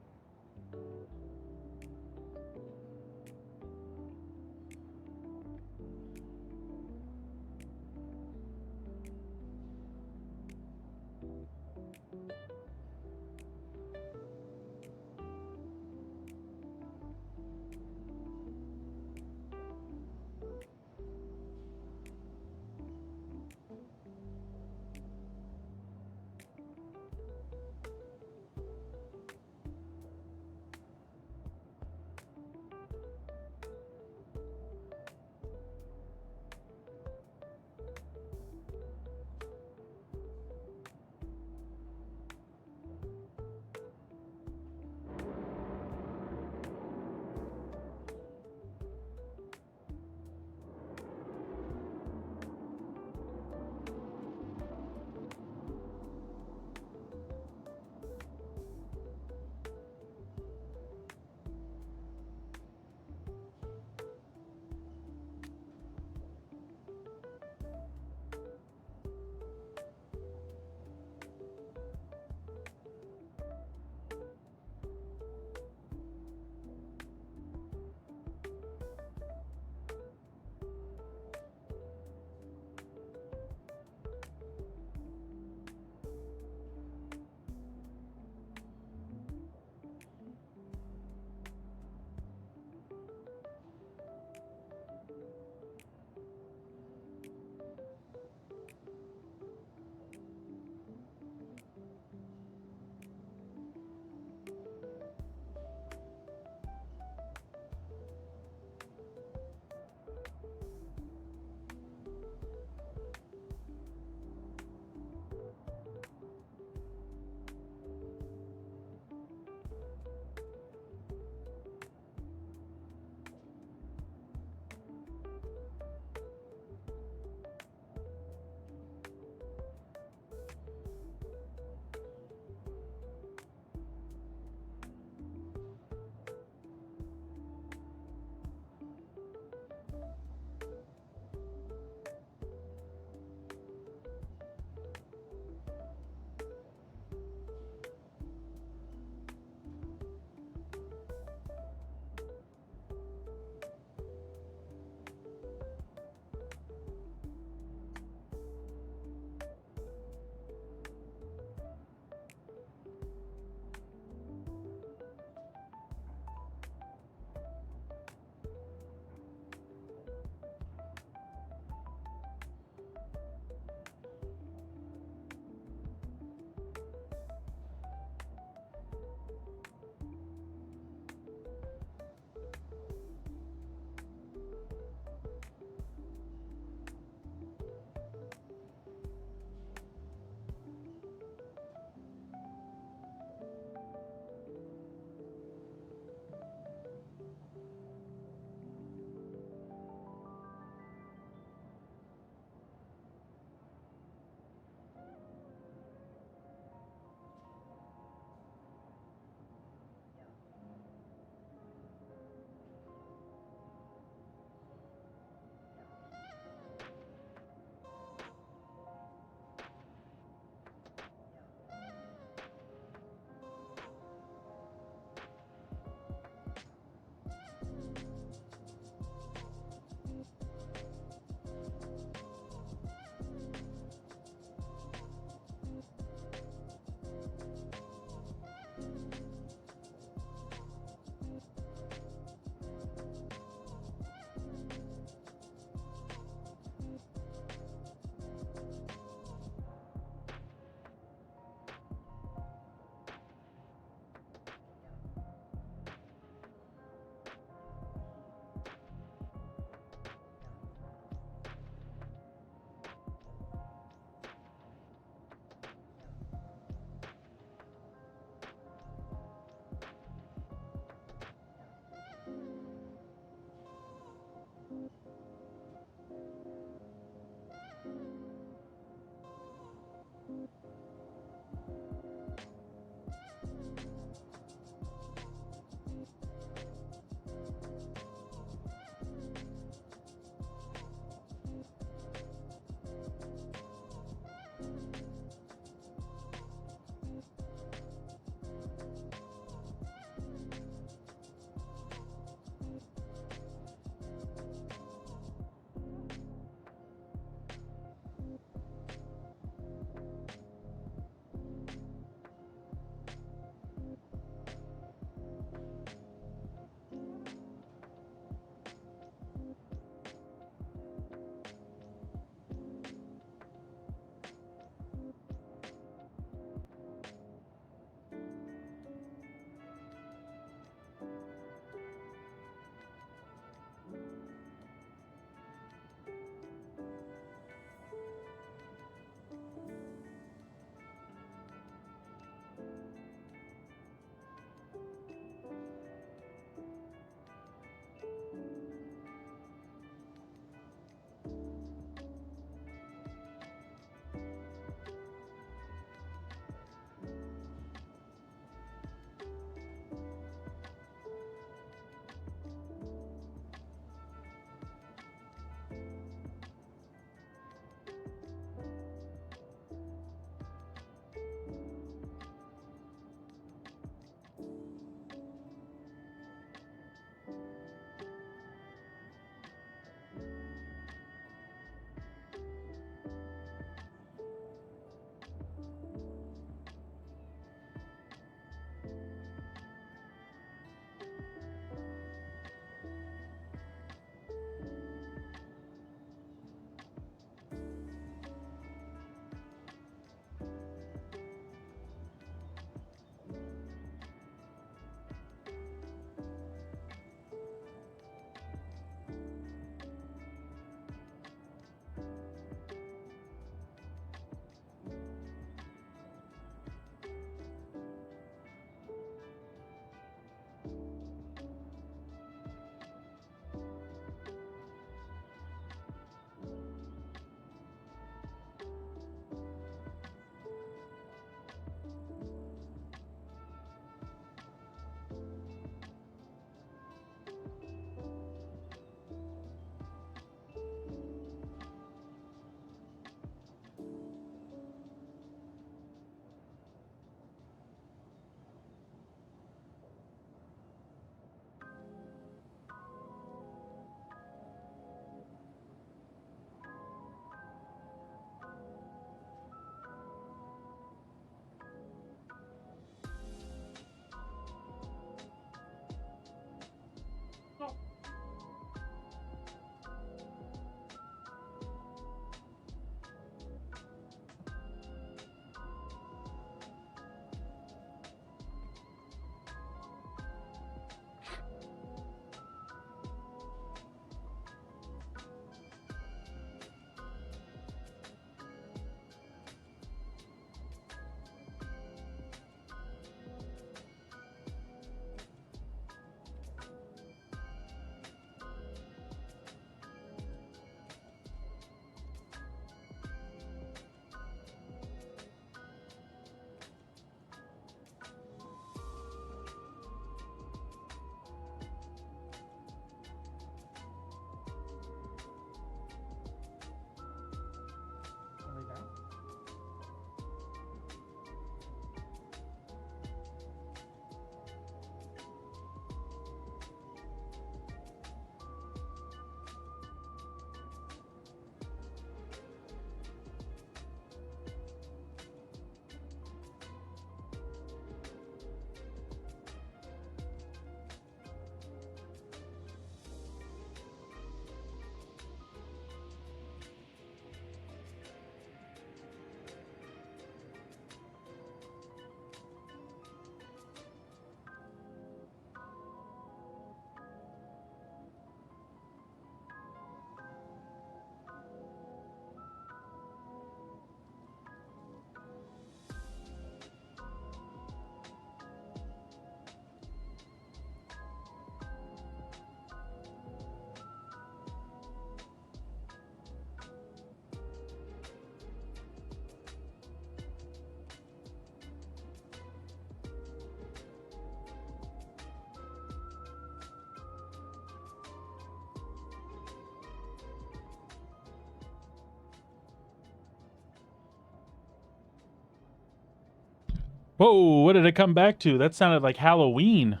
Whoa, what did it come back to? That sounded like Halloween.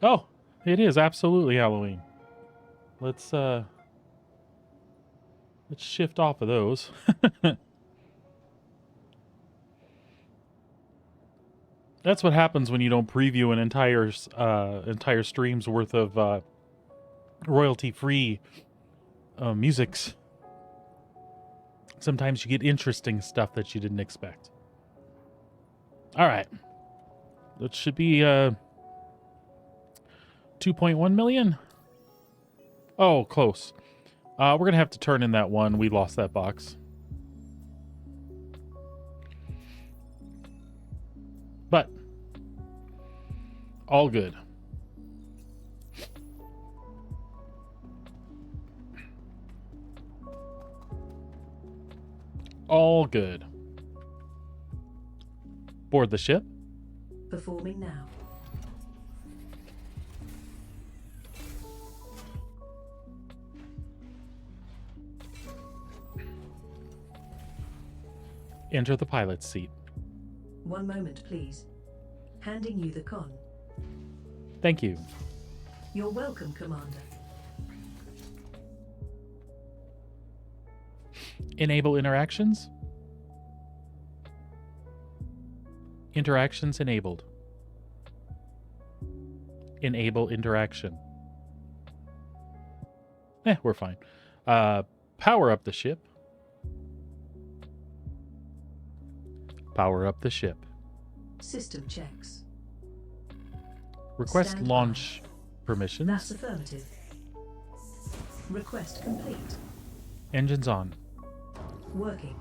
Oh, it is absolutely Halloween. Let's shift off of those. That's what happens when you don't preview an entire stream's worth of royalty-free musics. Sometimes you get interesting stuff that you didn't expect. All right. That should be 2.1 million. Oh, close. We're going to have to turn in that one. We lost that box. But all good. All good. Board the ship. Performing now. Enter the pilot's seat. One moment, please. Handing you the con. Thank you. You're welcome, Commander. Enable interactions. Interactions enabled. Enable interaction. We're fine. Power up the ship. Power up the ship. System checks. Request Stand launch by. permissions. That's affirmative. Request complete. Engines on. Working.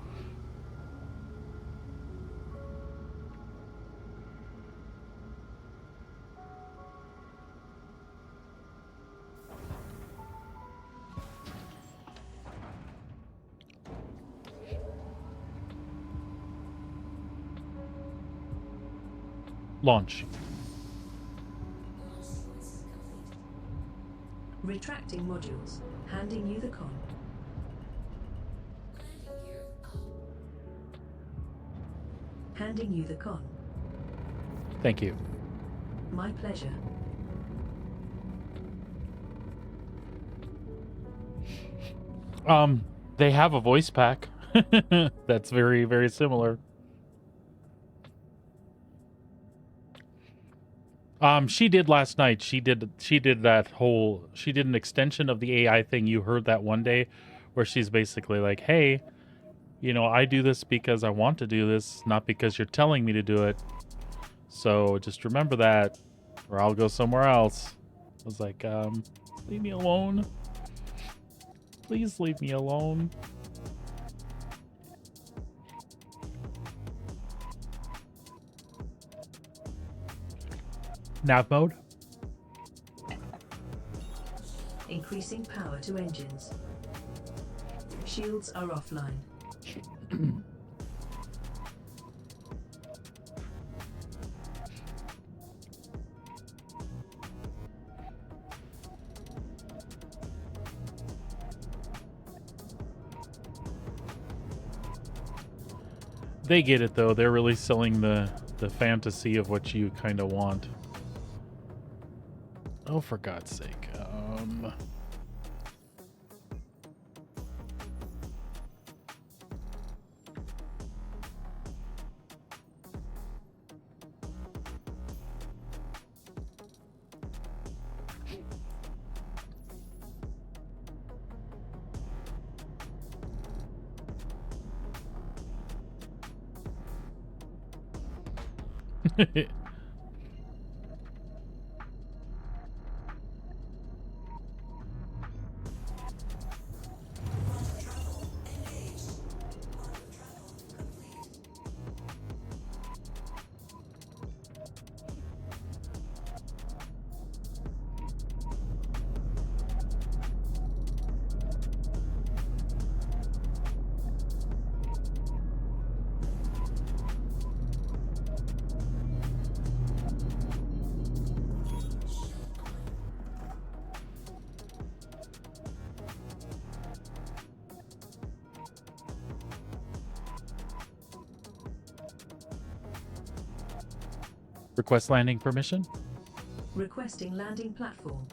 Launch. Retracting modules. Handing you the con. Handing you the con. Thank you. My pleasure. They have a voice pack. That's very, very similar. She did last night. She did that whole, she did an extension of the AI thing you heard that one day where she's basically like, hey, you know, I do this because I want to do this, not because you're telling me to do it. So just remember that, or I'll go somewhere else. I was like, leave me alone. Please leave me alone. Nav mode. Increasing power to engines. Shields are offline. They get it though. They're really selling the fantasy of what you kind of want. Oh, for God's sake. Request landing permission. Requesting landing platform.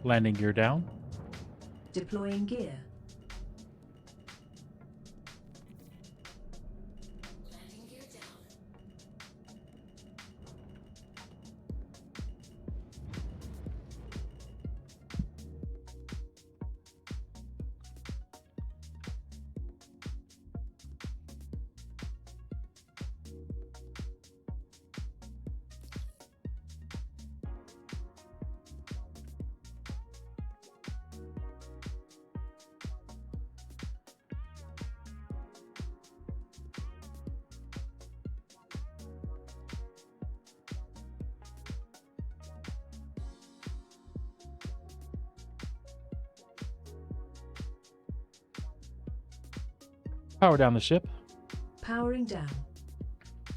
Landing gear down. Deploying gear. Landing gear down. Power down the ship. Powering down.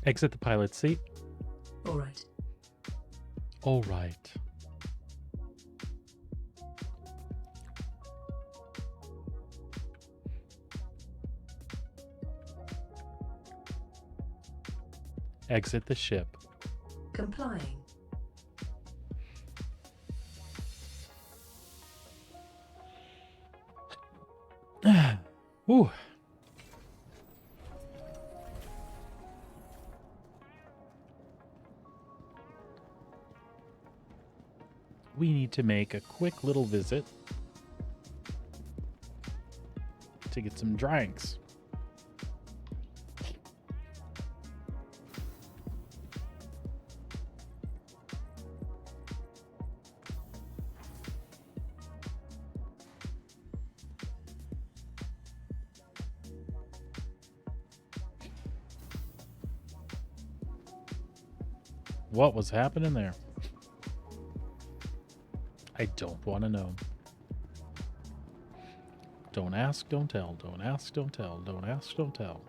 Exit the pilot's seat. Alright. All right. Exit the ship. Complying. Ooh. We need to make a quick little visit to get some drinks. What was happening there? I don't want to know. Don't ask, don't tell. Don't ask, don't tell. Don't ask, don't tell.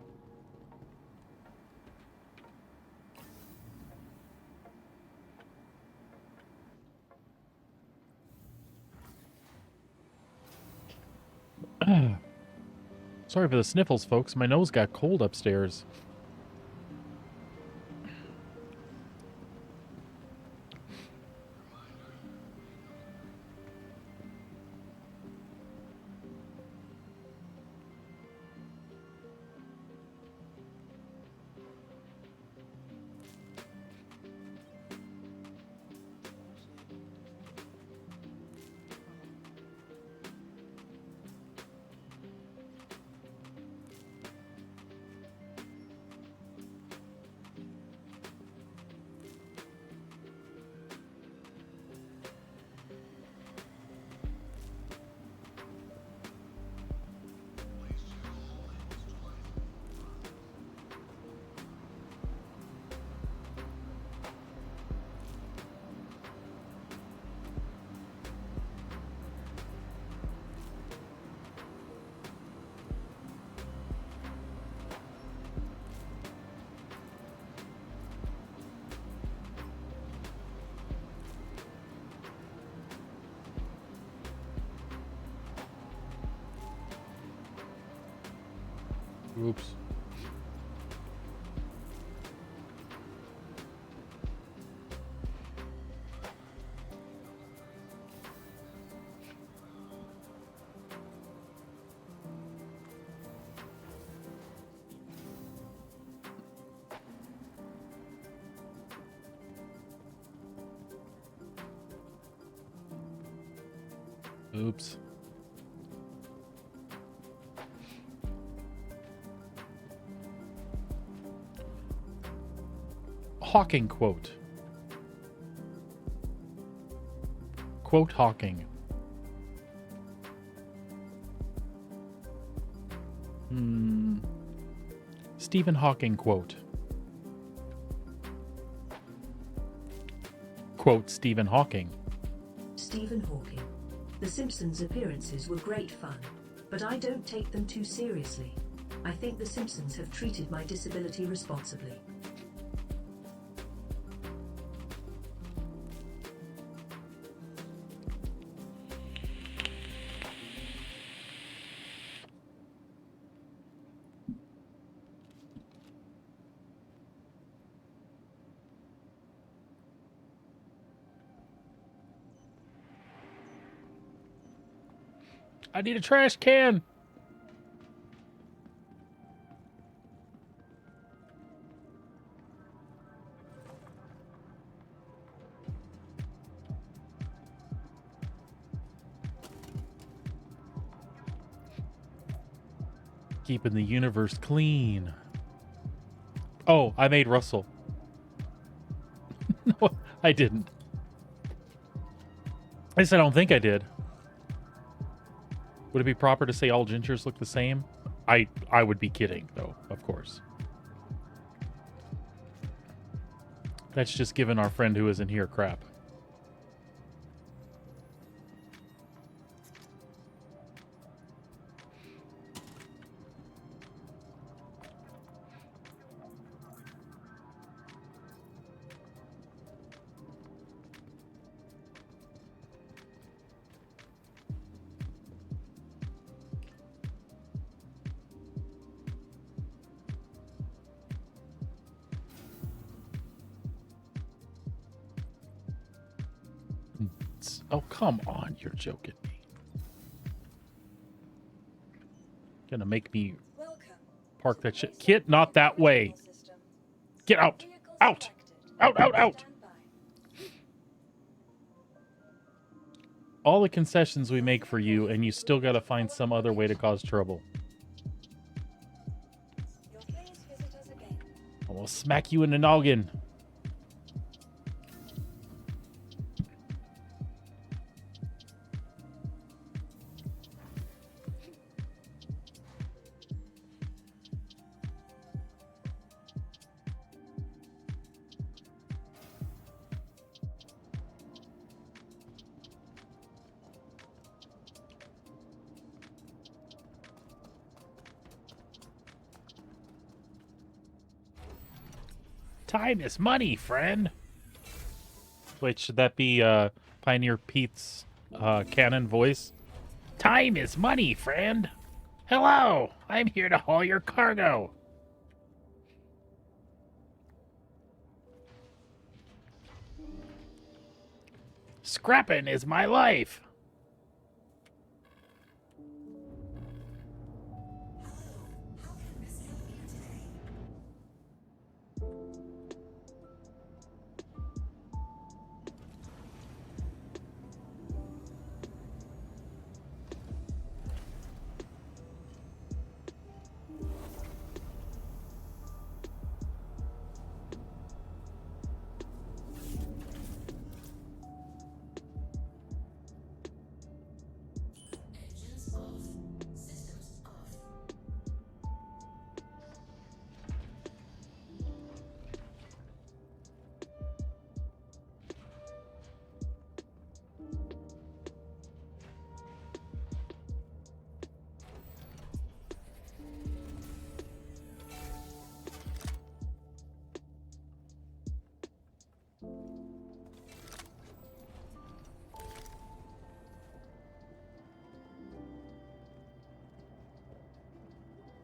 Sorry for the sniffles, folks. My nose got cold upstairs. Oops. Oops. Hawking quote. Quote Hawking. Stephen Hawking quote. Quote Stephen Hawking. Stephen Hawking. The Simpsons appearances were great fun, but I don't take them too seriously. I think The Simpsons have treated my disability responsibly. I need a trash can. Keeping the universe clean. Oh, I made Russell. No, I didn't. At least I don't think I did. Would it be proper to say all gingers look the same? I would be kidding, though, of course. That's just giving our friend who isn't here crap. Oh, come on. You're joking me. Gonna make me Welcome. park that shit. Kid, not that way. Get out. Out. Out, out, out. All the concessions we make for you, and you still gotta find some other way to cause trouble. I will smack you in the noggin. Time is money, friend. Wait, should that be Pioneer Pete's canon voice? Time is money, friend. Hello, I'm here to haul your cargo. Scrapping is my life.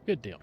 Good deal.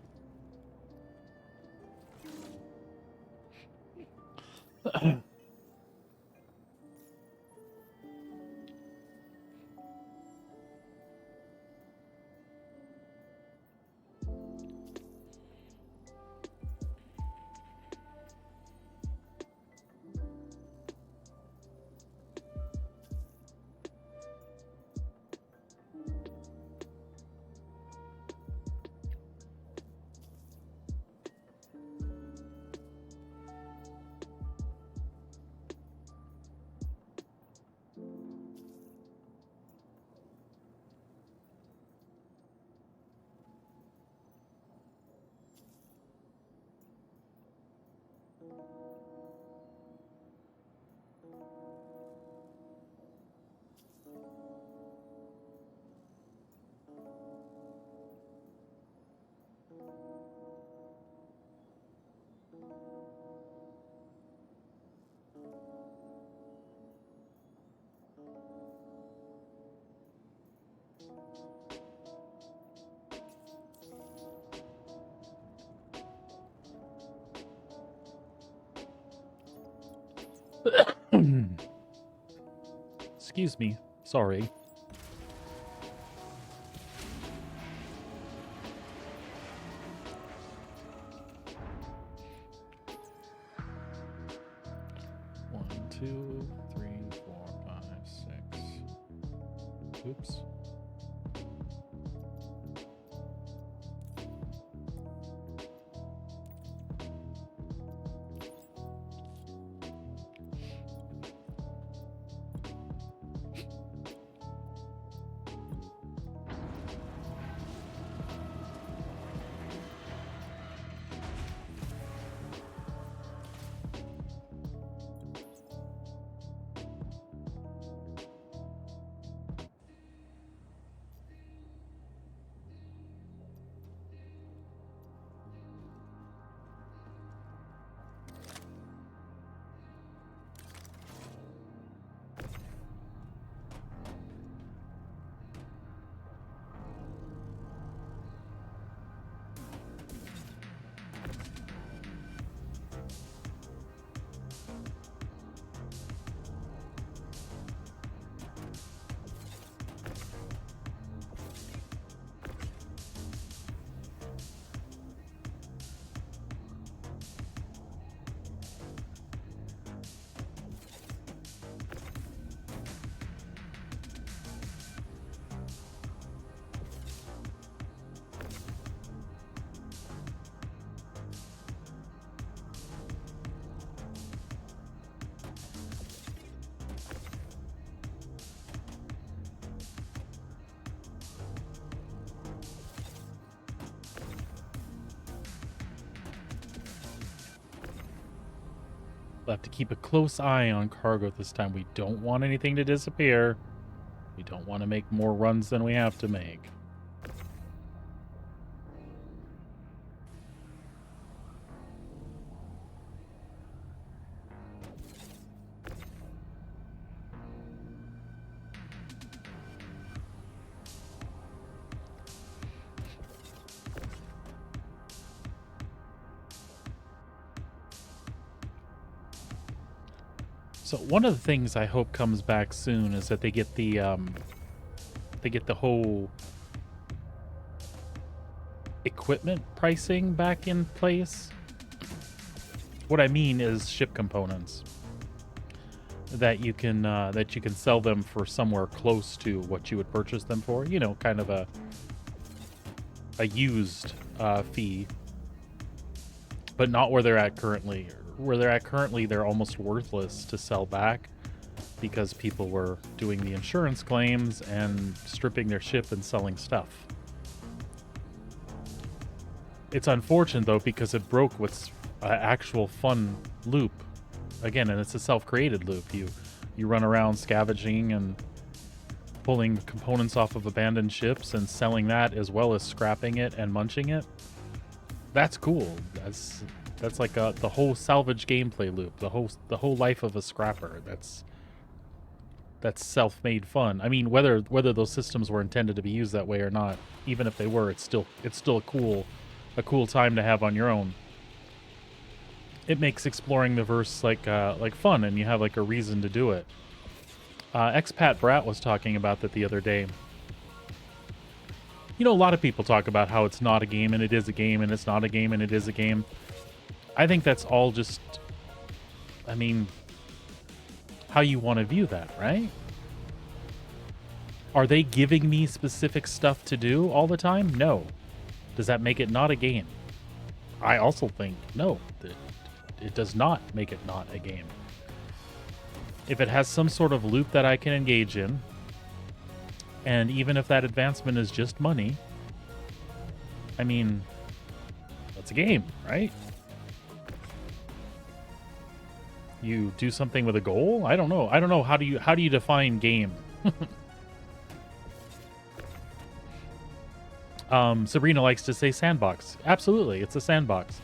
Excuse me. Sorry. One, two, three, 4, 5, 6. Oops. We'll have to keep a close eye on cargo this time. We don't want anything to disappear. We don't want to make more runs than we have to make. So one of the things I hope comes back soon is that they get the whole equipment pricing back in place. What I mean is ship components that you can sell them for somewhere close to what you would purchase them for. You know, kind of a used fee, but not where they're at currently. Where they're at currently, they're almost worthless to sell back because people were doing the insurance claims and stripping their ship and selling stuff. It's unfortunate though because it broke what's an actual fun loop. Again, and it's a self-created loop. You run around scavenging and pulling components off of abandoned ships and selling that as well as scrapping it and munching it. That's cool. That's like the whole salvage gameplay loop, the whole life of a scrapper. That's self-made fun. I mean, whether those systems were intended to be used that way or not, even if they were, it's still a cool time to have on your own. It makes exploring the verse like fun, and you have like a reason to do it. Expat Brat was talking about that the other day. You know, a lot of people talk about how it's not a game and it is a game, and it's not a game and it is a game. I think that's all just, I mean, how you want to view that, right? Are they giving me specific stuff to do all the time? No. Does that make it not a game? I also think no, it does not make it not a game. If it has some sort of loop that I can engage in, and even if that advancement is just money, I mean, that's a game, right? You do something with a goal? I don't know. I don't know. How do you define game? Sabrina likes to say sandbox. Absolutely, it's a sandbox.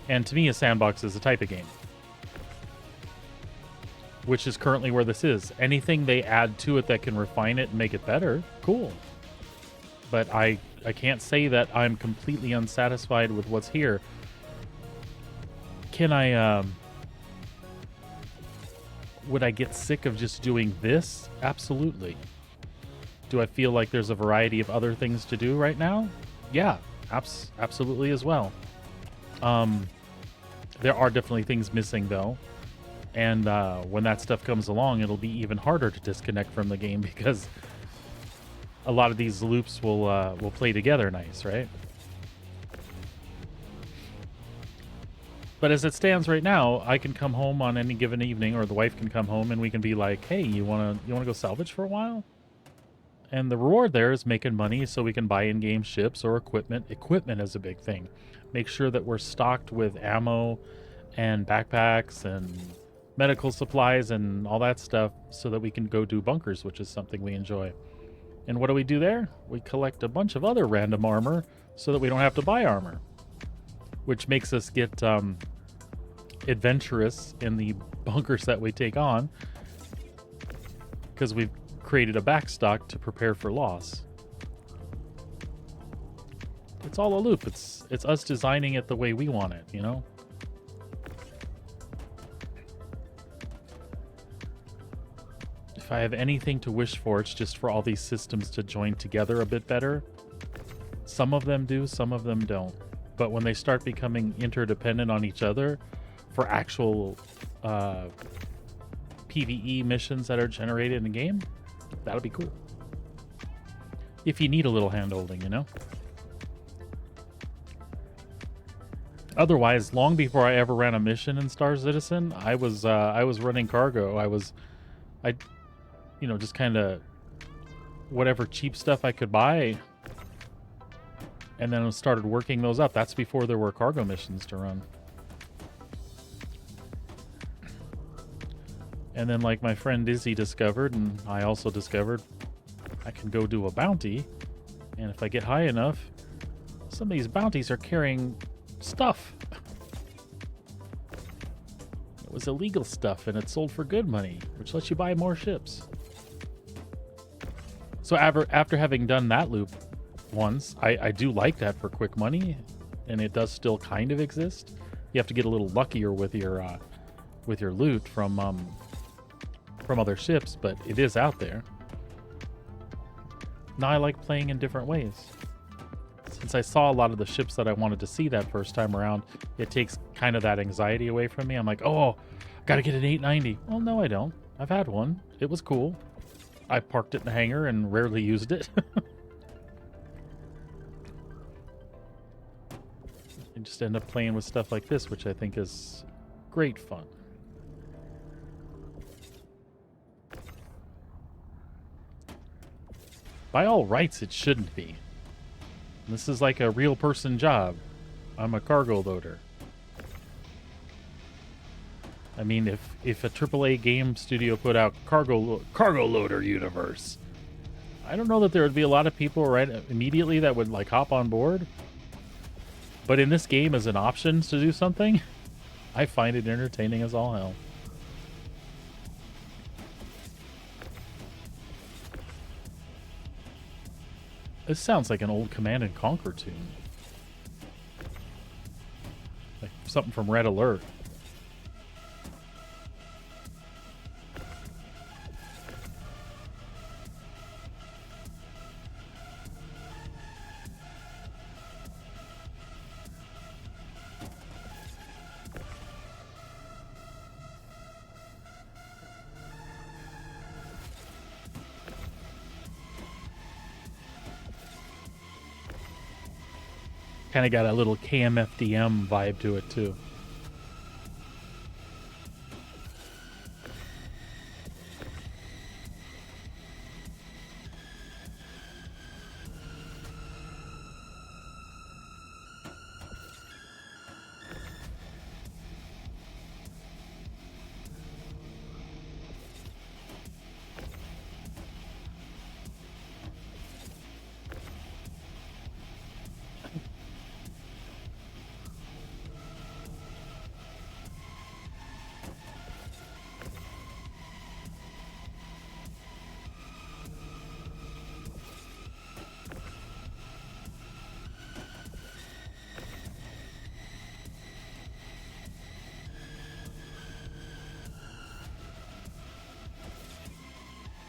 And to me, a sandbox is a type of game. Which is currently where this is. Anything they add to it that can refine it and make it better, cool. But I can't say that I'm completely unsatisfied with what's here. Can I, would I get sick of just doing this? Absolutely. Do I feel like there's a variety of other things to do right now? Yeah, absolutely as well. There are definitely things missing though. And when that stuff comes along, it'll be even harder to disconnect from the game because a lot of these loops will play together nice, right? But as it stands right now, I can come home on any given evening, or the wife can come home, and we can be like, "Hey, you wanna go salvage for a while?" And the reward there is making money, so we can buy in-game ships or equipment. Equipment is a big thing. Make sure that we're stocked with ammo and backpacks and medical supplies and all that stuff, so that we can go do bunkers, which is something we enjoy. And what do we do there? We collect a bunch of other random armor so that we don't have to buy armor, which makes us get adventurous in the bunkers that we take on, because we've created a backstock to prepare for loss. It's all a loop. It's us designing it the way we want it, you know? If I have anything to wish for, it's just for all these systems to join together a bit better. Some of them do, some of them don't. But when they start becoming interdependent on each other for actual PvE missions that are generated in the game, that'll be cool. If you need a little hand-holding, you know? Otherwise, long before I ever ran a mission in Star Citizen, I was running cargo. I you know, just kind of whatever cheap stuff I could buy, and then I started working those up. That's before there were cargo missions to run. And then, like my friend Dizzy discovered, and I also discovered, I can go do a bounty, and if I get high enough, some of these bounties are carrying stuff. It was illegal stuff, and it sold for good money, which lets you buy more ships. So after having done that loop once, I do like that for quick money, and it does still kind of exist. You have to get a little luckier with your loot from other ships, but it is out there. Now I like playing in different ways. Since I saw a lot of the ships that I wanted to see that first time around, it takes kind of that anxiety away from me. I'm like, oh, gotta get an 890. Well, no, I don't. I've had one. It was cool. I parked it in the hangar and rarely used it. I just end up playing with stuff like this, which I think is great fun. By all rights, it shouldn't be. This is like a real person job. I'm a cargo loader. I mean, if a AAA game studio put out cargo loader universe, I don't know that there would be a lot of people right immediately that would like hop on board. But in this game, as an option to do something, I find it entertaining as all hell. This sounds like an old Command and Conquer tune. Like something from Red Alert. Kind of got a little KMFDM vibe to it too.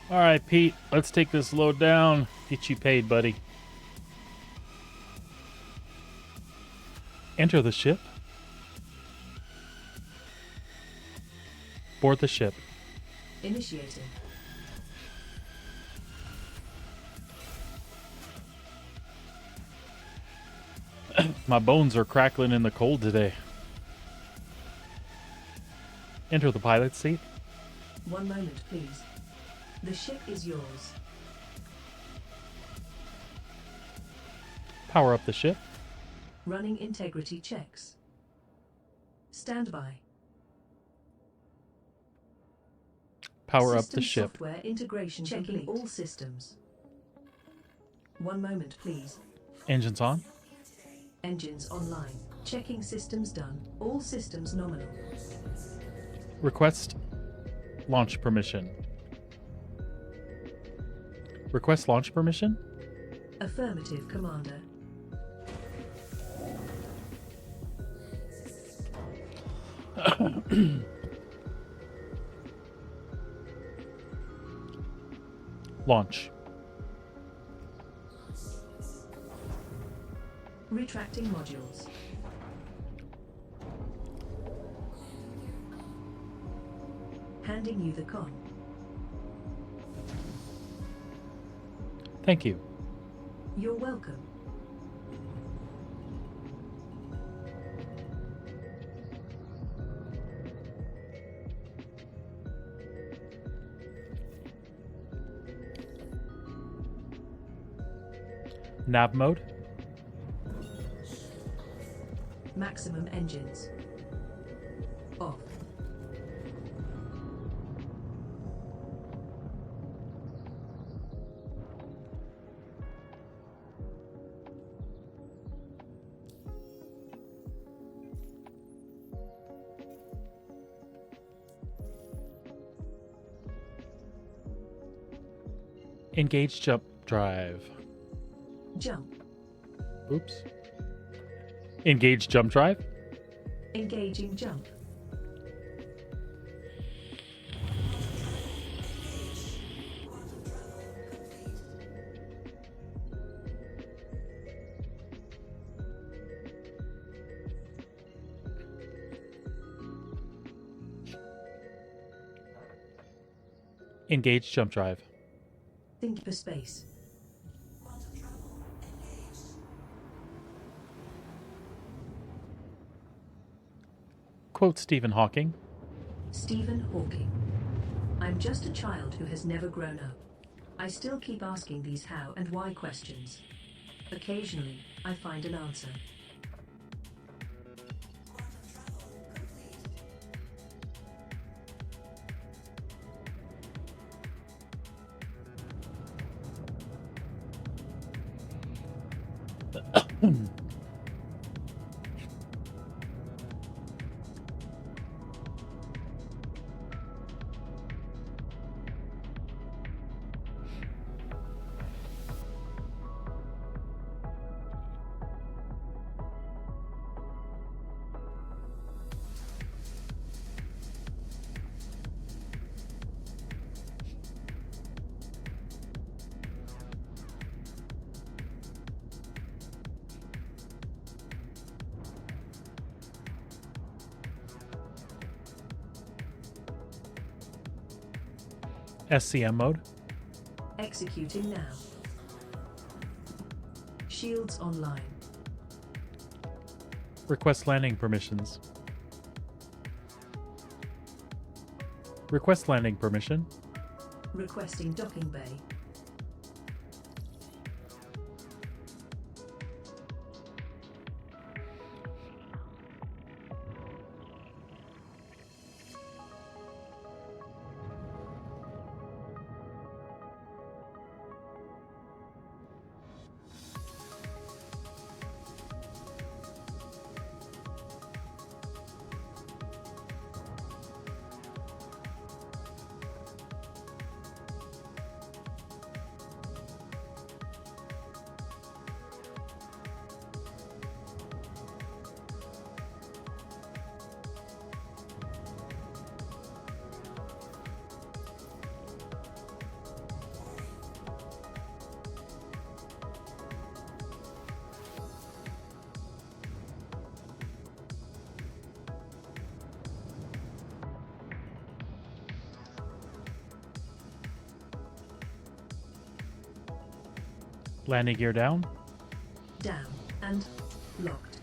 All right, Pete, let's take this load down. Get you paid, buddy. Enter the ship. Board the ship. Initiating. My bones are crackling in the cold today. Enter the pilot seat. 1 moment, please. The ship is yours. Power up the ship. Running integrity checks. Stand by. Power up System the ship. Software integration checking complete. All systems. 1 moment, please. Engines on. Engines online. Checking systems done. All systems nominal. Request launch permission. Request launch permission? Affirmative, Commander. Launch. Retracting modules. Handing you the con. Thank you. You're welcome. Nav mode. Maximum engines. Off. Engage jump drive. Jump. Oops. Engage jump drive. Engaging jump. Engage jump drive. Think for space. Quote Stephen Hawking. Stephen Hawking. I'm just a child who has never grown up. I still keep asking these how and why questions. Occasionally, I find an answer. SCM mode. Executing now. Shields online. Request landing permissions. Request landing permission. Requesting docking bay. Landing gear down. Down and locked.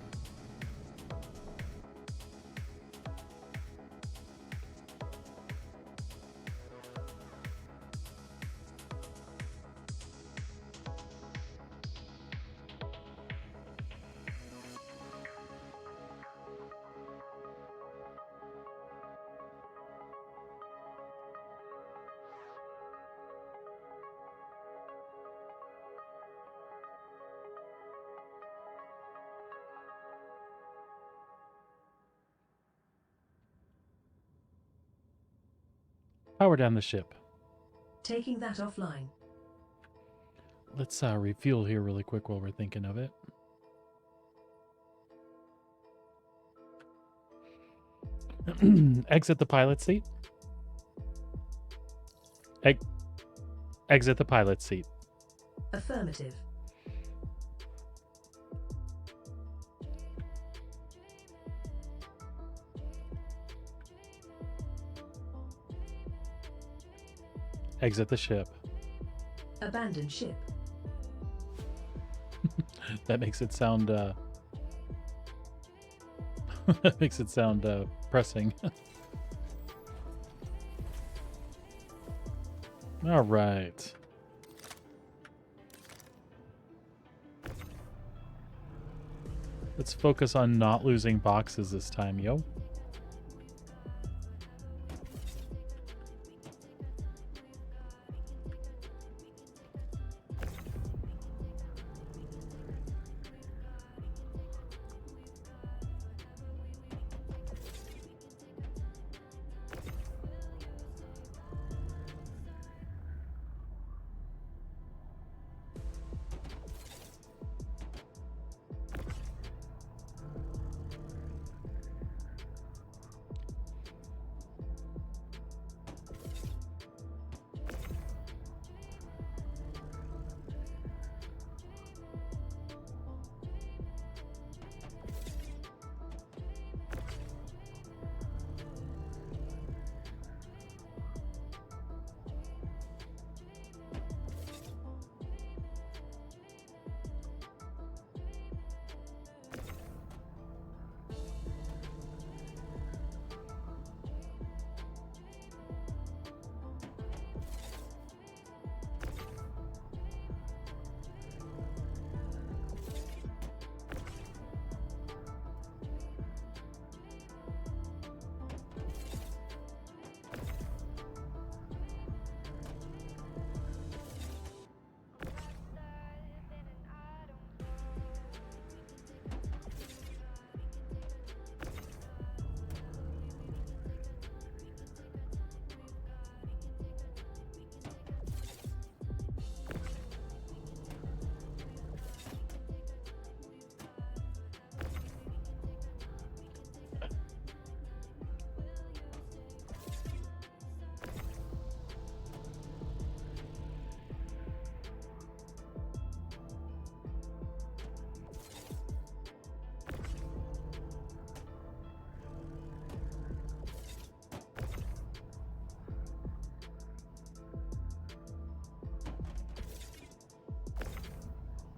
Power down the ship. Taking that offline. Let's refuel here really quick while we're thinking of it. Exit the pilot seat. Exit the pilot seat. Affirmative. Exit the ship. Abandon ship. That makes it sound that makes it sound pressing. All right. Let's focus on not losing boxes this time, yo.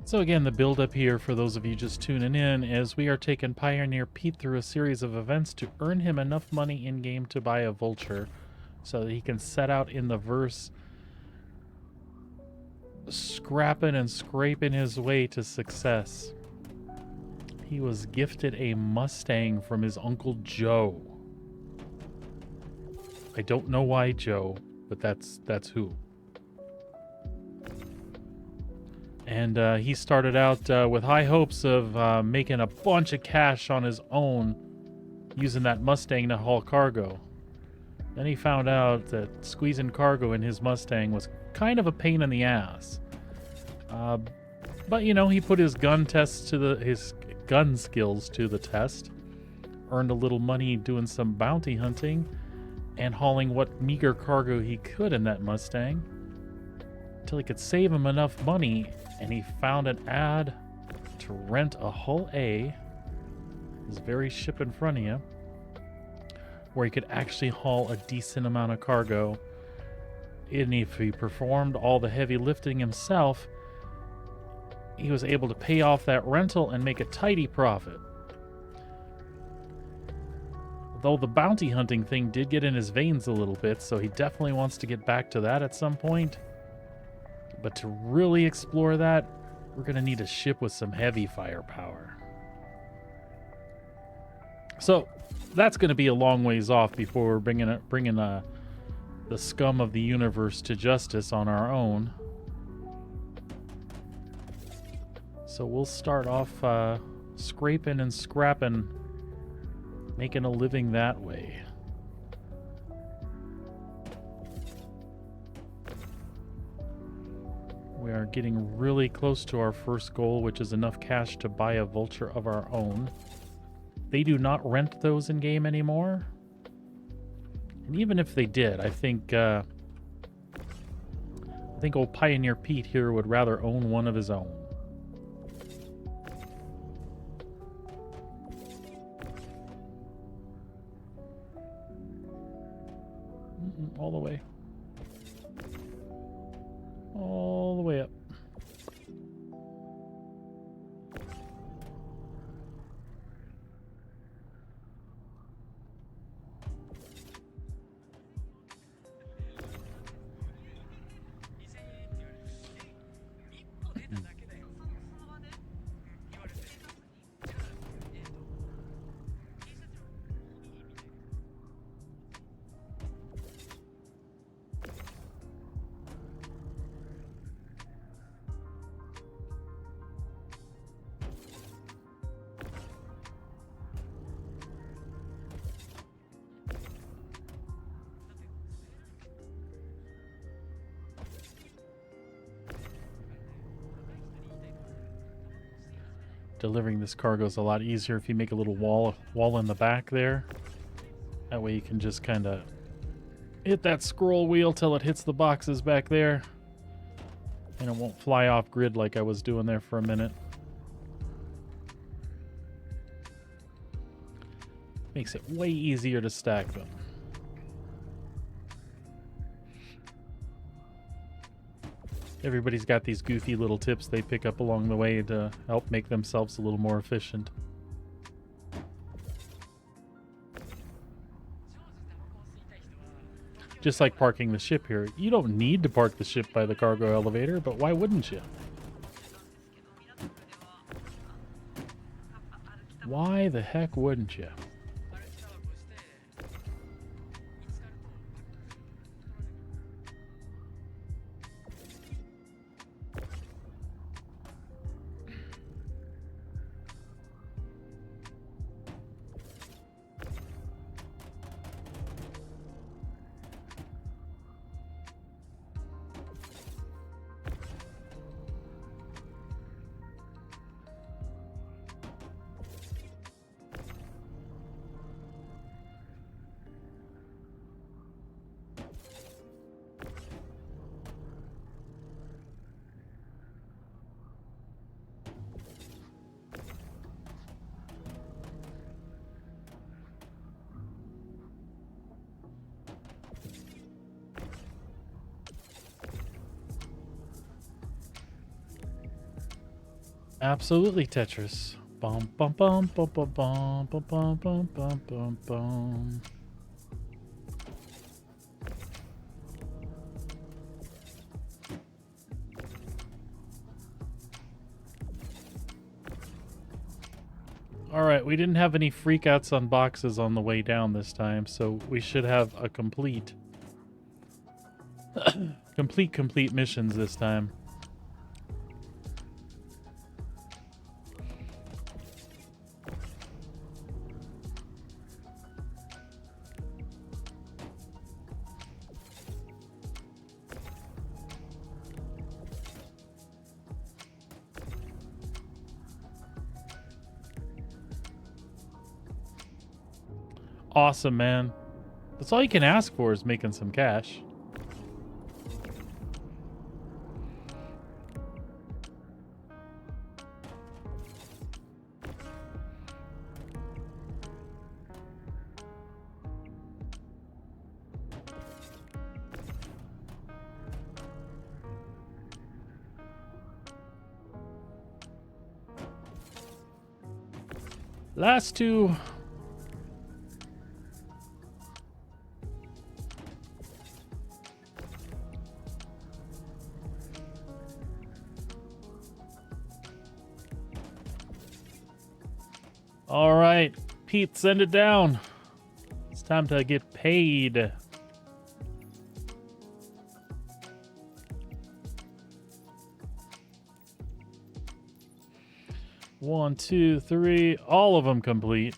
So again, the build-up here, for those of you just tuning in, is we are taking Pioneer Pete through a series of events to earn him enough money in-game to buy a Vulture so that he can set out in the verse scrapping and scraping his way to success. He was gifted a Mustang from his Uncle Joe. I don't know why Joe, but that's who. And he started out with high hopes of making a bunch of cash on his own using that Mustang to haul cargo. Then he found out that squeezing cargo in his Mustang was kind of a pain in the ass. But you know, he put his gun skills to the test, earned a little money doing some bounty hunting, and hauling what meager cargo he could in that Mustang, until he could save him enough money, and he found an ad to rent a Hull A, this very ship in front of you, where he could actually haul a decent amount of cargo. And if he performed all the heavy lifting himself, he was able to pay off that rental and make a tidy profit. Though the bounty hunting thing did get in his veins a little bit, so he definitely wants to get back to that at some point. But to really explore that, we're going to need a ship with some heavy firepower. So that's going to be a long ways off before we're bringing the scum of the universe to justice on our own. So we'll start off scraping and scrapping, making a living that way. We are getting really close to our first goal, which is enough cash to buy a Vulture of our own. They do not rent those in game anymore. And even if they did, I think old Pioneer Pete here would rather own one of his own. All the way. All the way up. Delivering this cargo is a lot easier if you make a little wall in the back there. That way you can just kind of hit that scroll wheel till it hits the boxes back there, and it won't fly off grid like I was doing there for a minute. Makes it way easier to stack them. Everybody's got these goofy little tips they pick up along the way to help make themselves a little more efficient. Just like parking the ship here. You don't need to park the ship by the cargo elevator, but why wouldn't you? Why the heck wouldn't you? Absolutely, Tetris. Bum bum bum bum bum bum bum bum bum bum bum bum. Alright, we didn't have any freakouts on boxes on the way down this time, so we should have a complete missions this time. Awesome, man. That's all you can ask for is making some cash. Last two. All right, Pete, send it down. It's time to get paid. One, two, three, all of them complete.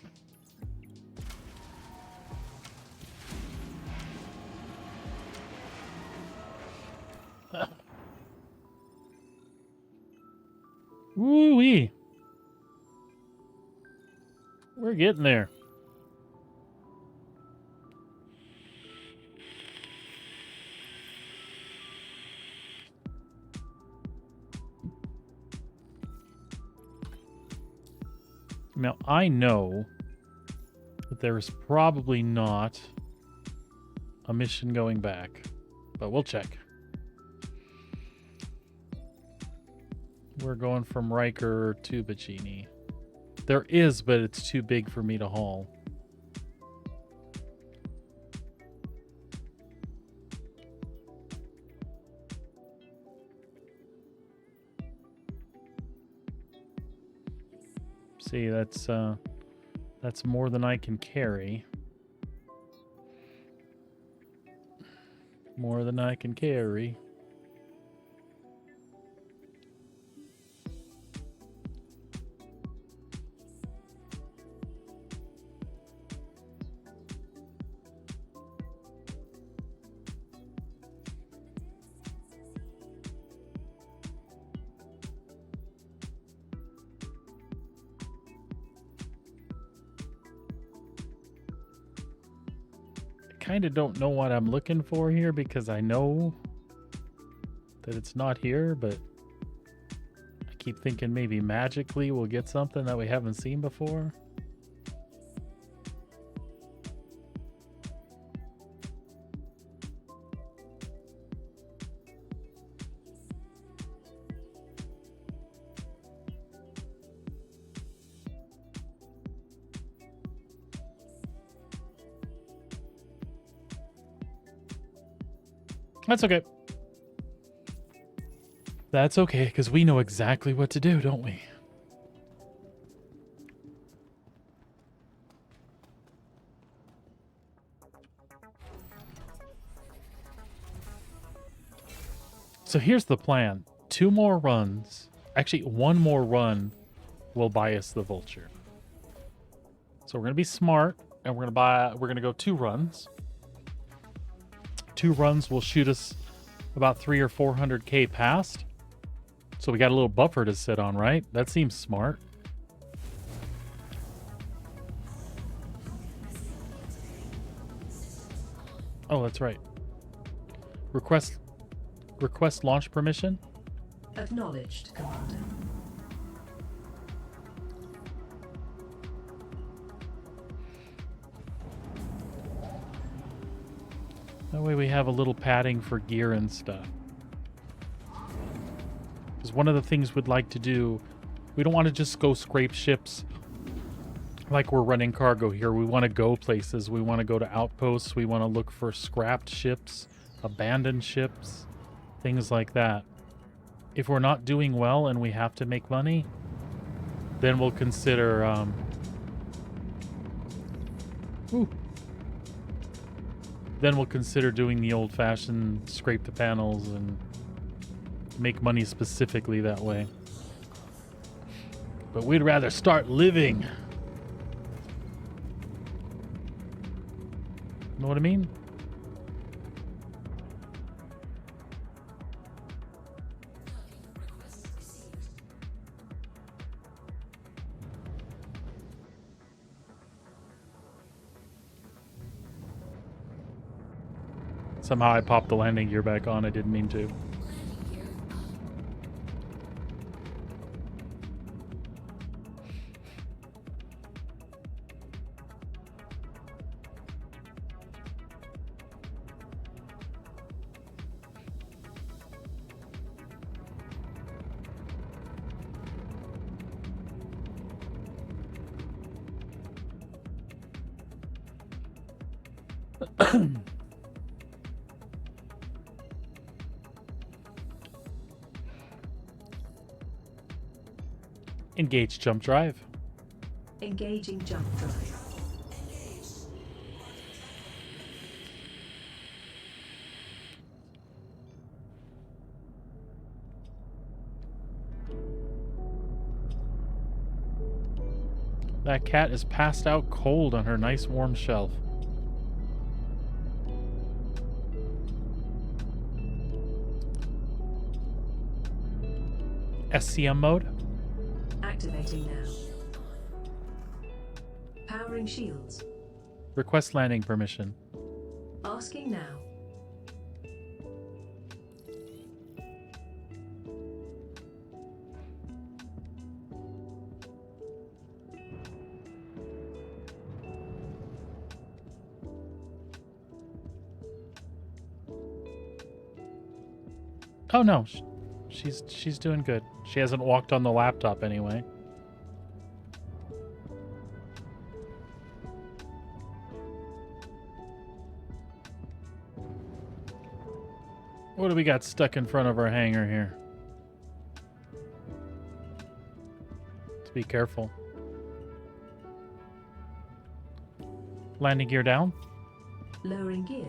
Woo-wee. We're getting there. Now, I know that there is probably not a mission going back, but we'll check. We're going from Riker to Bacini. There is, but it's too big for me to haul. See, that's more than I can carry. More than I can carry. Kind of don't know what I'm looking for here because I know that it's not here, but I keep thinking maybe magically we'll get something that we haven't seen before. That's okay. That's okay, because we know exactly what to do, don't we? So here's the plan. 2 more runs. Actually, 1 more run will buy us the Vulture. So we're going to be smart, and we're going to go 2 runs. 2 runs will shoot us about 300 or 400k past. So we got a little buffer to sit on, right? That seems smart. Oh, that's right. Request launch permission. Acknowledged, Commander. That way we have a little padding for gear and stuff. Because one of the things we'd like to do, we don't want to just go scrape ships like we're running cargo here. We want to go places. We want to go to outposts. We want to look for scrapped ships, abandoned ships, things like that. If we're not doing well and we have to make money, then we'll consider then we'll consider doing the old-fashioned scrape the panels and make money specifically that way. But we'd rather start living. Know what I mean? Somehow I popped the landing gear back on. I didn't mean to. Engage jump drive. Engaging jump drive. That cat is passed out cold on her nice warm shelf. SCM mode? Activating now. Powering shields. Request landing permission. Asking now. Oh no, she's doing good. She hasn't walked on the laptop anyway. What do we got stuck in front of our hangar here? Let's be careful. Landing gear down. Lowering gear.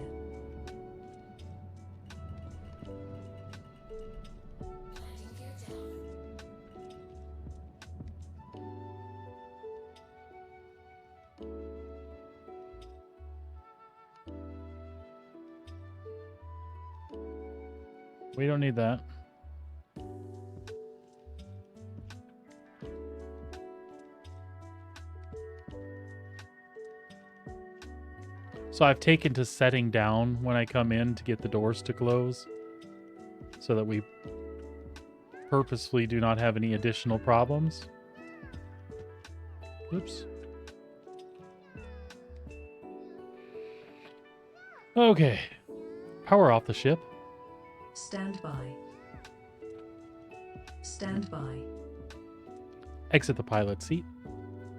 We don't need that. So I've taken to setting down when I come in to get the doors to close so that we purposefully do not have any additional problems. Oops. Okay. Power off the ship. Stand by. Stand by. Exit the pilot seat.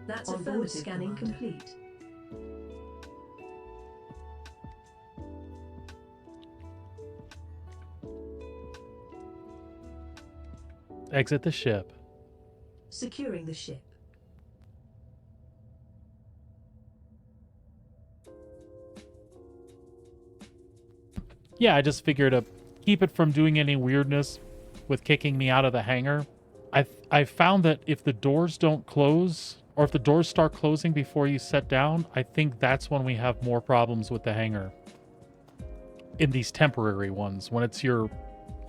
That's affirmative scanning complete. Exit the ship. Securing the ship. Yeah, I just figured to keep it from doing any weirdness with kicking me out of the hangar. I found that if the doors don't close, or if the doors start closing before you set down, I think that's when we have more problems with the hangar. In these temporary ones. When it's your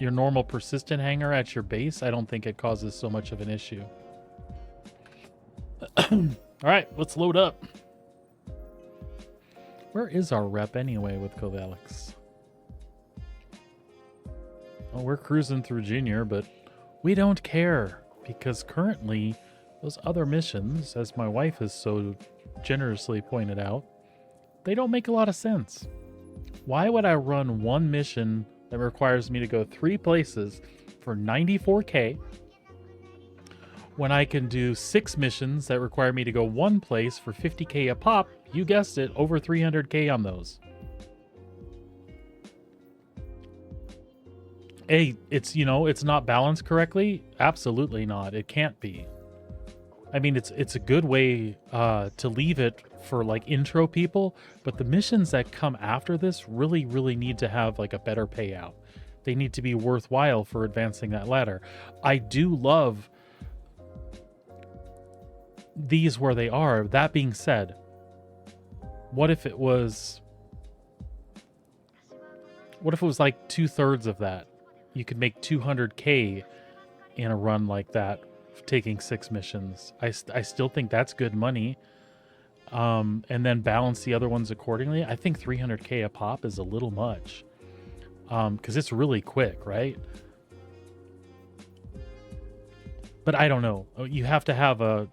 normal persistent hangar at your base, I don't think it causes so much of an issue. Alright, let's load up. Where is our rep anyway with Covalix? Well, we're cruising through Junior, but we don't care, because currently those other missions, as my wife has so generously pointed out, they don't make a lot of sense. Why would I run one mission that requires me to go 3 places for 94k when I can do 6 missions that require me to go 1 place for 50k a pop? You guessed it, over 300k on those. Hey, it's, it's not balanced correctly? Absolutely not. It can't be. I mean, it's a good way to leave it for like intro people, but the missions that come after this really, really need to have like a better payout. They need to be worthwhile for advancing that ladder. I do love these where they are. That being said, what if it was like 2/3 of that? You could make 200k in a run like that, taking 6 missions. I still think that's good money. And then balance the other ones accordingly. I think 300k a pop is a little much. Because it's really quick, right? But I don't know. You have to have a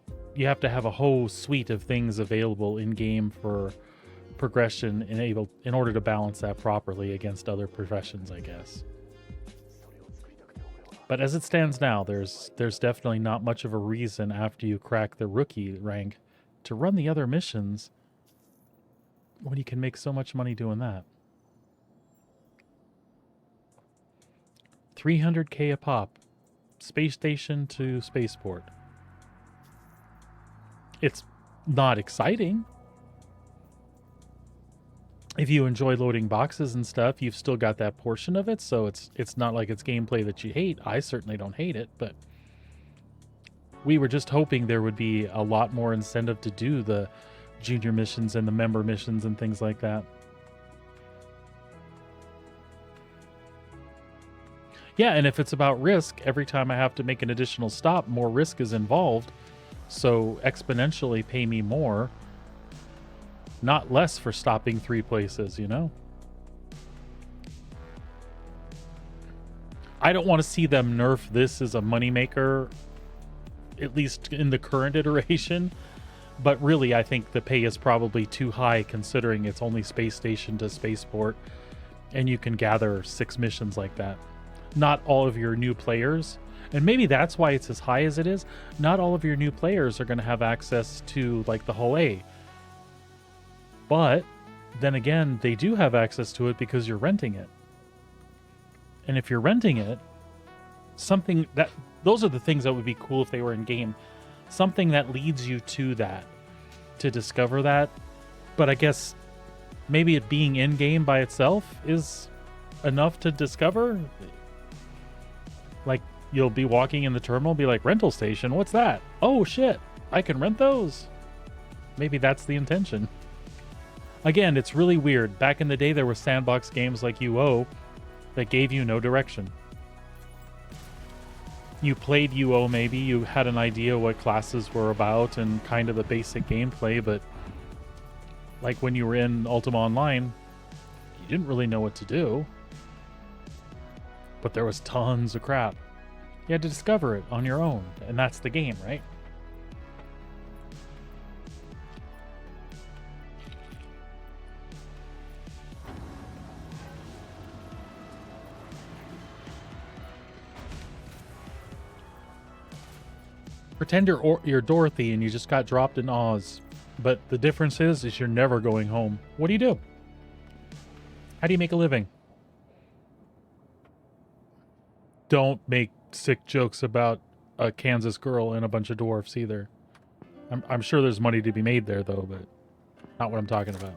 whole suite of things available in game for progression in order to balance that properly against other professions, I guess. But as it stands now, there's definitely not much of a reason after you crack the rookie rank to run the other missions when you can make so much money doing that. 300K a pop. Space station to spaceport. It's not exciting. If you enjoy loading boxes and stuff, you've still got that portion of it, so it's not like it's gameplay that you hate. I certainly don't hate it, but we were just hoping there would be a lot more incentive to do the junior missions and the member missions and things like that. Yeah, and if it's about risk, every time I have to make an additional stop, more risk is involved. So exponentially pay me more, not less for stopping 3 places, you know? I don't want to see them nerf this as a moneymaker, at least in the current iteration. But really, I think the pay is probably too high considering it's only space station to spaceport, and you can gather 6 missions like that. Not all of your new players, and maybe that's why it's as high as it is, not all of your new players are going to have access to like the Hull A. But then again, they do have access to it because you're renting it. And if you're renting it, something that, those are the things that would be cool if they were in game. Something that leads you to that, to discover that. But I guess maybe it being in game by itself is enough to discover. Like, you'll be walking in the terminal, be like, rental station, what's that? Oh shit, I can rent those. Maybe that's the intention. Again, it's really weird. Back in the day, there were sandbox games like UO that gave you no direction. You played UO, maybe you had an idea what classes were about and kind of the basic gameplay, but like when you were in Ultima Online, you didn't really know what to do. But there was tons of crap. You had to discover it on your own, and that's the game, right? Pretend you're Dorothy and you just got dropped in Oz. But the difference is you're never going home. What do you do? How do you make a living? Don't make sick jokes about a Kansas girl and a bunch of dwarfs either. I'm sure there's money to be made there, though, but not what I'm talking about.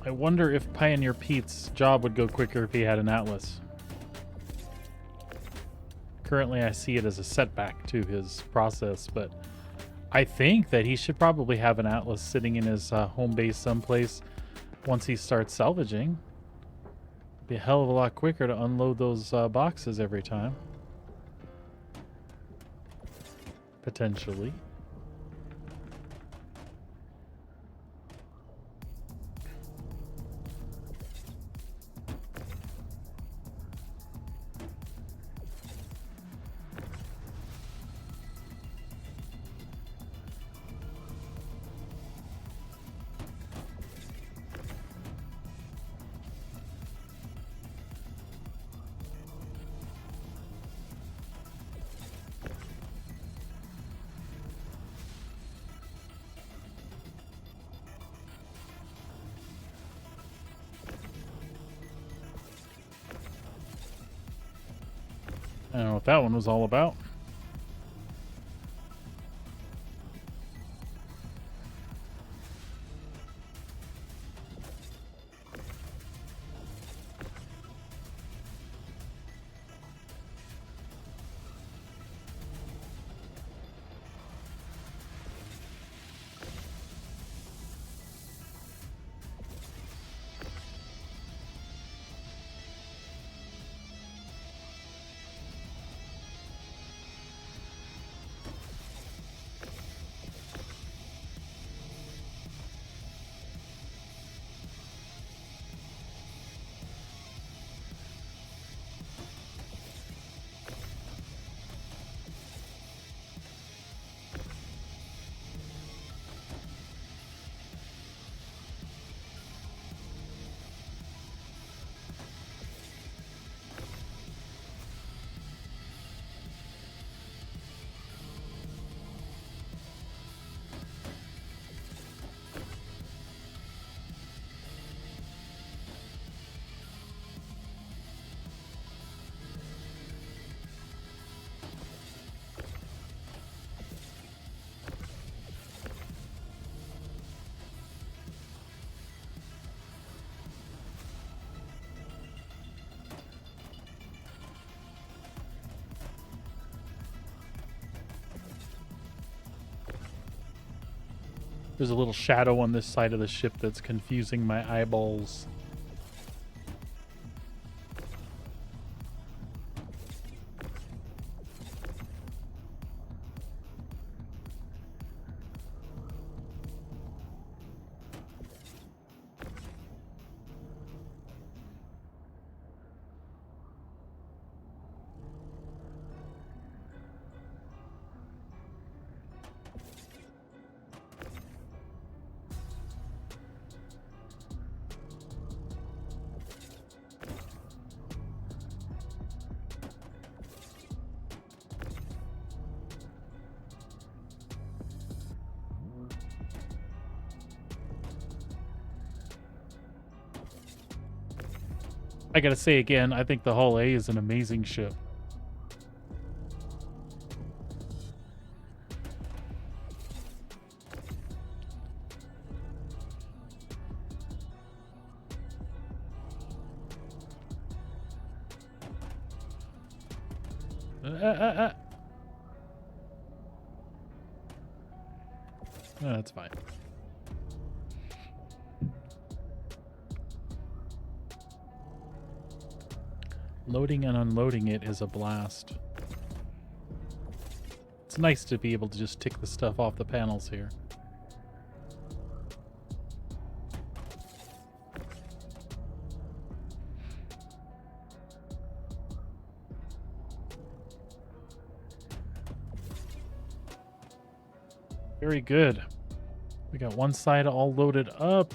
I wonder if Pioneer Pete's job would go quicker if he had an Atlas. Currently, I see it as a setback to his process, but I think that he should probably have an Atlas sitting in his home base someplace once he starts salvaging. Be a hell of a lot quicker to unload those boxes every time. Potentially. I don't know what that one was all about. There's a little shadow on this side of the ship that's confusing my eyeballs. I gotta say again, I think the Hull A is an amazing ship. That's fine. Loading and unloading it is a blast. It's nice to be able to just tick the stuff off the panels here. Very good. We got one side all loaded up.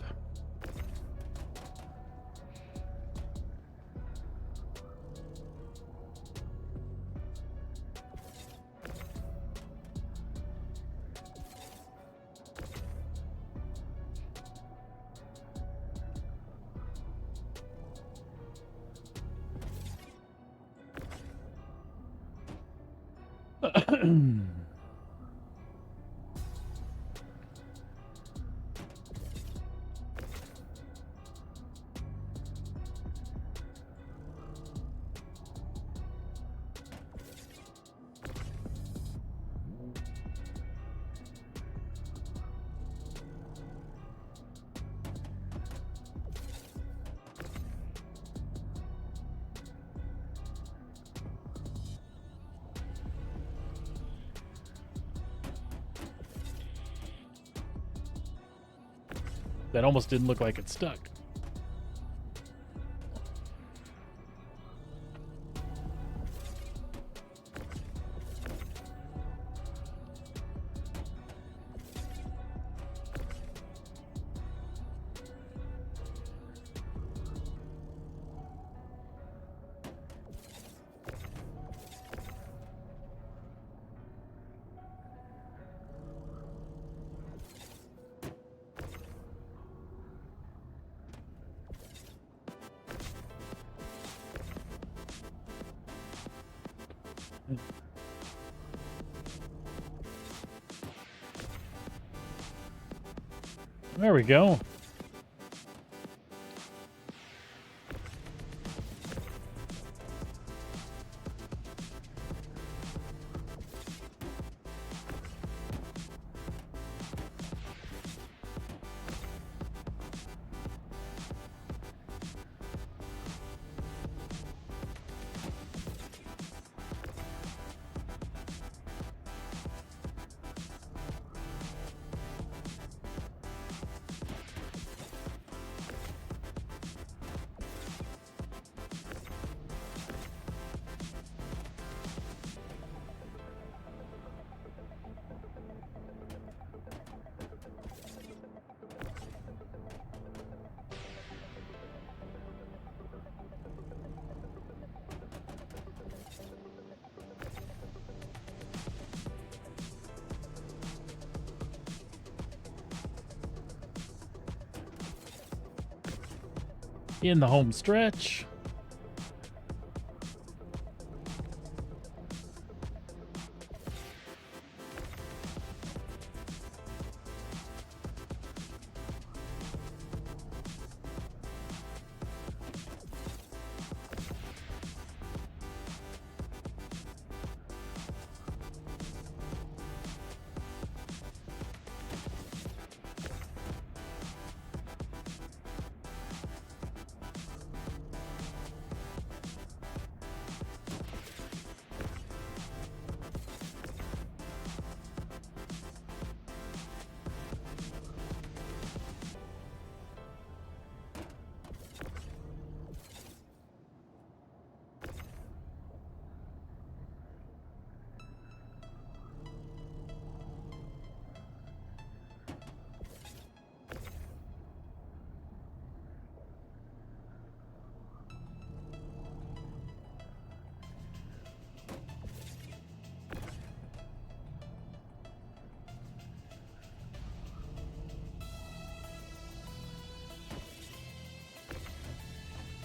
That almost didn't look like it stuck. There we go. In the home stretch.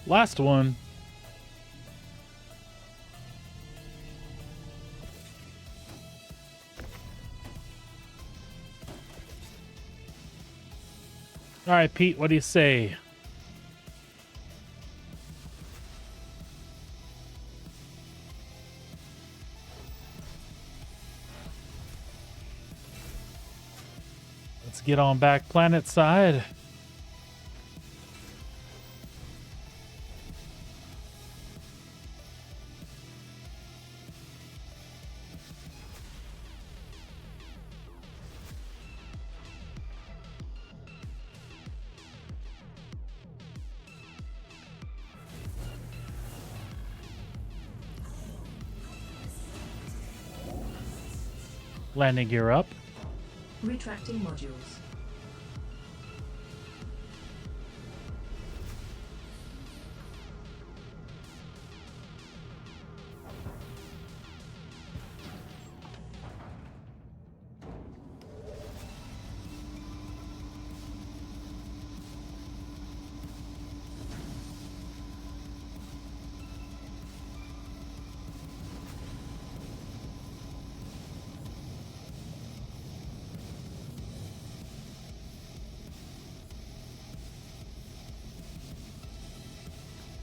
Last one. All right, Pete, what do you say? Let's get on back planet side. Landing gear up. Retracting modules.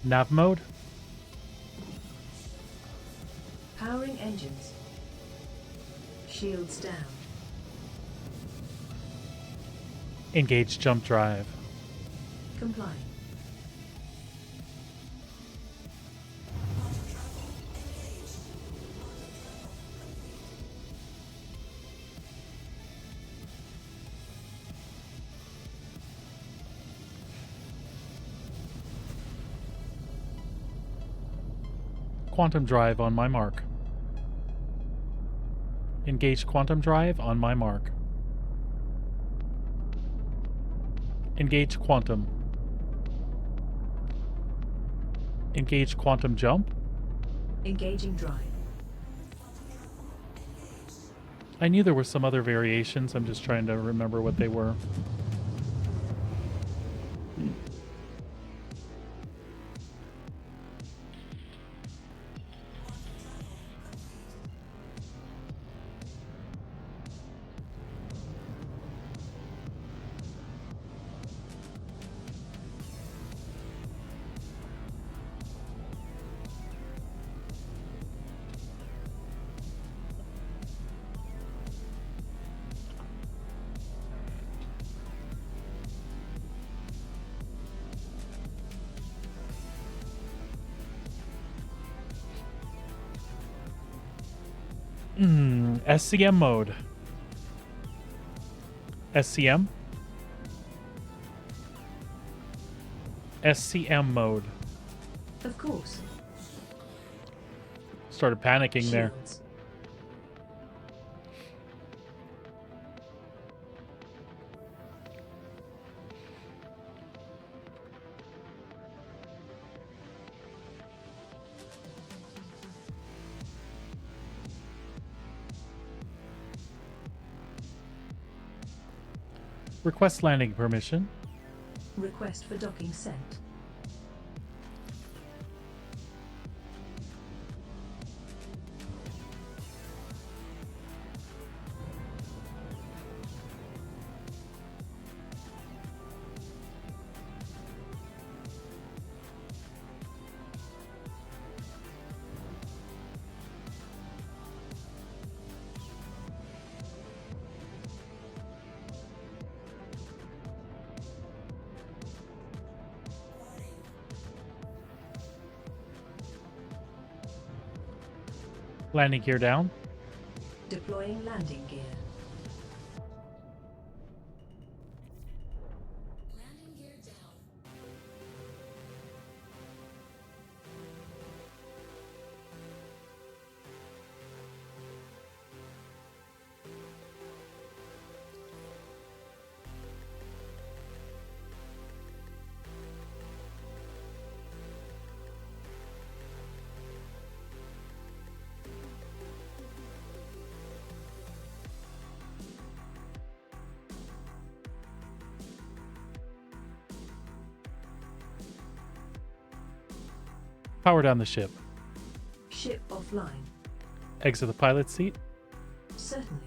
Nav mode. Powering engines. Shields down. Engage jump drive. Complying. Quantum drive on my mark. Engage quantum drive on my mark. Engage quantum. Engage quantum jump. Engaging drive. I knew there were some other variations. I'm just trying to remember what they were. SCM mode. SCM? SCM mode. Of course. Started panicking there. Shields. Request landing permission. Request for docking sent. Landing gear down. Deploying landing gear. Landing gear down. Power down the ship. Ship offline. Exit the pilot seat. Certainly.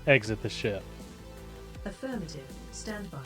Exit the ship. Affirmative. Stand by.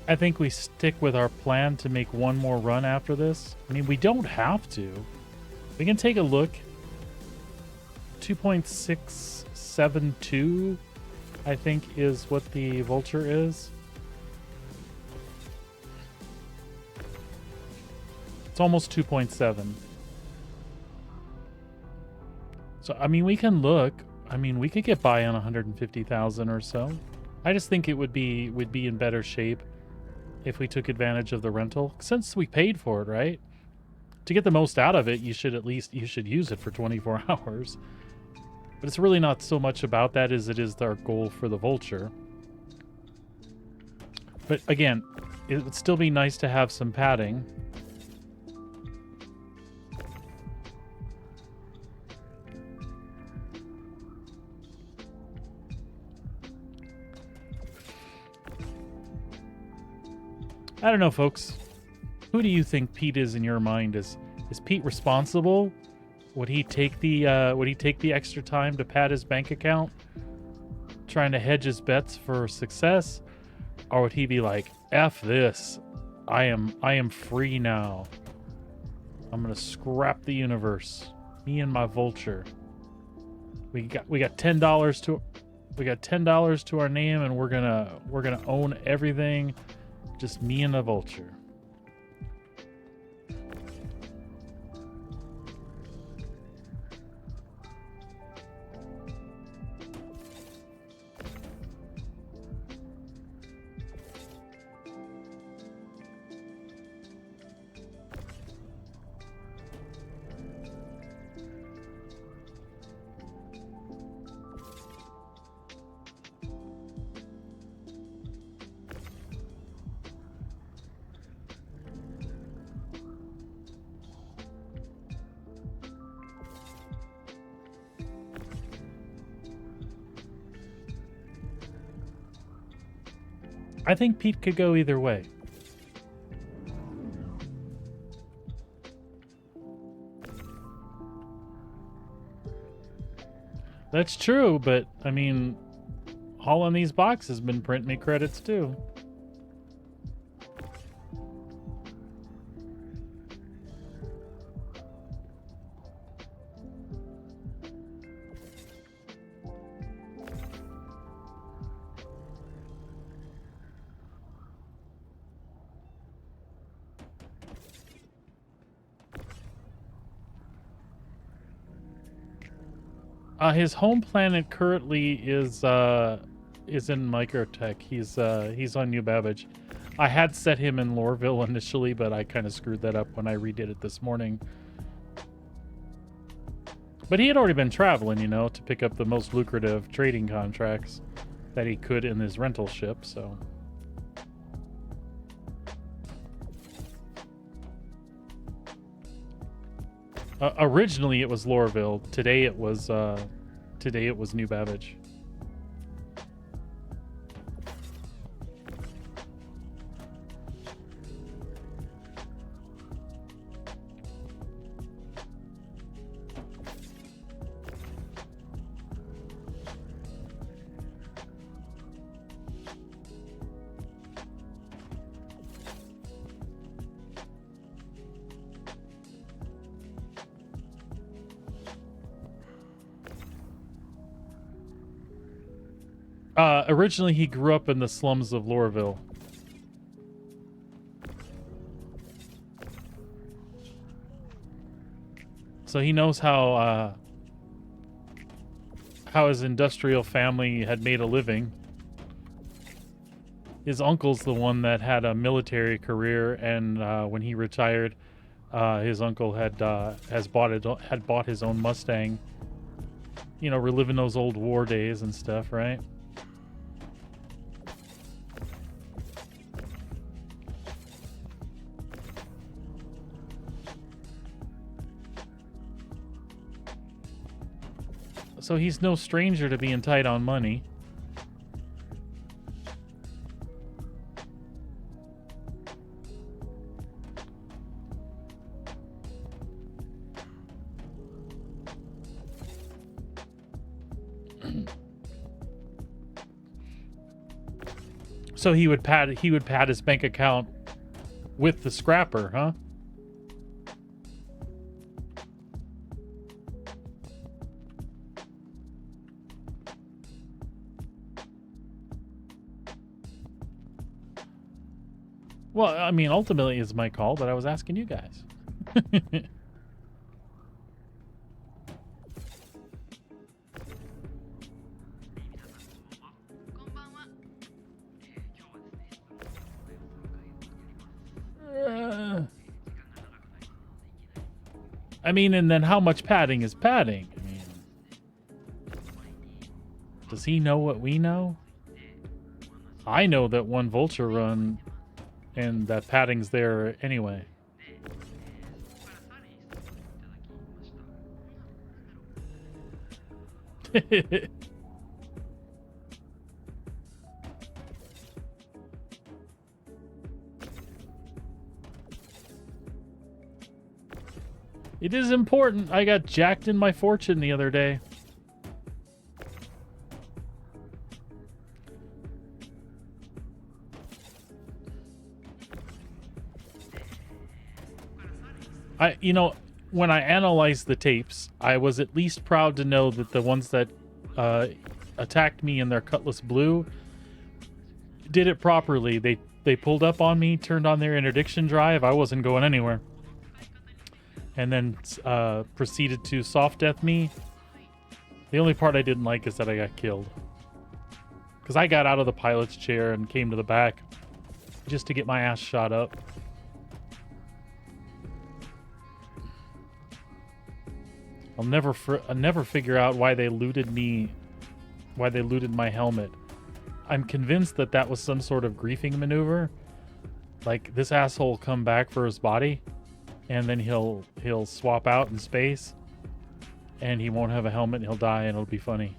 I think we stick with our plan to make one more run after this. I mean, we don't have to. We can take a look. 2.672, I think, is what the Vulture is. It's almost 2.7. So, I mean, we can look. I mean, we could get by on 150,000 or so. I just think it would be in better shape if we took advantage of the rental, since we paid for it, right? To get the most out of it, you should use it for 24 hours. But it's really not so much about that as it is our goal for the Vulture. But again, it would still be nice to have some padding. I don't know, folks. Who do you think Pete is in your mind? Is Pete responsible? Would he take the extra time to pad his bank account, trying to hedge his bets for success, or would he be like, "F this, I am free now. I'm gonna scrap the universe. Me and my Vulture. We got $10 to our name, and we're gonna own everything." Just me and the Vulture. I think Pete could go either way. That's true, but I mean, hauling these boxes has been printing me credits too. His home planet currently is in Microtech. He's on New Babbage. I had set him in Loreville initially, but I kind of screwed that up when I redid it this morning. But he had already been traveling, you know, to pick up the most lucrative trading contracts that he could in his rental ship, so. Originally it was Loreville. Today it was New Babbage. Originally, he grew up in the slums of Loreville. So he knows how his industrial family had made a living. His uncle's the one that had a military career, and when he retired, his uncle had bought his own Mustang. You know, reliving those old war days and stuff, right? So he's no stranger to being tight on money. So he would pad his bank account with the scrapper, huh? Well, I mean, ultimately it's my call, but I was asking you guys. I mean, and then how much padding is padding? I mean, does he know what we know? I know that one Vulture run and that padding's there anyway. It is important. I got jacked in my fortune the other day. You know, when I analyzed the tapes, I was at least proud to know that the ones that attacked me in their Cutlass Blue did it properly. They pulled up on me, turned on their interdiction drive. I wasn't going anywhere. And then proceeded to soft death me. The only part I didn't like is that I got killed. Because I got out of the pilot's chair and came to the back just to get my ass shot up. I'll never figure out why they looted me, why they looted my helmet. I'm convinced that that was some sort of griefing maneuver. Like, this asshole will come back for his body, and then he'll swap out in space, and he won't have a helmet, and he'll die, and it'll be funny.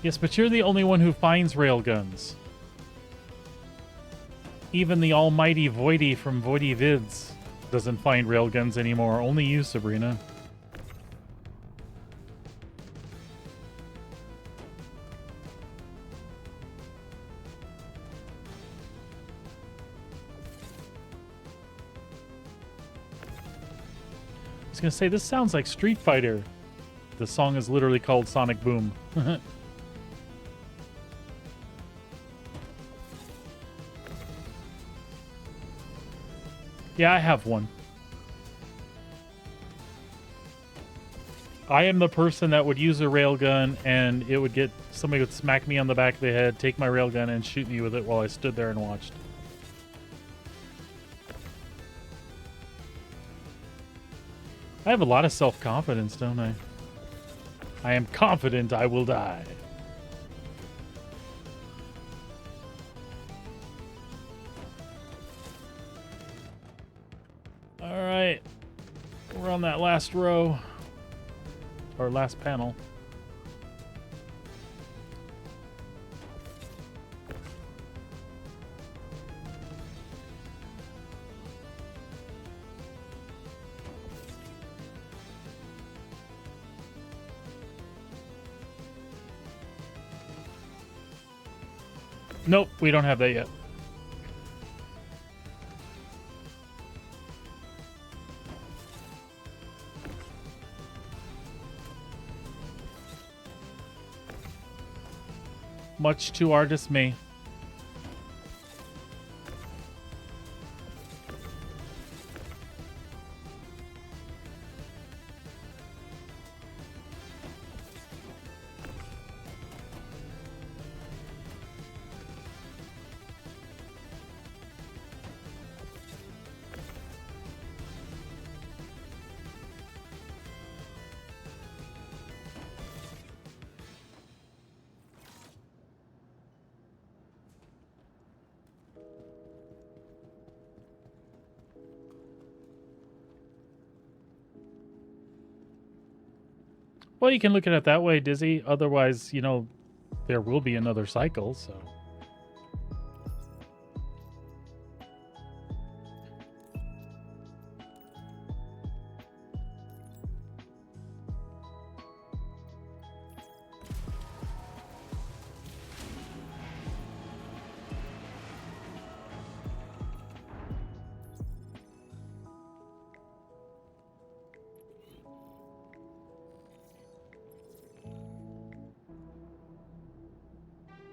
Yes, but you're the only one who finds railguns. Even the almighty Voidy from Voidy Vids doesn't find railguns anymore. Only you, Sabrina. I was gonna say, this sounds like Street Fighter. The song is literally called Sonic Boom. Yeah, I have one. I am the person that would use a railgun and it would get, somebody would smack me on the back of the head, take my railgun and shoot me with it while I stood there and watched. I have a lot of self-confidence, don't I? I am confident I will die. All right. We're on that last row. Or last panel. Nope, we don't have that yet. Much to our dismay. Well, you can look at it that way, Dizzy. Otherwise, you know, there will be another cycle, so.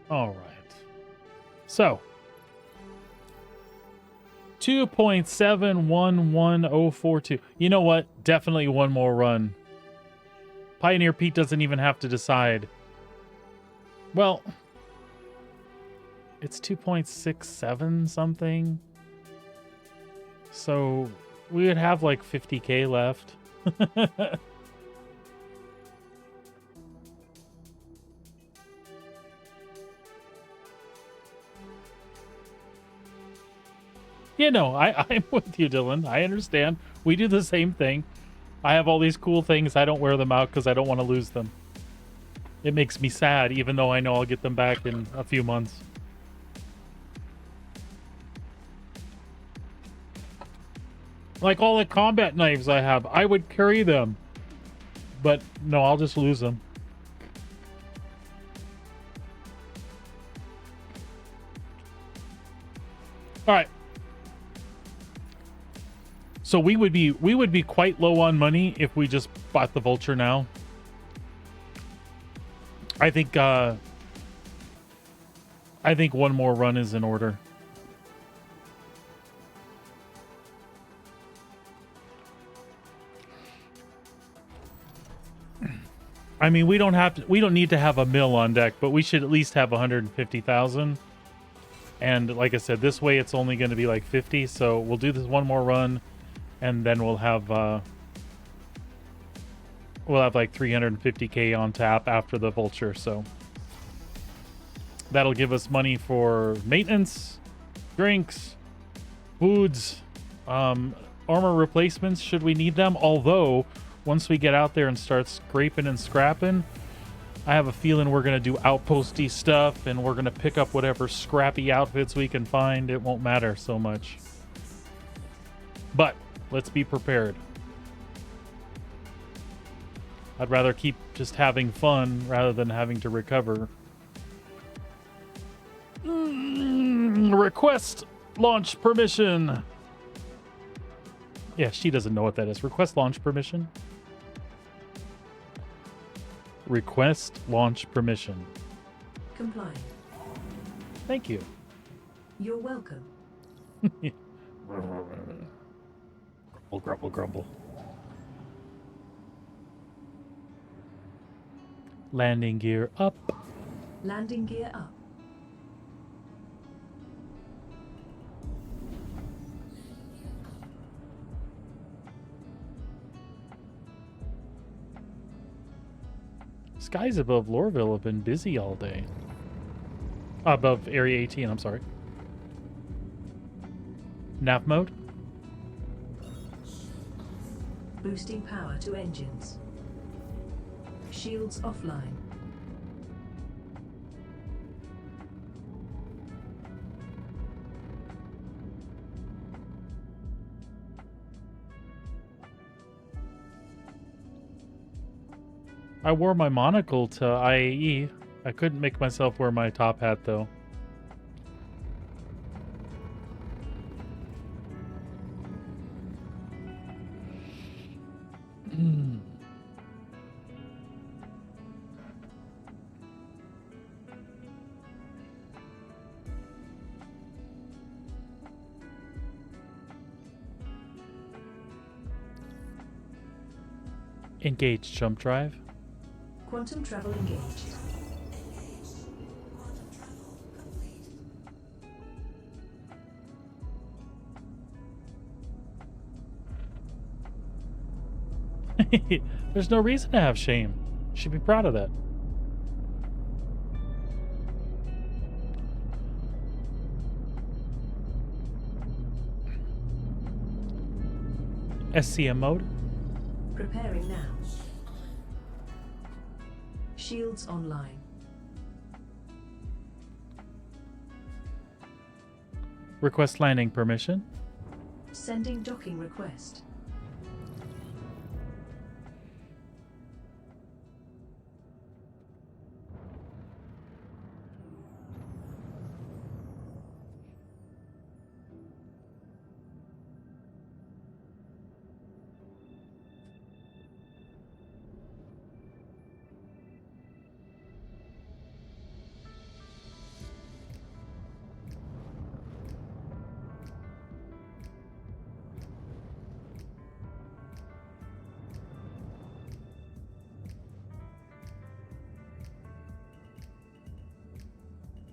All right. So, 2.711042. You know what? Definitely one more run. Pioneer Pete doesn't even have to decide. Well, it's 2.67 something. So, we would have like 50K left. You know, I'm with you, Dylan. I understand. We do the same thing. I have all these cool things. I don't wear them out because I don't want to lose them. It makes me sad, even though I know I'll get them back in a few months. Like all the combat knives I have, I would carry them. But no, I'll just lose them. All right. So we would be quite low on money if we just bought the Vulture now. I think one more run is in order. I mean, we don't need to have a mill on deck, but we should at least have 150,000. And like I said, this way it's only going to be like 50, so we'll do this one more run. And then we'll have like 350K on tap after the Vulture, so that'll give us money for maintenance, drinks, foods, armor replacements should we need them. Although once we get out there and start scraping and scrapping, I have a feeling we're going to do outposty stuff and we're going to pick up whatever scrappy outfits we can find. It won't matter so much. But let's be prepared. I'd rather keep just having fun rather than having to recover. Request launch permission. Yeah, she doesn't know what that is. Request launch permission. Request launch permission. Complying. Thank you. You're welcome. Grumble, grumble, grumble. Landing gear up. Landing gear up. Skies above Lorville have been busy all day. Above Area 18, I'm sorry. Nav mode. Boosting power to engines. Shields offline. I wore my monocle to IAE. I couldn't make myself wear my top hat, though. Engage jump drive. Quantum travel engaged. There's no reason to have shame. Should be proud of that. SCM mode. Preparing now. Shields online. Request landing permission. Sending docking request.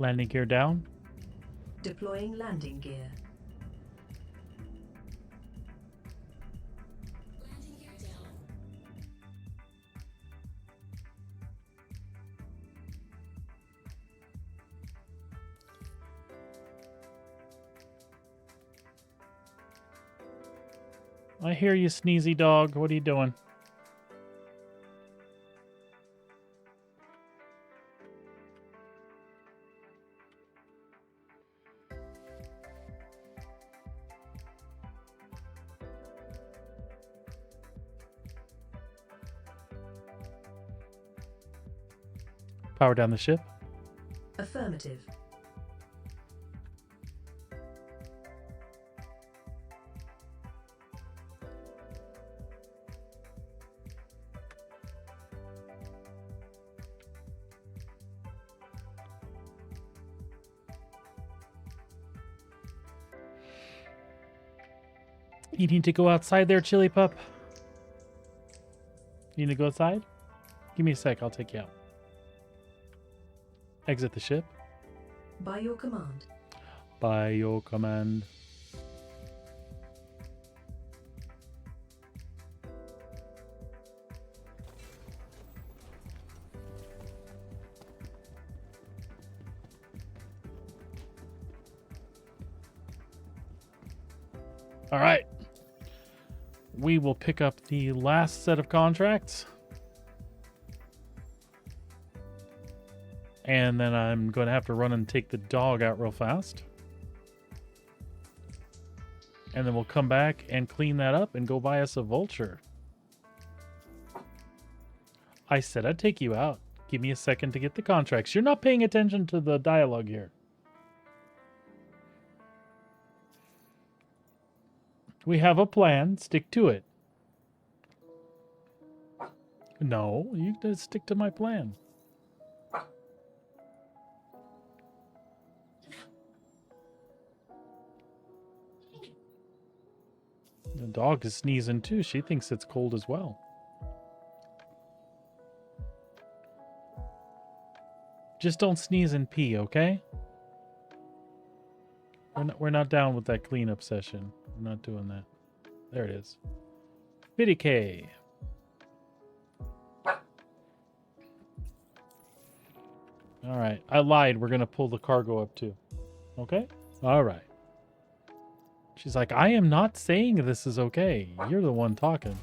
Landing gear down. Deploying landing gear. I hear you, sneezy dog. What are you doing? Power down the ship. Affirmative. You need to go outside there, Chili Pup. You need to go outside? Give me a sec, I'll take you out. Exit the ship. By your command. By your command. All right. We will pick up the last set of contracts. And then I'm going to have to run and take the dog out real fast. And then we'll come back and clean that up and go buy us a Vulture. I said I'd take you out. Give me a second to get the contracts. You're not paying attention to the dialogue here. We have a plan. Stick to it. No, you just stick to my plan. The dog is sneezing too. She thinks it's cold as well. Just don't sneeze and pee, okay? We're not down with that cleanup session. We're not doing that. There it is. Bitty K. All right. I lied. We're going to pull the cargo up too. Okay? All right. She's like, I am not saying this is okay. You're the one talking.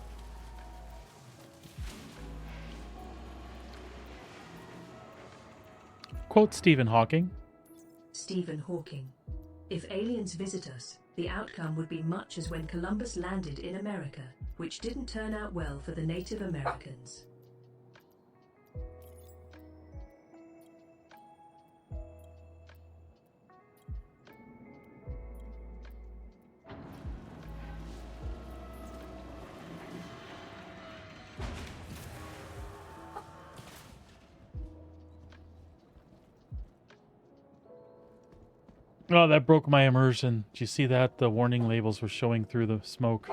Quote Stephen Hawking. Stephen Hawking. If aliens visit us, the outcome would be much as when Columbus landed in America, which didn't turn out well for the Native Americans. Oh, that broke my immersion. Did you see that? The warning labels were showing through the smoke.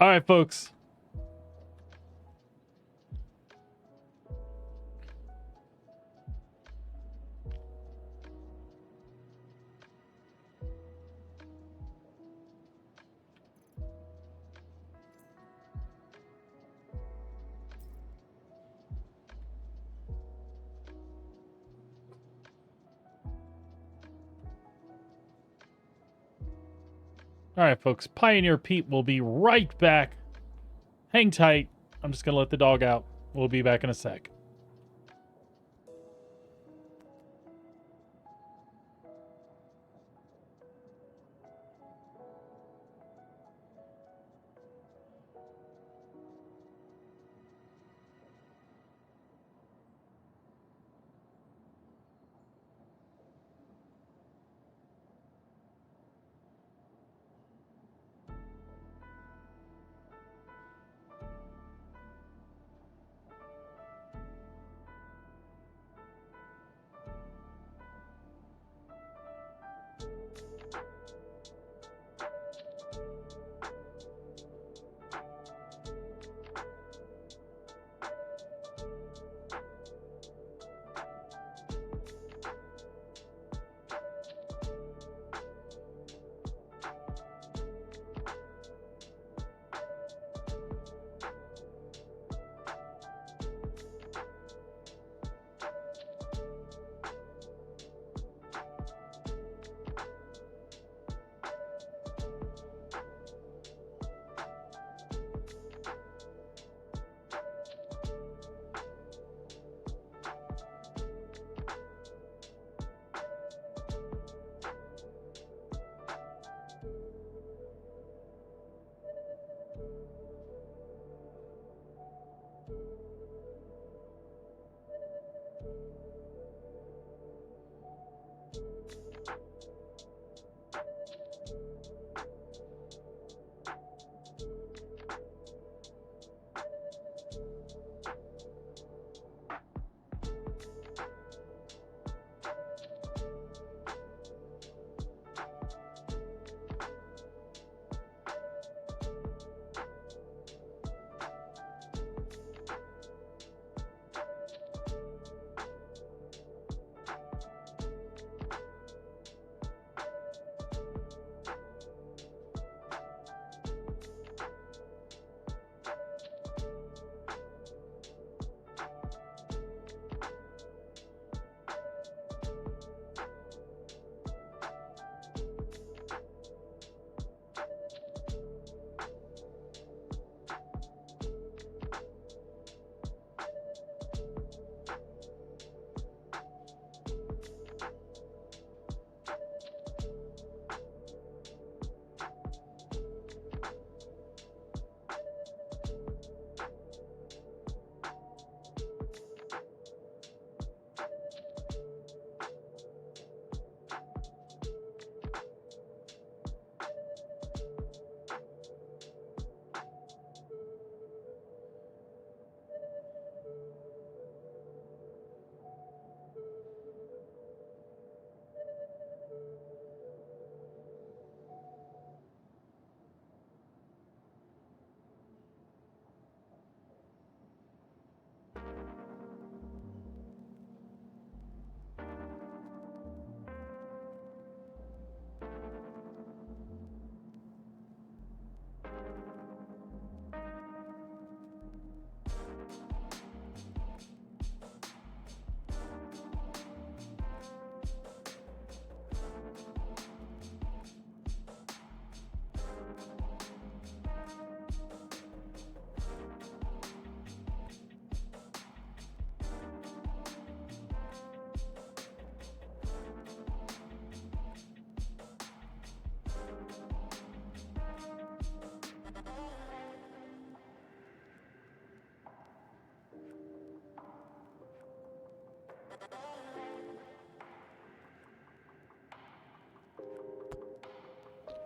All right, folks. All right, folks. Pioneer Pete will be right back. Hang tight. I'm just going to let the dog out. We'll be back in a sec.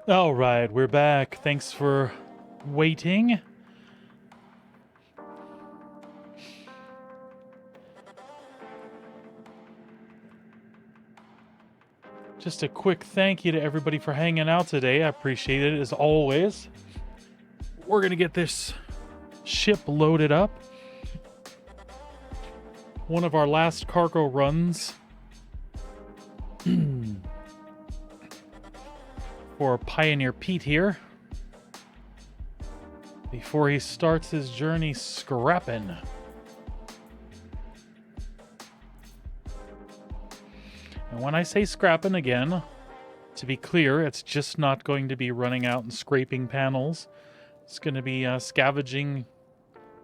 All right, we're back. Thanks for waiting. Just a quick thank you to everybody for hanging out today. I appreciate it as always. We're going to get this ship loaded up. One of our last cargo runs for Pioneer Pete here before he starts his journey scrapping. And when I say scrapping again, to be clear, it's just not going to be running out and scraping panels. It's going to be scavenging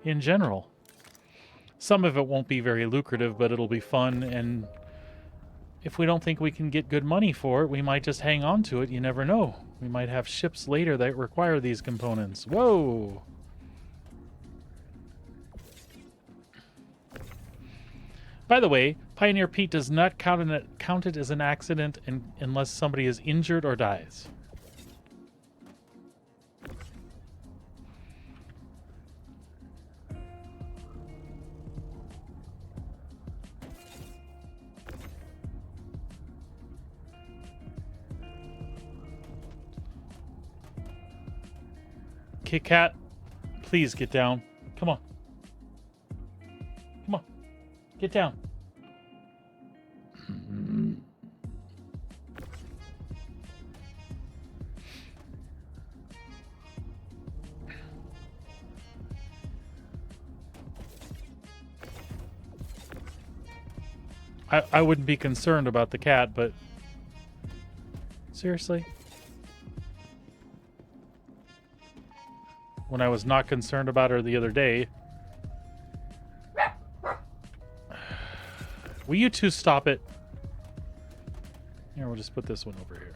in general. Some of it won't be very lucrative, but it'll be fun, and if we don't think we can get good money for it, we might just hang on to it. You never know. We might have ships later that require these components. Whoa! By the way, Pioneer Pete does not count it as an accident unless somebody is injured or dies. Kit Kat, please get down. Come on. Come on. Get down. I wouldn't be concerned about the cat, but seriously? When I was not concerned about her the other day. Will you two stop it? Here, we'll just put this one over here.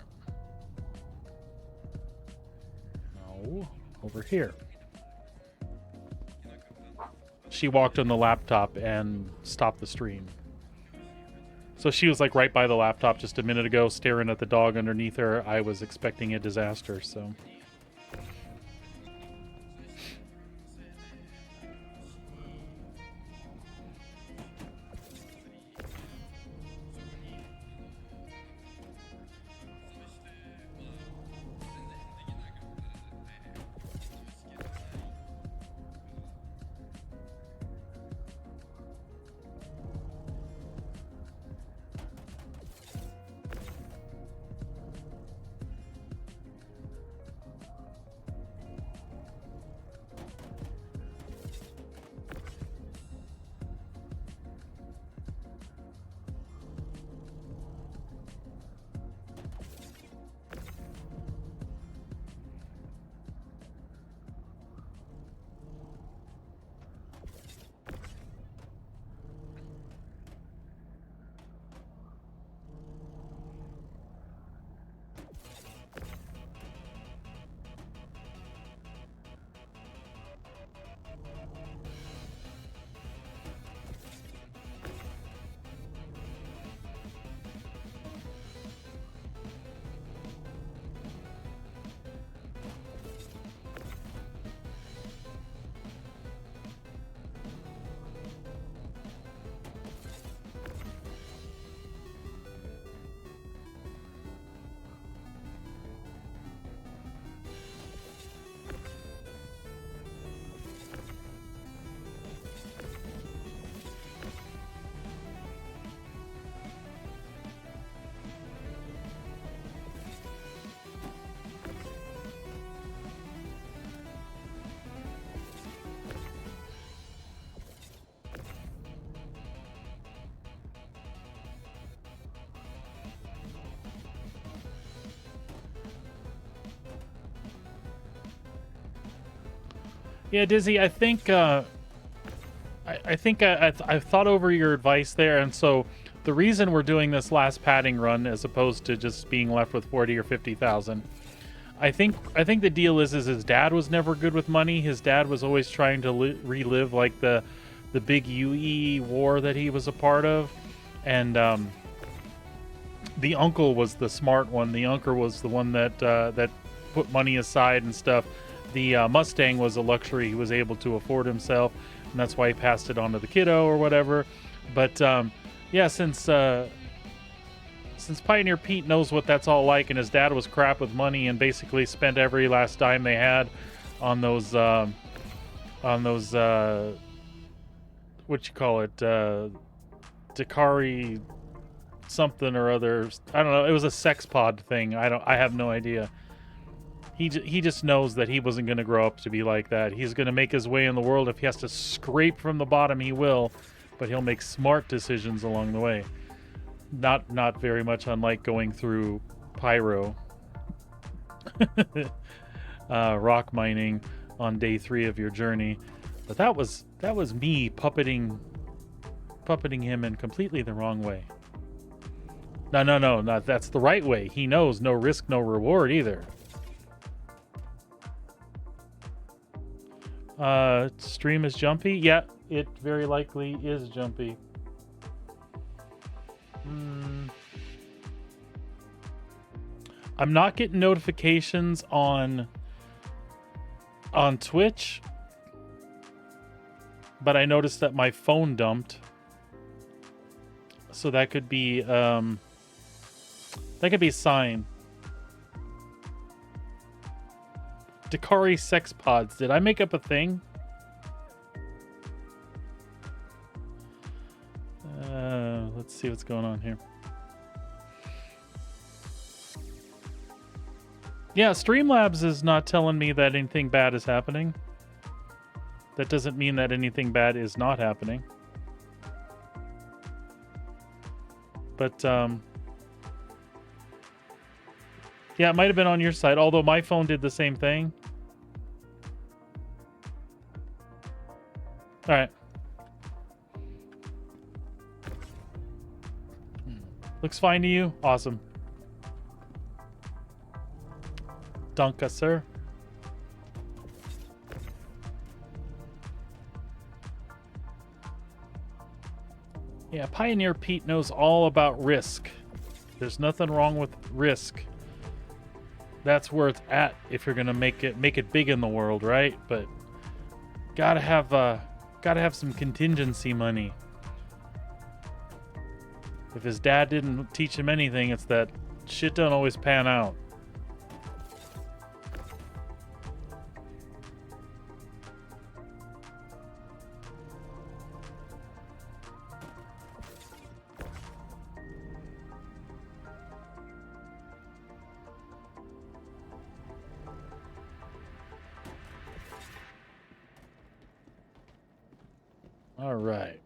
No, over here. She walked on the laptop and stopped the stream. So she was like right by the laptop just a minute ago, staring at the dog underneath her. I was expecting a disaster, so... Yeah, Dizzy, I think I've thought over your advice there, and so the reason we're doing this last padding run as opposed to just being left with 40 or 50,000, I think the deal is his dad was never good with money. His dad was always trying to relive like the big UE war that he was a part of, and the uncle was the smart one. The uncle was the one that put money aside and stuff. The Mustang was a luxury he was able to afford himself, and that's why he passed it on to the kiddo or whatever. But yeah, since Pioneer Pete knows what that's all like, and his dad was crap with money and basically spent every last dime they had on those what you call it, Dakari something or other. I don't know. It was a sex pod thing. I have no idea. He just knows that he wasn't going to grow up to be like that. He's going to make his way in the world. If he has to scrape from the bottom, he will, but he'll make smart decisions along the way. Not very much unlike going through pyro, rock mining on day 3 of your journey. But that was me puppeting him in completely the wrong way. No, that's the right way. He knows no risk, no reward either. Stream is jumpy? Yeah, it very likely is jumpy. I'm not getting notifications on Twitch, but I noticed that my phone dumped. So that could be a sign. Dakari sex pods. Did I make up a thing? Let's see what's going on here. Yeah, Streamlabs is not telling me that anything bad is happening. That doesn't mean that anything bad is not happening. But, yeah, it might have been on your side, although my phone did the same thing. All right. Looks fine to you? Awesome. Danke, sir. Yeah, Pioneer Pete knows all about risk. There's nothing wrong with risk. That's where it's at if you're gonna make it big in the world, right? But gotta have some contingency money. If his dad didn't teach him anything, it's that shit don't always pan out. All right.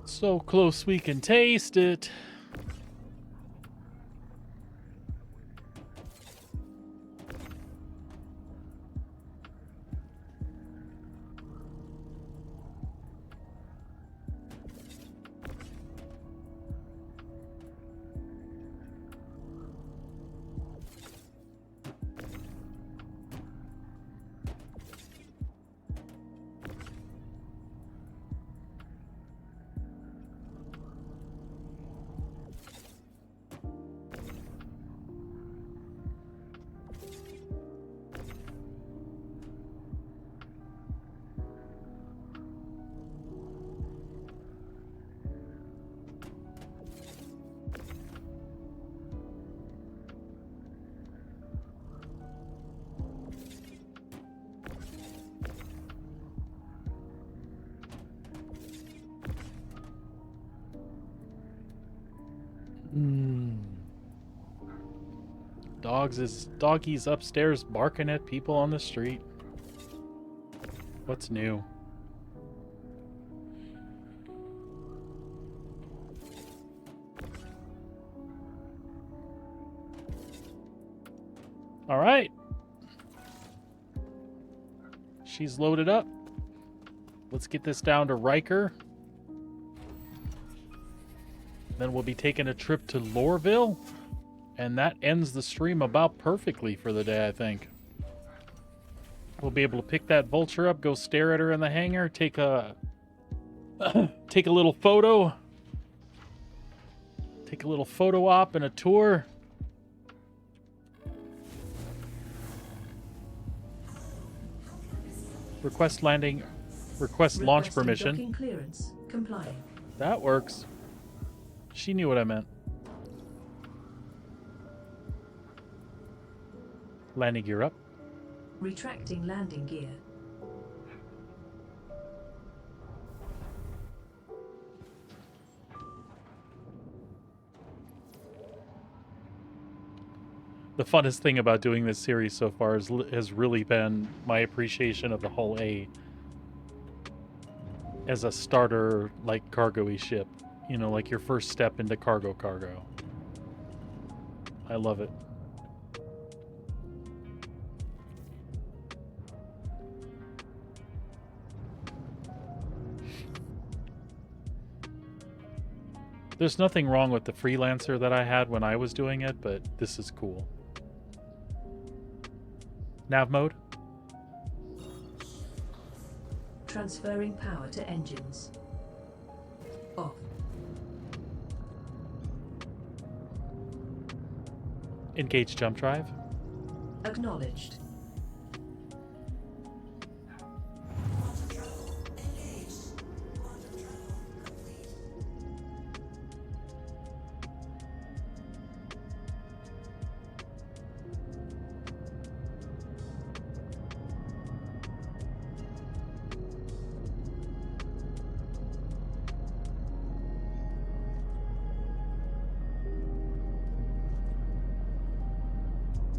So close we can taste it. Doggies upstairs barking at people on the street. What's new? All right. She's loaded up. Let's get this down to Riker. Then we'll be taking a trip to Lorville. And that ends the stream about perfectly for the day, I think. We'll be able to pick that Vulture up, go stare at her in the hangar, take a take a little photo. Take a little photo op and a tour. Request landing, request launch Requesting permission. docking clearance. Complying. That works. She knew what I meant. Landing gear up. Retracting landing gear. The funnest thing about doing this series so far has really been my appreciation of the Hull A as a starter, like, cargo-y ship. You know, like your first step into cargo. I love it. There's nothing wrong with the freelancer that I had when I was doing it, but this is cool. Nav mode. Transferring power to engines. Off. Engage jump drive. Acknowledged.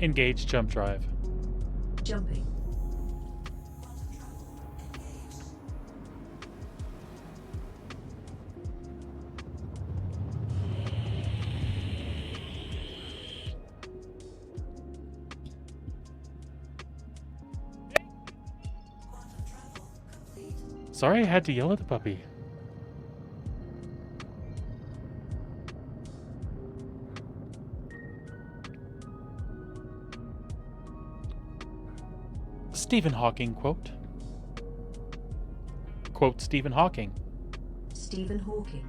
Engage jump drive. Jumping. Sorry I had to yell at the puppy. Stephen Hawking quote. Quote Stephen Hawking. Stephen Hawking.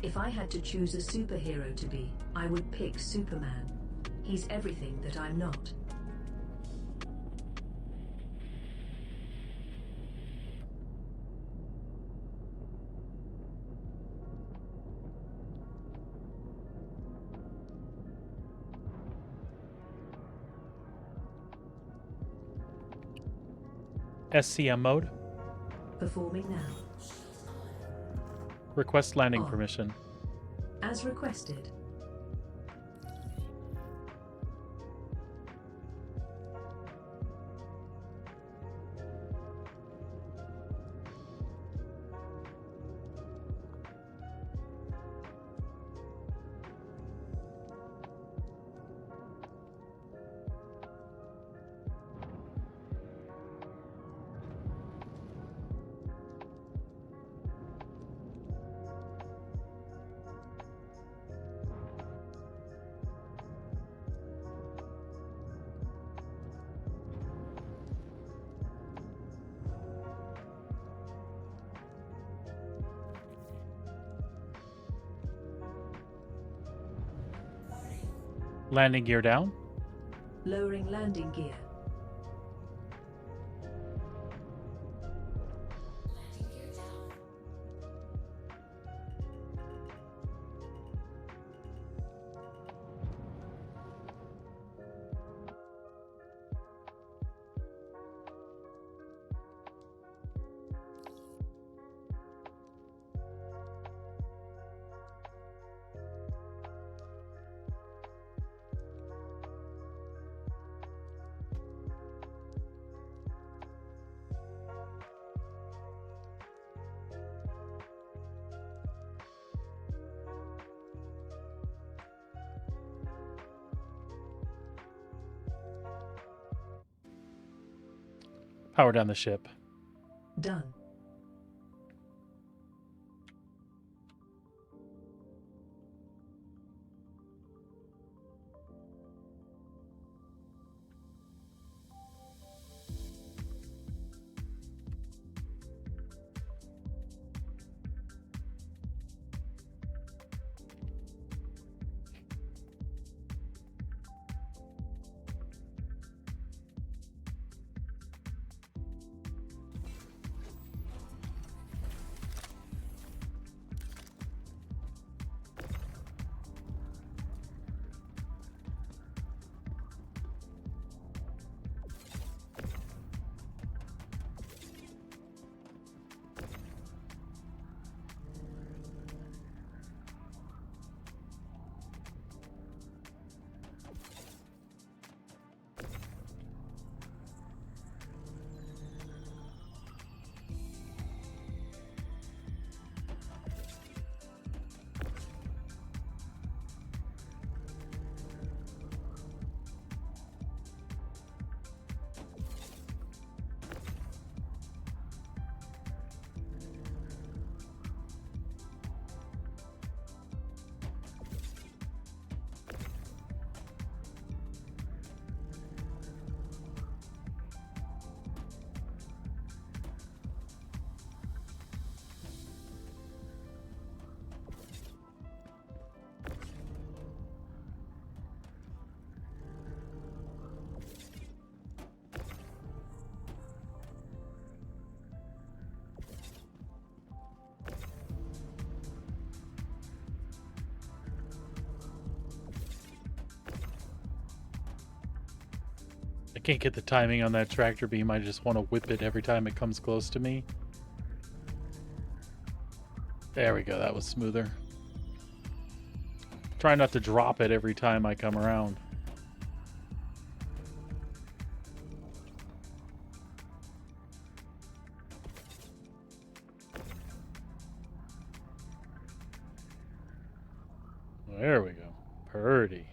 If I had to choose a superhero to be, I would pick Superman. He's everything that I'm not. SCM mode. Performing now. Request landing On. permission. As requested. Landing gear down. Lowering landing gear. Landing gear down. Power down the ship. Done. I can't get the timing on that tractor beam. I just want to whip it every time it comes close to me. There we go. That was smoother. Try not to drop it every time I come around. There we go. Purdy.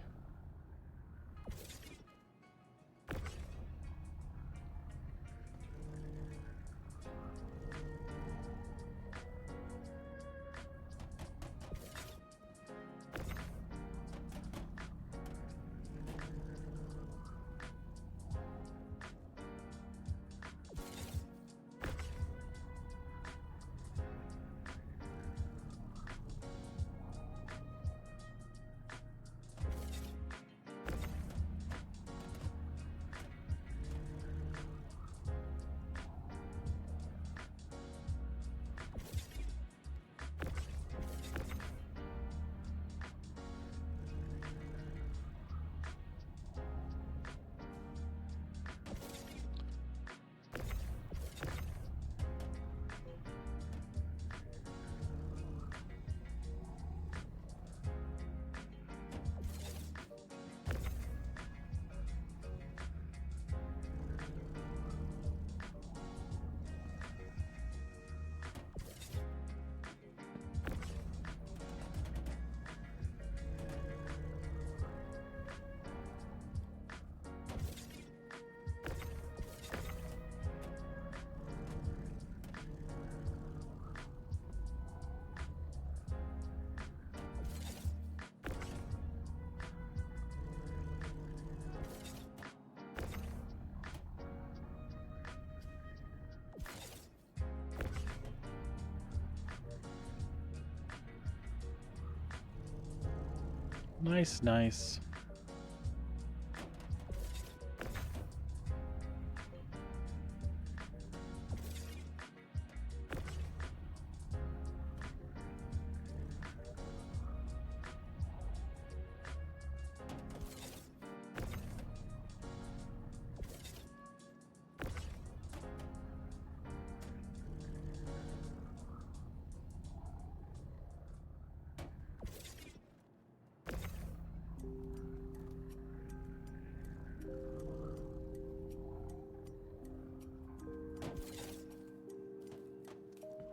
Nice, nice.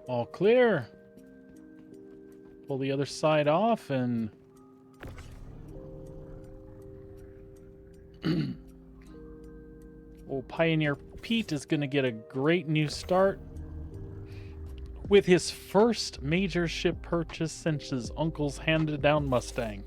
All clear. Pull the other side off and... Old Pioneer Pete is going to get a great new start with his first major ship purchase since his uncle's handed-down Mustang.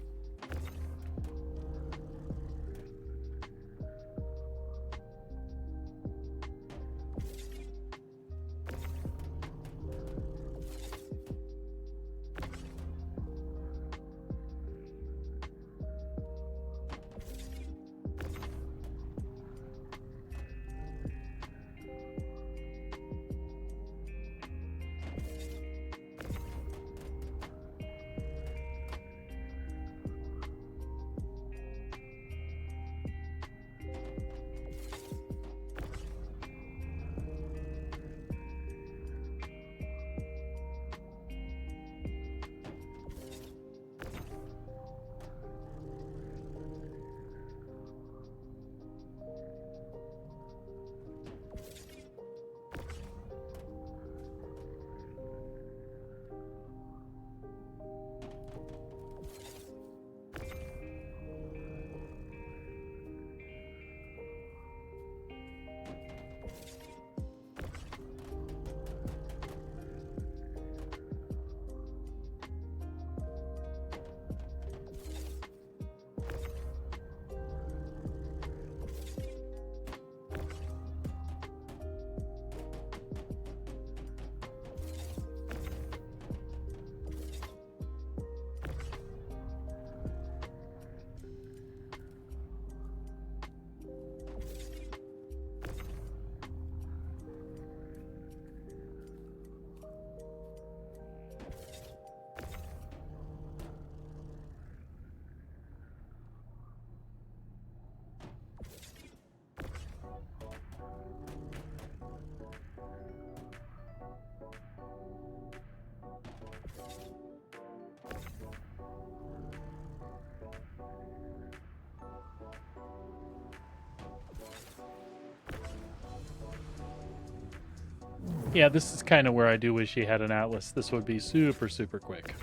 Yeah, this is kind of where I do wish he had an Atlas. This would be super, super quick.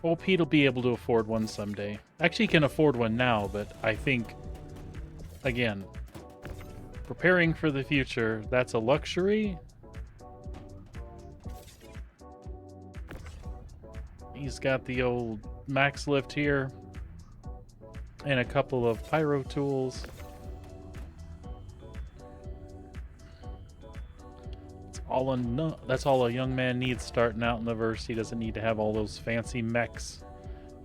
Well, Pete will be able to afford one someday. Actually, he can afford one now, but I think, again, preparing for the future, that's a luxury. He's got the old max lift here and a couple of pyro tools. That's all a young man needs starting out in the verse. He doesn't need to have all those fancy mechs.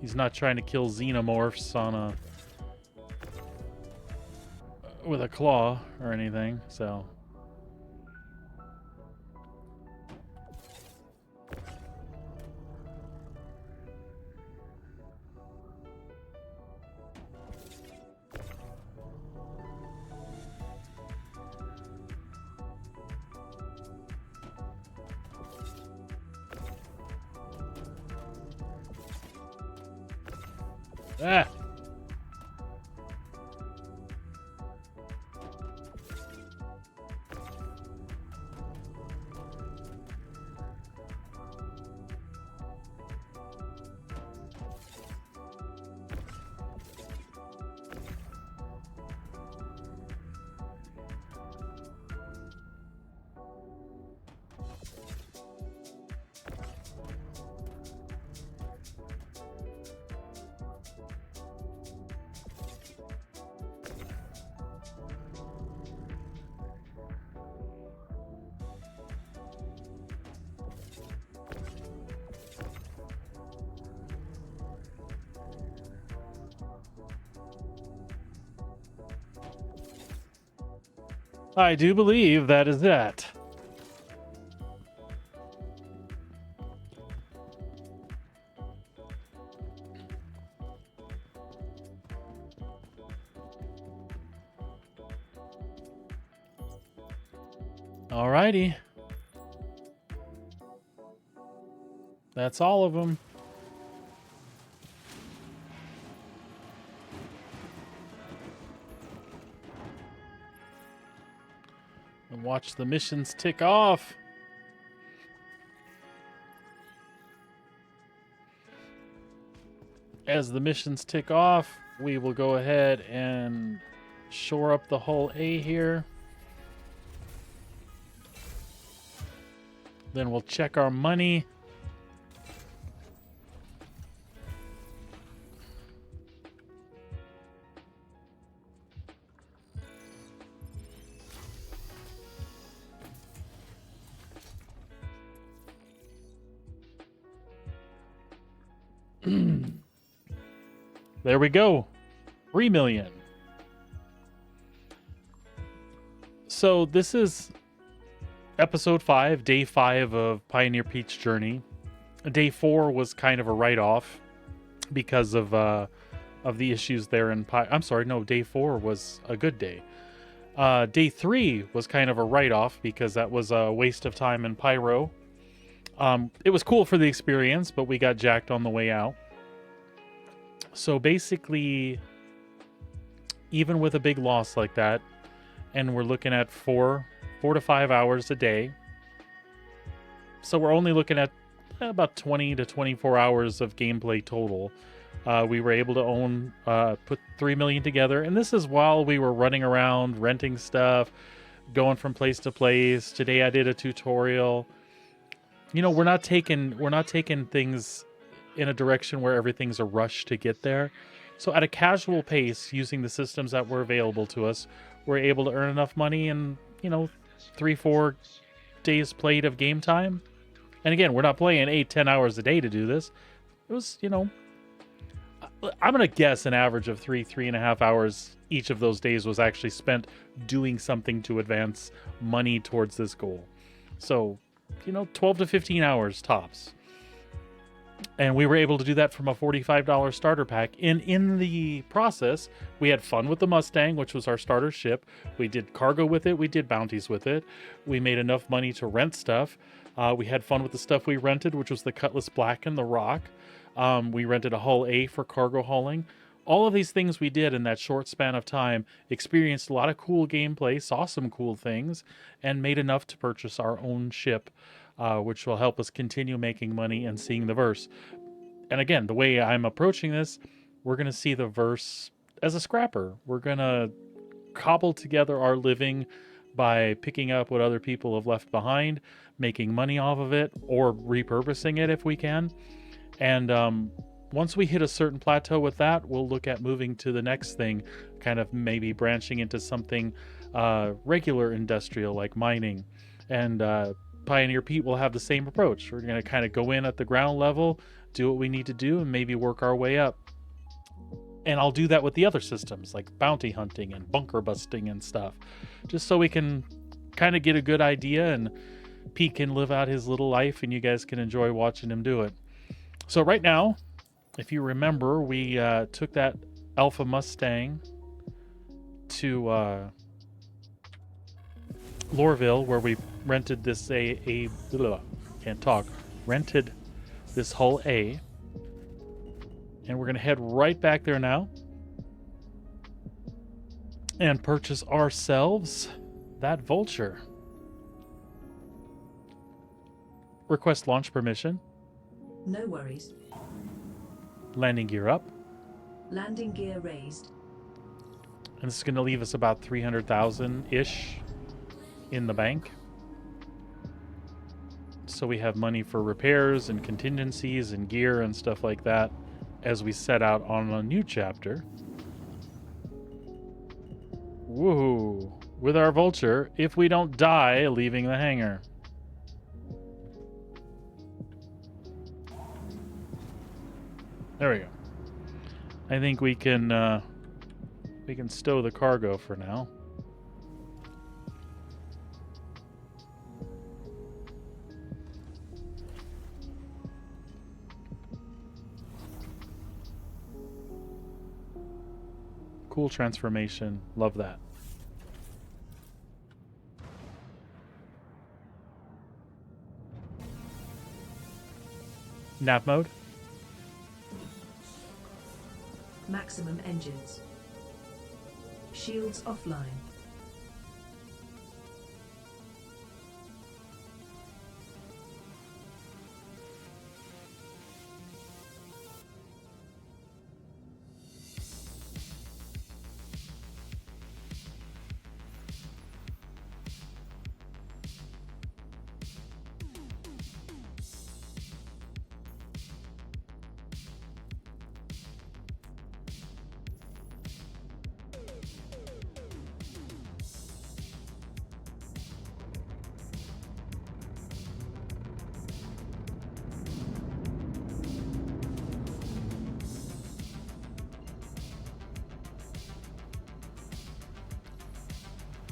He's not trying to kill xenomorphs with a claw or anything, so... Ah! I do believe that is that. Alrighty. That's all of them. And watch the missions tick off. As the missions tick off, we will go ahead and shore up the hull A here. Then we'll check our money. There we go. 3 million. So this is episode 5, day 5 of Pioneer Pete's journey. Day 4 was kind of a write-off because of the issues there in I'm sorry, no, day 4 was a good day. Day 3 was kind of a write-off because that was a waste of time in Pyro. It was cool for the experience, but we got jacked on the way out. So basically, even with a big loss like that, and we're looking at 4 to 5 hours a day. So we're only looking at about 20 to 24 hours of gameplay total. We were able to put 3 million together, and this is while we were running around, renting stuff, going from place to place. Today I did a tutorial. You know, we're not taking things in a direction where everything's a rush to get there. So at a casual pace, using the systems that were available to us, we're able to earn enough money in, 3-4 days played of game time. And again, we're not playing 8-10 hours a day to do this. It was, I'm going to guess an average of 3.5 hours each of those days was actually spent doing something to advance money towards this goal. So, 12 to 15 hours tops. And we were able to do that from a $45 starter pack. And in the process, we had fun with the Mustang, which was our starter ship. We did cargo with it. We did bounties with it. We made enough money to rent stuff. We had fun with the stuff we rented, which was the Cutlass Black and the Rock. We rented a Hull A for cargo hauling. All of these things we did in that short span of time, experienced a lot of cool gameplay, saw some cool things, and made enough to purchase our own ship, which will help us continue making money and seeing the verse. And again, the way I'm approaching this, we're going to see the verse as a scrapper. We're going to cobble together our living by picking up what other people have left behind, making money off of it, or repurposing it if we can. And once we hit a certain plateau with that, we'll look at moving to the next thing, kind of maybe branching into something regular industrial like mining. And Pioneer Pete will have the same approach. We're going to kind of go in at the ground level, do what we need to do, and maybe work our way up. And I'll do that with the other systems like bounty hunting and bunker busting and stuff, just so we can kind of get a good idea and Pete can live out his little life and you guys can enjoy watching him do it. So right now, if you remember, we took that Alpha Mustang to Lorville, where we rented this rented this Hull A, and we're gonna head right back there now and purchase ourselves that Vulture. Request launch permission. No worries. Landing gear up. Landing gear raised. And this is going to leave us about 300,000-ish in the bank. So we have money for repairs and contingencies and gear and stuff like that as we set out on a new chapter. Woohoo! With our Vulture, if we don't die leaving the hangar. There we go. I think we can stow the cargo for now. Cool transformation. Love that. Nav mode. Maximum engines. Shields offline.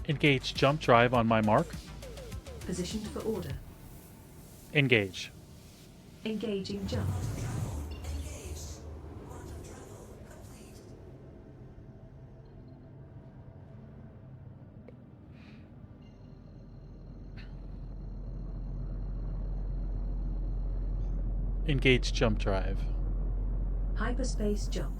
Engage jump drive on my mark. Positioned for order. Engage. Engaging jump. Engage jump drive. Hyperspace jump.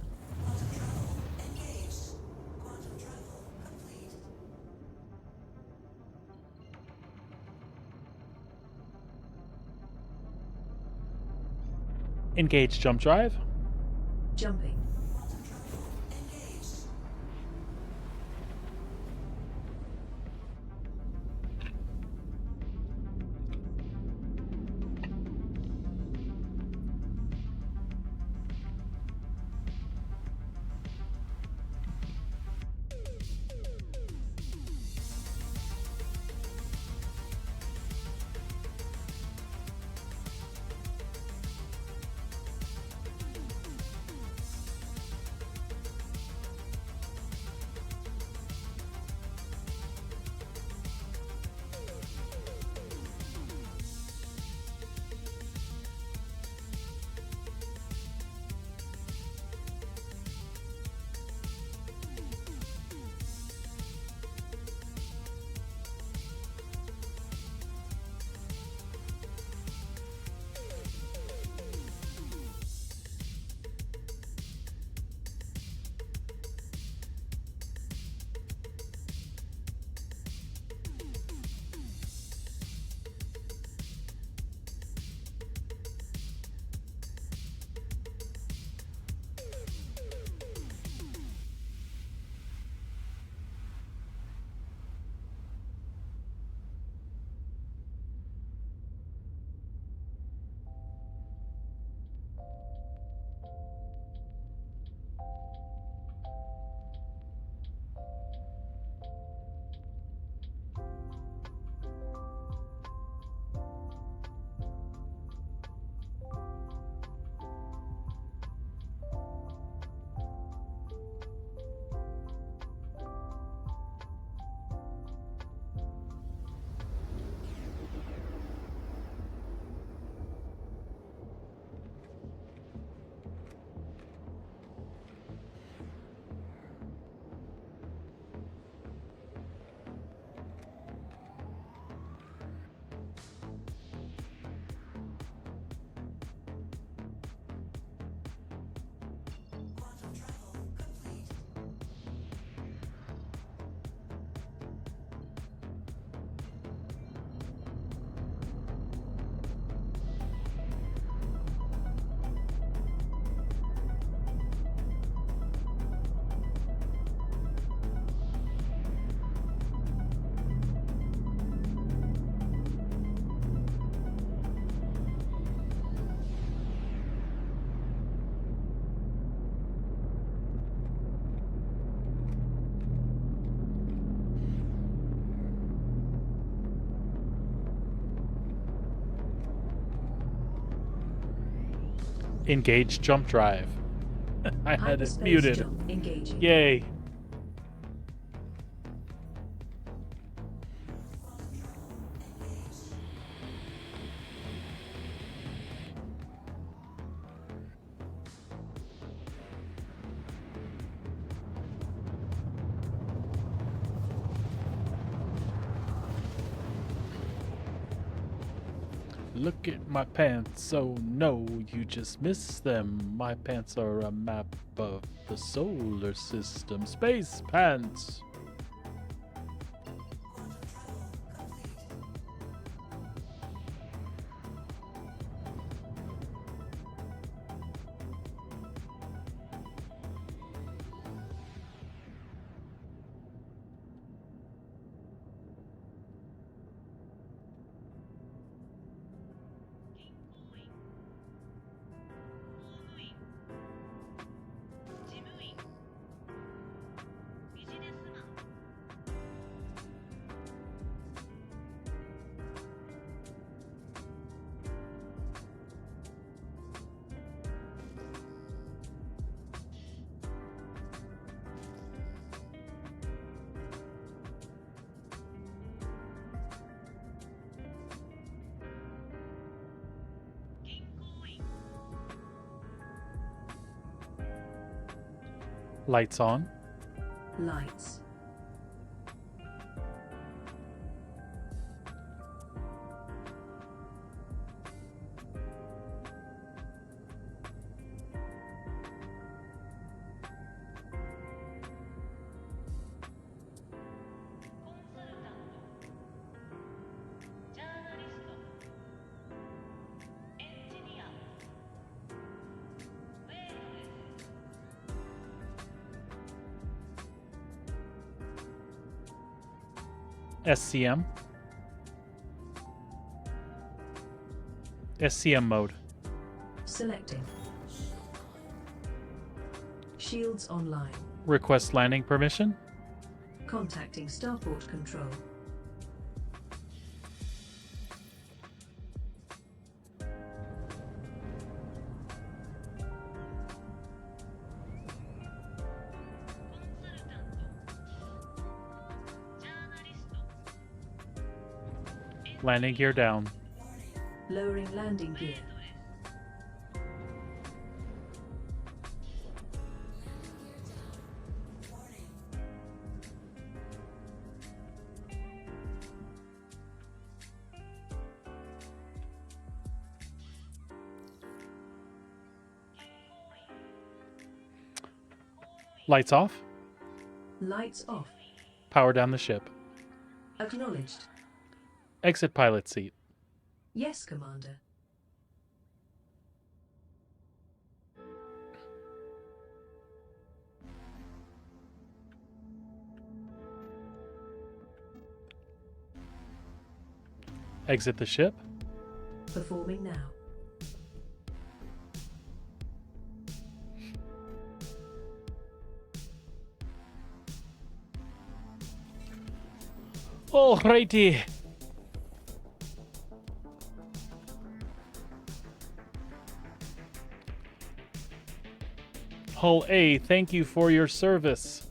Engage jump drive. Jumping. Engage jump drive. I had it Hyperspace muted. jump. Engaging. Yay. Look at my pants, oh no, you just missed them. My pants are a map of the solar system. Space pants! Lights on. Lights. SCM. SCM mode. Selecting. Shields online. Request landing permission. Contacting starport control. Landing gear down. Lowering landing gear. Lights off. Lights off. Power down the ship. Acknowledged. Exit pilot seat. Yes, Commander. Exit the ship. Performing now. Alrighty. Hull A, thank you for your service.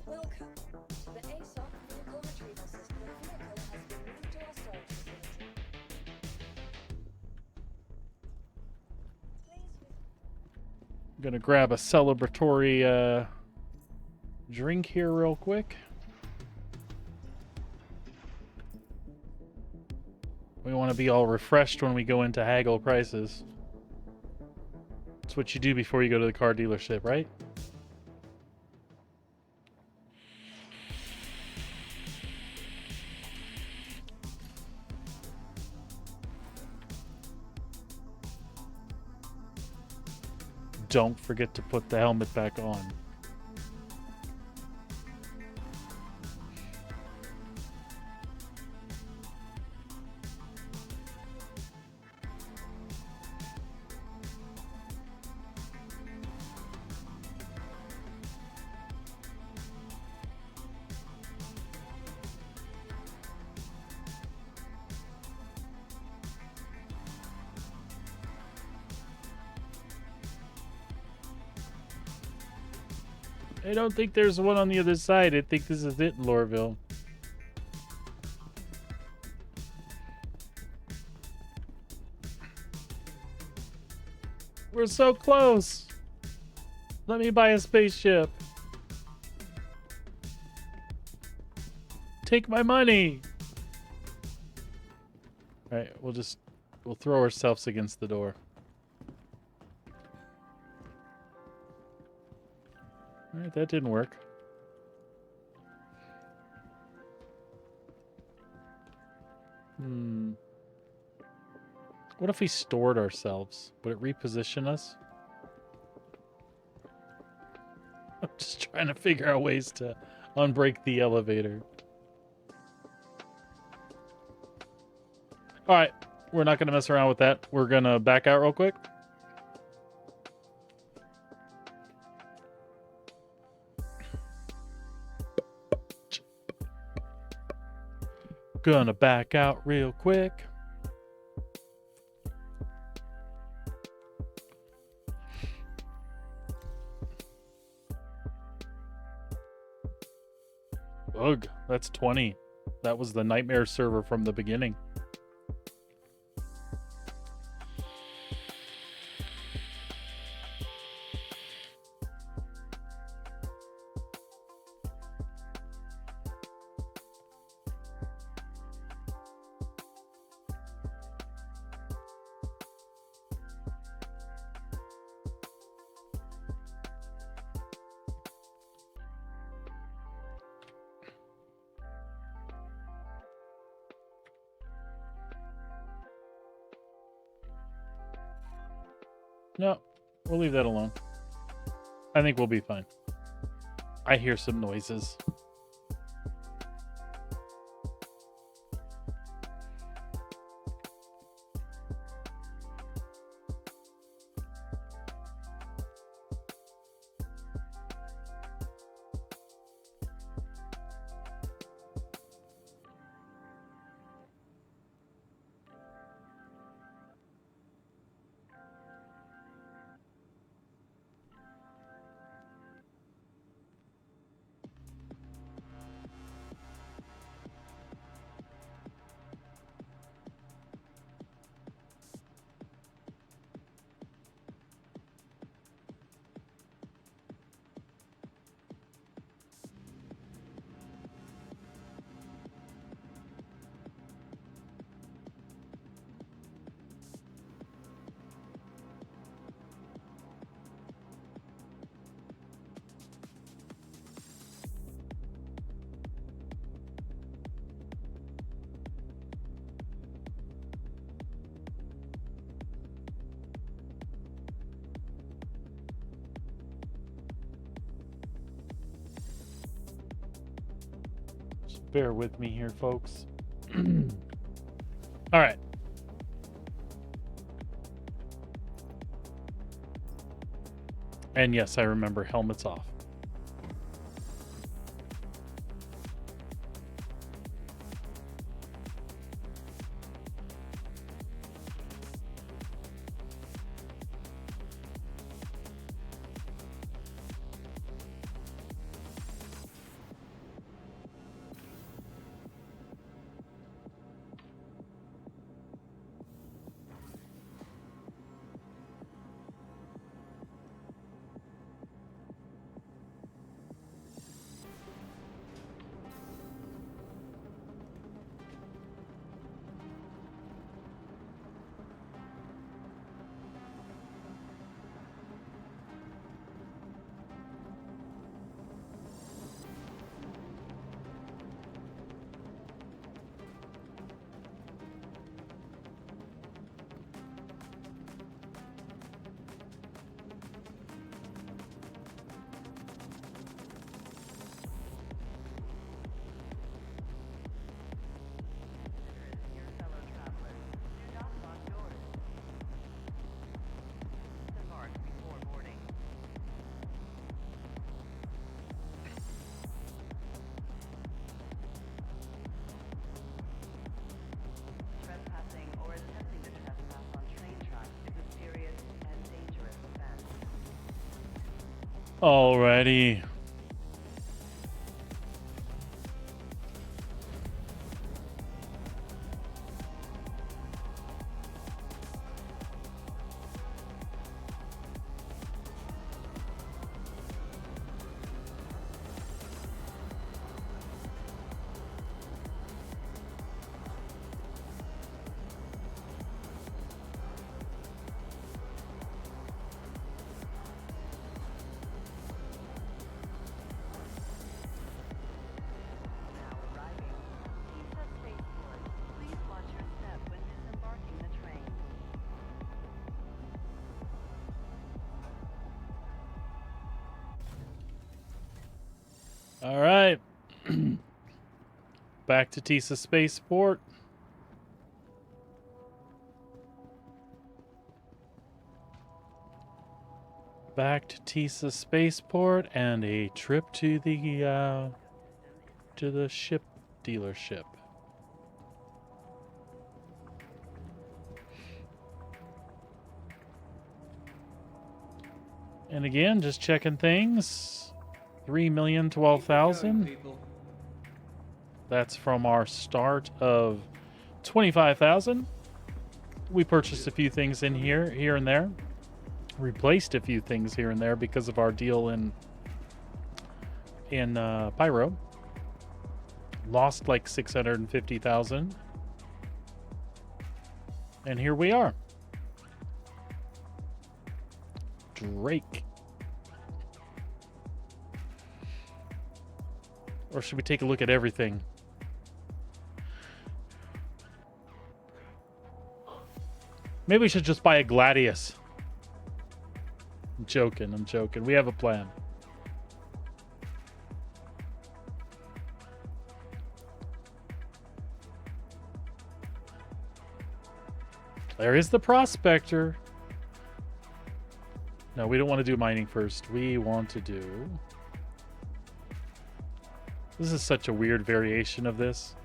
Welcome to the ASOC vehicle retrieval system. The vehicle has been moved to our storage facility. Please I'm gonna grab a celebratory drink here real quick. We want to be all refreshed when we go into haggle prices. That's what you do before you go to the car dealership, right? Don't forget to put the helmet back on. I don't think there's one on the other side. I think this is it in Lorville. We're so close. Let me buy a spaceship. Take my money. All right, we'll throw ourselves against the door. All right, that didn't work. What if we stored ourselves? Would it reposition us? I'm just trying to figure out ways to unbreak the elevator. All right, we're not going to mess around with that. We're going to back out real quick. Gonna back out real quick. Ugh, that's 20. That was the nightmare server from the beginning. No, we'll leave that alone. I think we'll be fine. I hear some noises. Bear with me here, folks. All right. And yes, I remember helmets off. Your fellow travelers, do not lock doors. Disembark before boarding. Trespassing or attempting to trespass on train tracks is a serious and dangerous offense. Alrighty. Now arriving. Pisa Spaceport. Please watch your step when disembarking the train. All right. Back to Tisa Spaceport. Back to Tisa Spaceport and a trip to the ship dealership. And again, just checking things. 3,012,000. People. That's from our start of 25,000. We purchased a few things in here and there. Replaced a few things here and there because of our deal in Pyro. Lost like 650,000. And here we are. Drake. Or should we take a look at everything? Maybe we should just buy a Gladius. I'm joking. I'm joking. We have a plan. There is the prospector. No, we don't want to do mining first. We want to do... This is such a weird variation of this.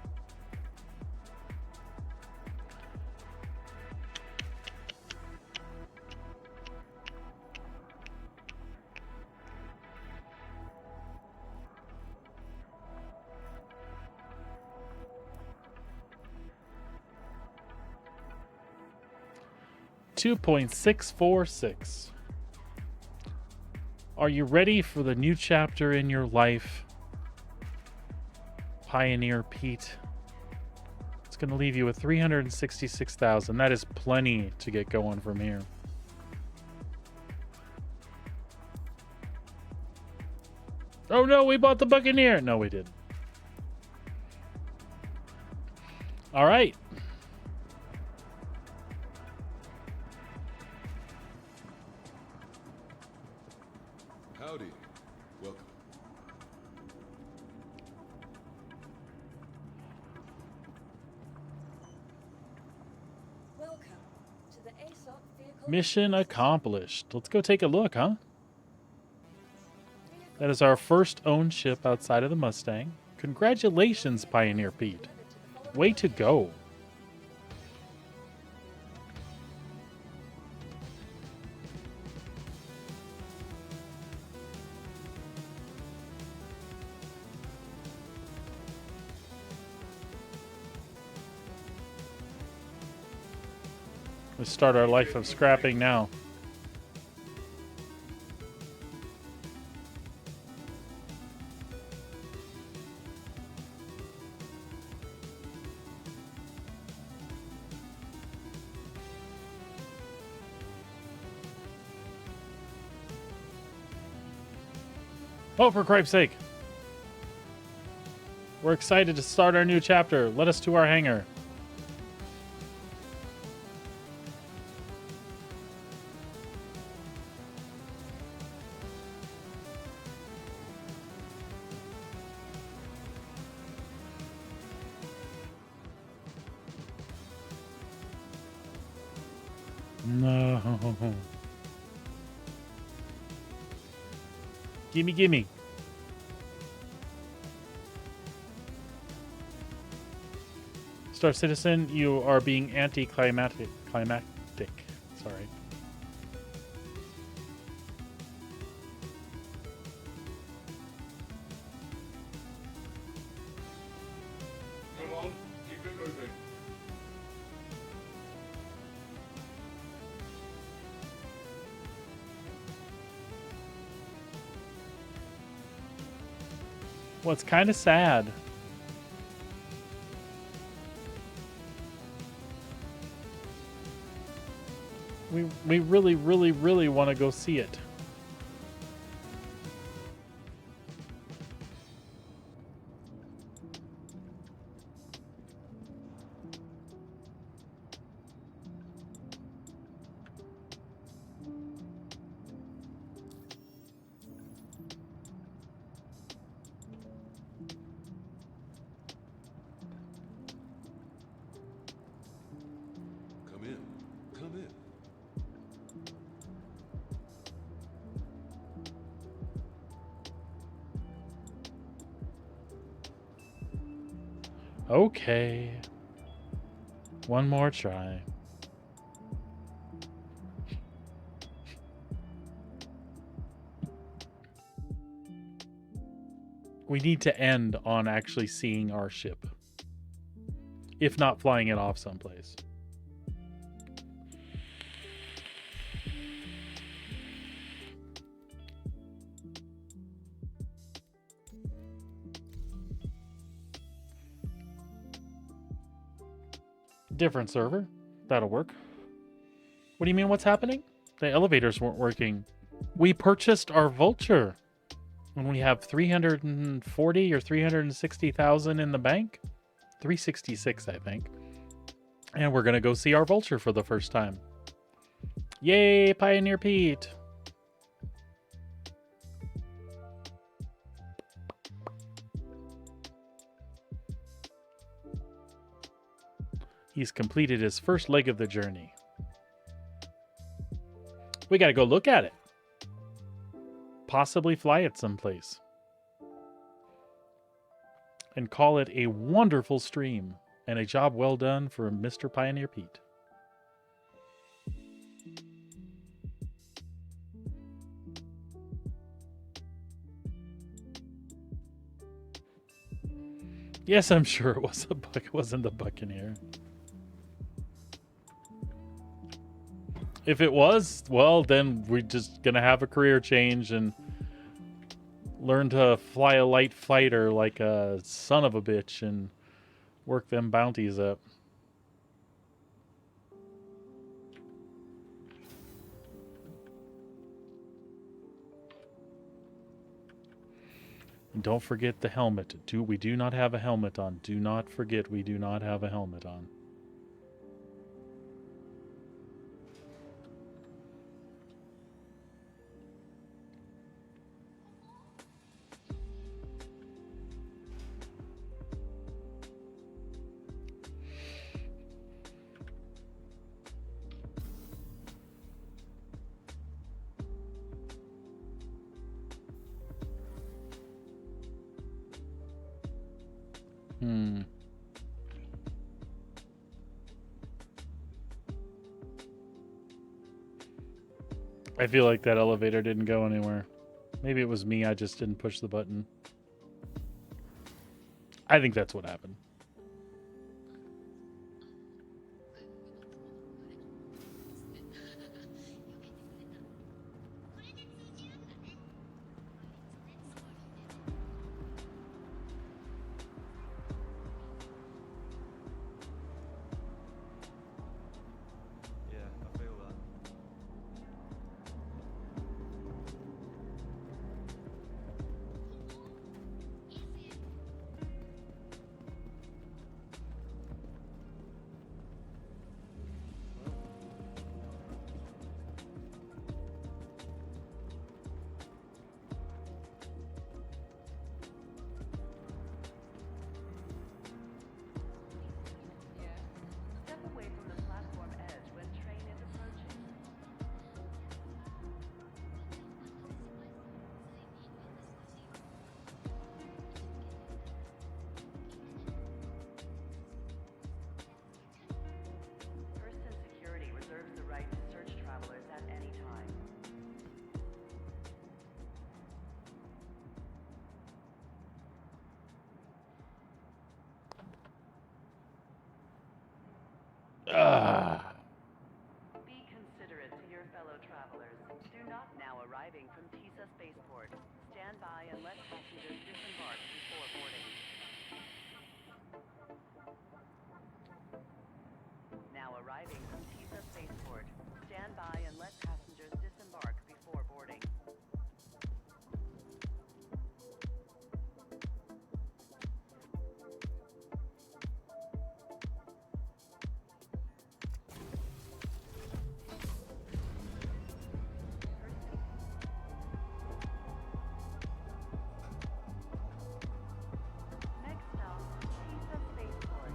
$2.646. Are you ready for the new chapter in your life, Pioneer Pete? It's going to leave you with 366,000. That is plenty to get going from here. Oh no, we bought the Buccaneer. No, we didn't. All right. Howdy. Welcome. Welcome to the ASOP vehicle. Mission accomplished. Let's go take a look, huh? That is our first owned ship outside of the Mustang. Congratulations, Pioneer Pete. Way to go. Let's start our life of scrapping now. Oh, for cripe's sake. We're excited to start our new chapter. Let us to our hangar. No. Gimme, gimme. Star Citizen, you are being anticlimactic. Sorry. Come on, keep it moving. Well, it's kind of sad. We really, really, really want to go see it. Come in. Come in. Okay. One more try. We need to end on actually seeing our ship. If not flying it off someplace. Different server. That'll work. What do you mean, what's happening? The elevators weren't working. We purchased our Vulture when we have 340 or 360,000 in the bank. 366, I think. And we're going to go see our Vulture for the first time. Yay, Pioneer Pete. He's completed his first leg of the journey. We gotta go look at it. Possibly fly it someplace. And call it a wonderful stream. And a job well done for Mr. Pioneer Pete. Yes, I'm sure it was it wasn't the Buccaneer. If it was, well, then we're just gonna have a career change and learn to fly a light fighter like a son of a bitch and work them bounties up. And don't forget the helmet. We do not have a helmet on. Do not forget we do not have a helmet on. I feel like that elevator didn't go anywhere. Maybe it was me, I just didn't push the button. I think that's what happened. Yeah, I feel that. Step away from the platform edge when train is approaching. Person security reserves the right to search travelers at any time. Be considerate to your fellow travelers. Do not now arriving from Tisa Spaceport. Stand by and let passengers disembark before boarding. Now arriving from Tisa Spaceport. Stand by and let passengers disembark before boarding. Next stop, Tisa Spaceport.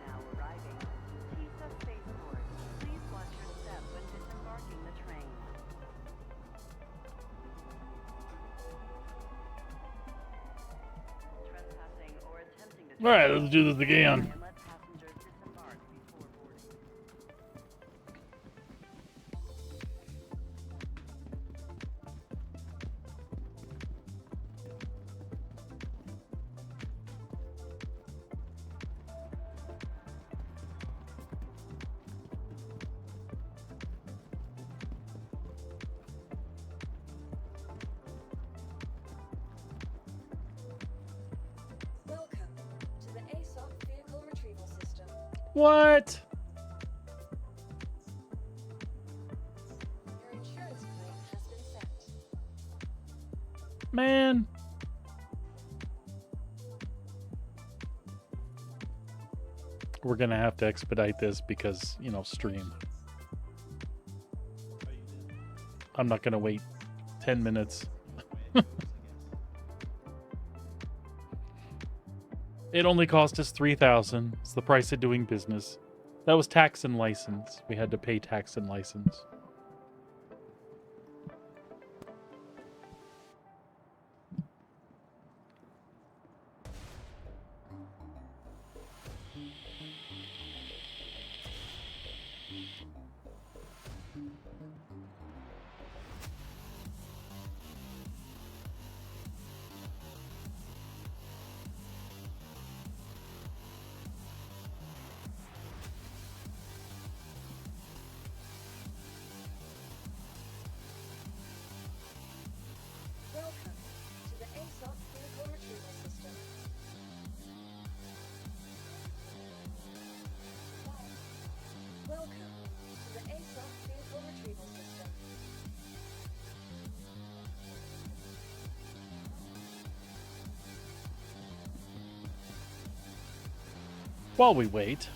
Now arriving, Tisa Spaceport. Please watch your step when disembarking the train. Trespassing or attempting to All right, let's do this again. and let passengers disembark before boarding. Welcome to the ASOC vehicle retrieval system. What? Your insurance claim has been sent. Man. We're gonna have to expedite this because, you know, stream. I'm not gonna wait 10 minutes. It only cost us 3,000. It's the price of doing business. That was tax and license. We had to pay tax and license. Welcome to the ASOC vehicle retrieval system. Welcome to the ASOC vehicle retrieval system. While we wait,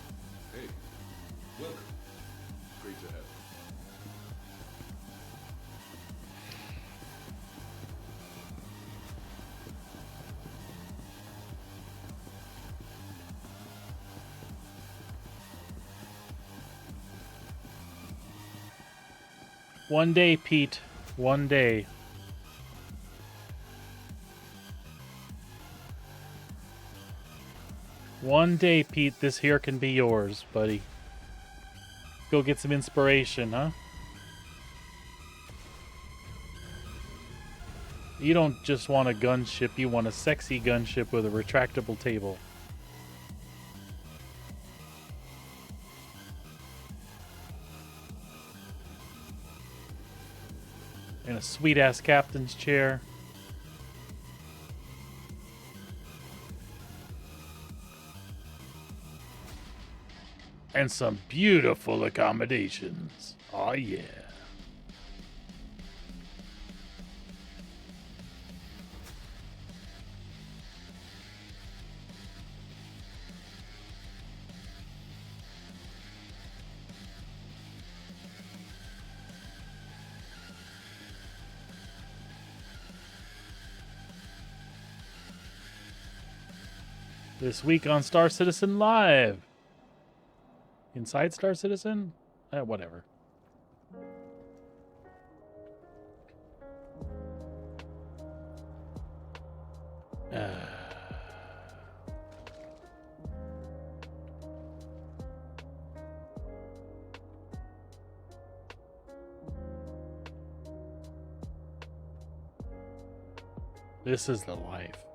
Hey, welcome. Great to have you. one day, Pete. One day. One day, Pete, this here can be yours, buddy. Go get some inspiration, huh? You don't just want a gunship, you want a sexy gunship with a retractable table. And a sweet-ass captain's chair. And some beautiful accommodations. Oh yeah. This week on Star Citizen Live. Inside Star Citizen? Whatever. This is the life.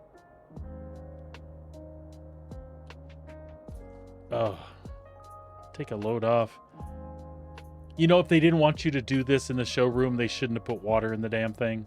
Oh. Take a load off. You know, if they didn't want you to do this in the showroom, they shouldn't have put water in the damn thing.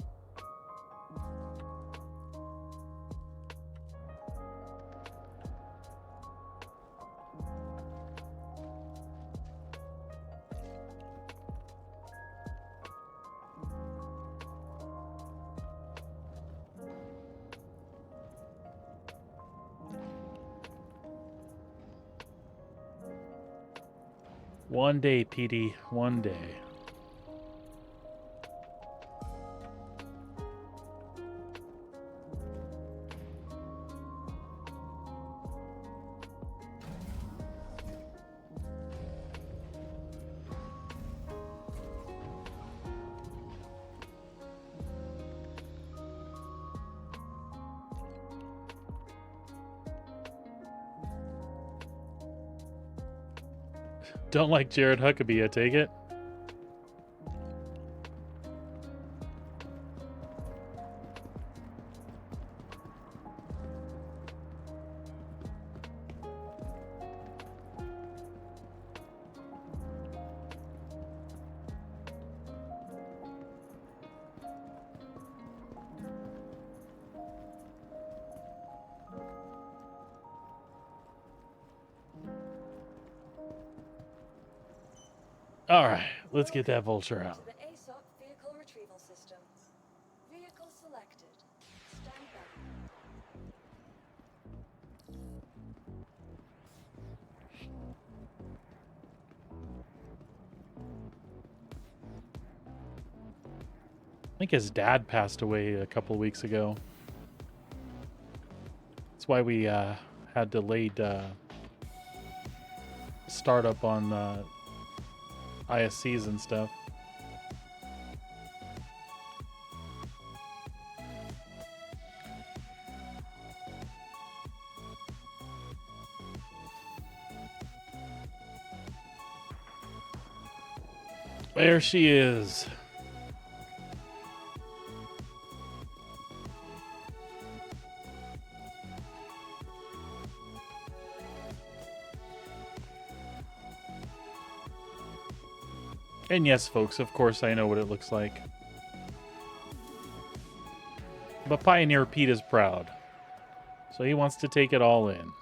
One day, PD. One day. Don't like Jared Huckabee, I take it. All right, let's get that vulture out. To the ASOC vehicle retrieval system. Vehicle selected. Stand by. think his dad passed away a couple of weeks ago. That's why we had delayed startup on ISCs and stuff. There she is. And yes, folks, of course I know what it looks like. But Pioneer Pete is proud. So he wants to take it all in.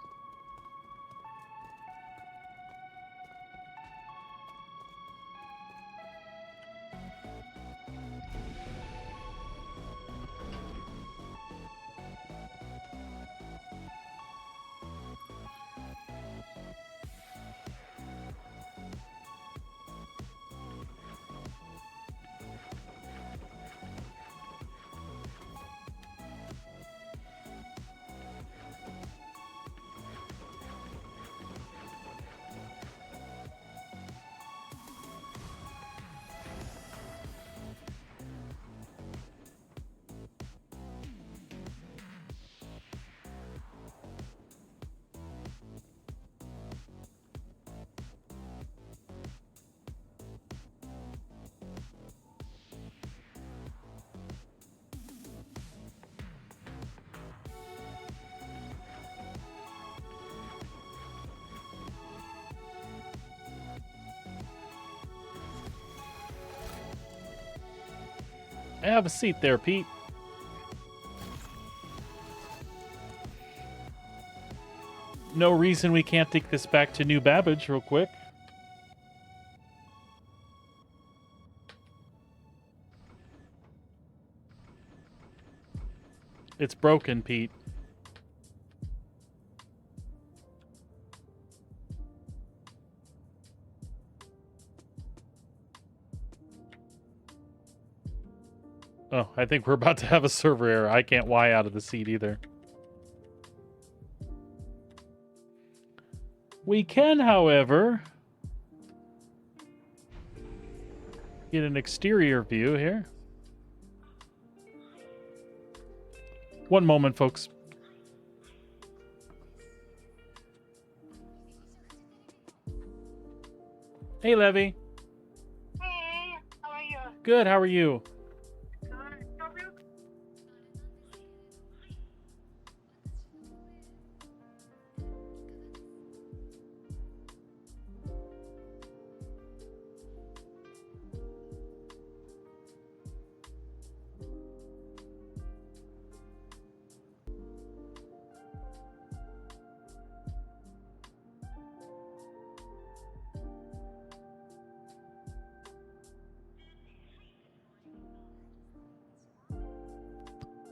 Have a seat there, Pete. No reason we can't take this back to New Babbage real quick. It's broken, Pete. Oh, I think we're about to have a server error. I can't Y out of the seat either. We can, however, get an exterior view here. One moment, folks. Hey, Levy. Hey, how are you? Good, how are you?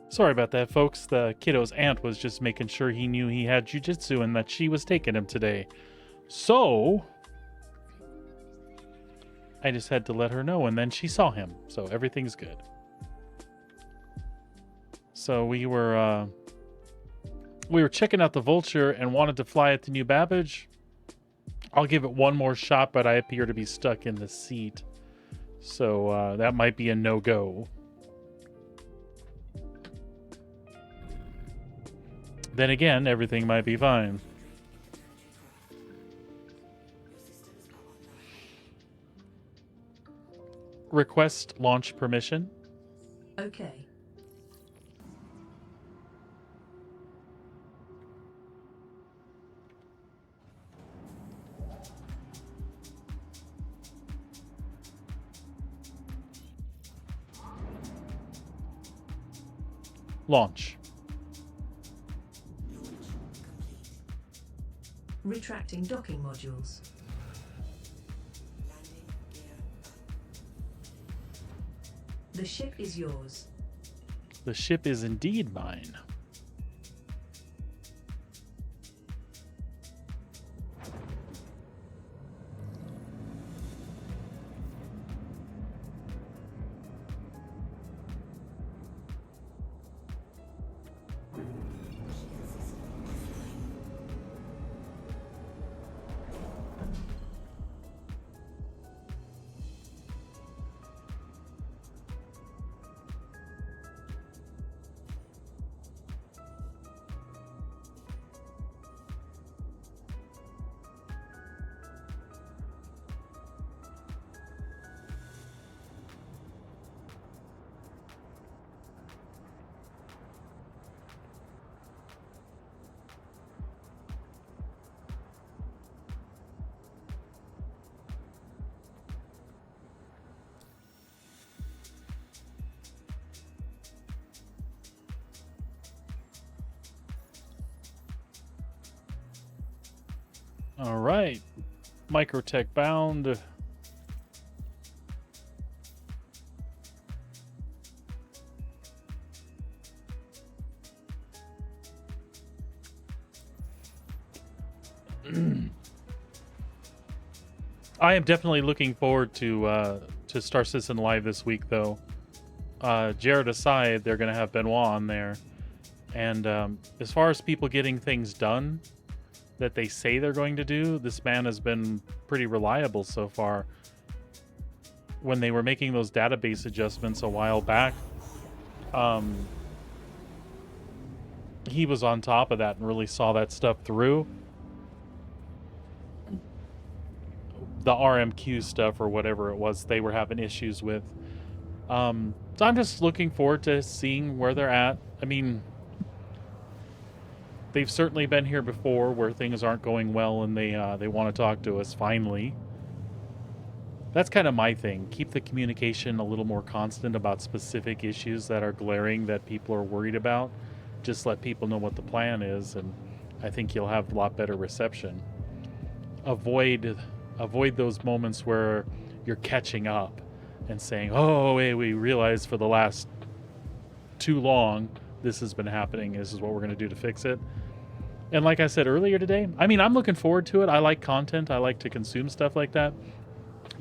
Sorry about that, folks. The kiddo's aunt was just making sure he knew he had jujitsu and that she was taking him today. So, I just had to let her know, and then she saw him. So, everything's good. So, we were checking out the Vulture and wanted to fly it to New Babbage. I'll give it one more shot, but I appear to be stuck in the seat. So, that might be a no-go. Then again, everything might be fine. Request launch permission. Okay. Launch. Retracting docking modules. The ship is yours. The ship is indeed mine. All right. Microtech bound. I am definitely looking forward to Star Citizen Live this week, though. Jared aside, they're going to have Benoit on there. And as far as people getting things done that they say they're going to do, this man has been pretty reliable so far. When they were making those database adjustments a while back, he was on top of that and really saw that stuff through. The RMQ stuff or whatever it was they were having issues with. So I'm just looking forward to seeing where they're at. I mean, they've certainly been here before where things aren't going well and they want to talk to us finally. That's kind of my thing. Keep the communication a little more constant about specific issues that are glaring that people are worried about. Just let people know what the plan is, and I think you'll have a lot better reception. Avoid those moments where you're catching up and saying, "Oh, hey, we realized for the last too long this has been happening. This is what we're going to do to fix it." And like I said earlier today, I mean, I'm looking forward to it. I like content. I like to consume stuff like that.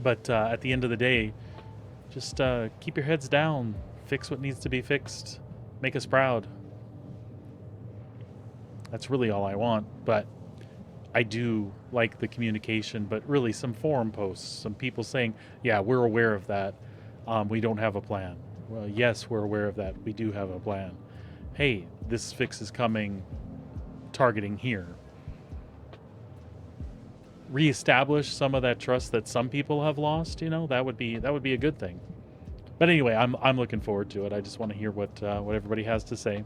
But at the end of the day, just keep your heads down. Fix what needs to be fixed. Make us proud. That's really all I want. But I do like the communication, but really some forum posts, some people saying, yeah, we're aware of that. We don't have a plan. Well, yes, we're aware of that. We do have a plan. Hey, this fix is coming, targeting here. Reestablish some of that trust that some people have lost, that would be a good thing. But anyway, I'm looking forward to it. I just want to hear what everybody has to say.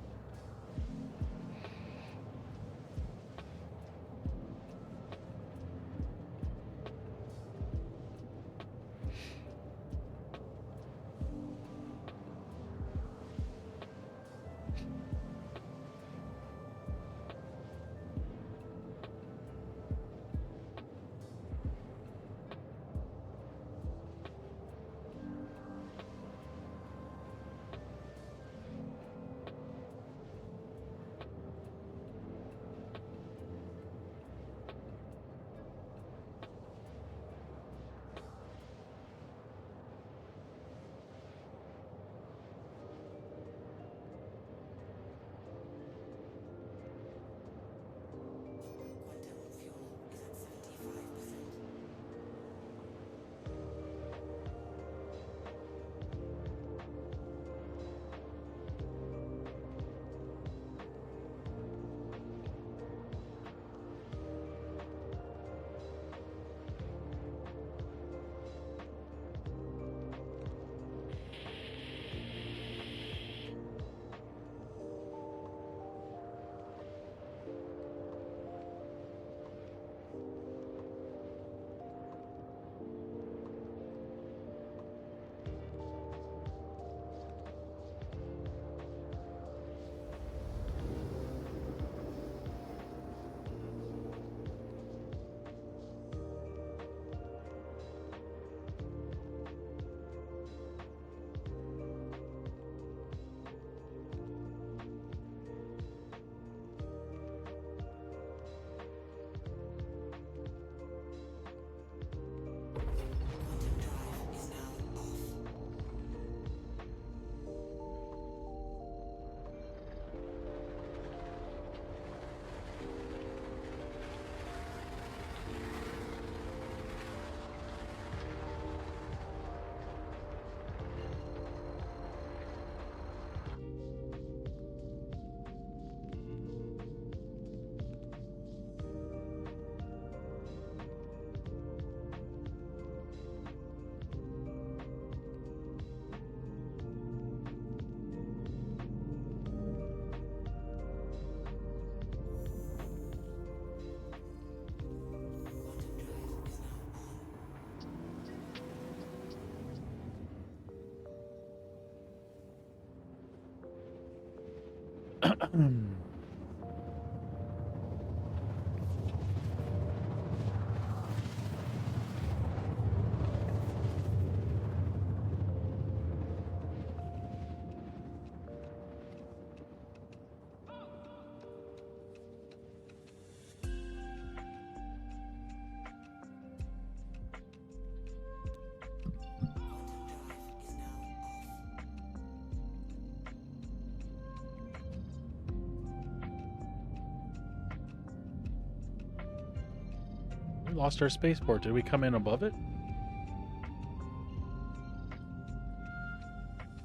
lost our spaceport. Did we come in above it?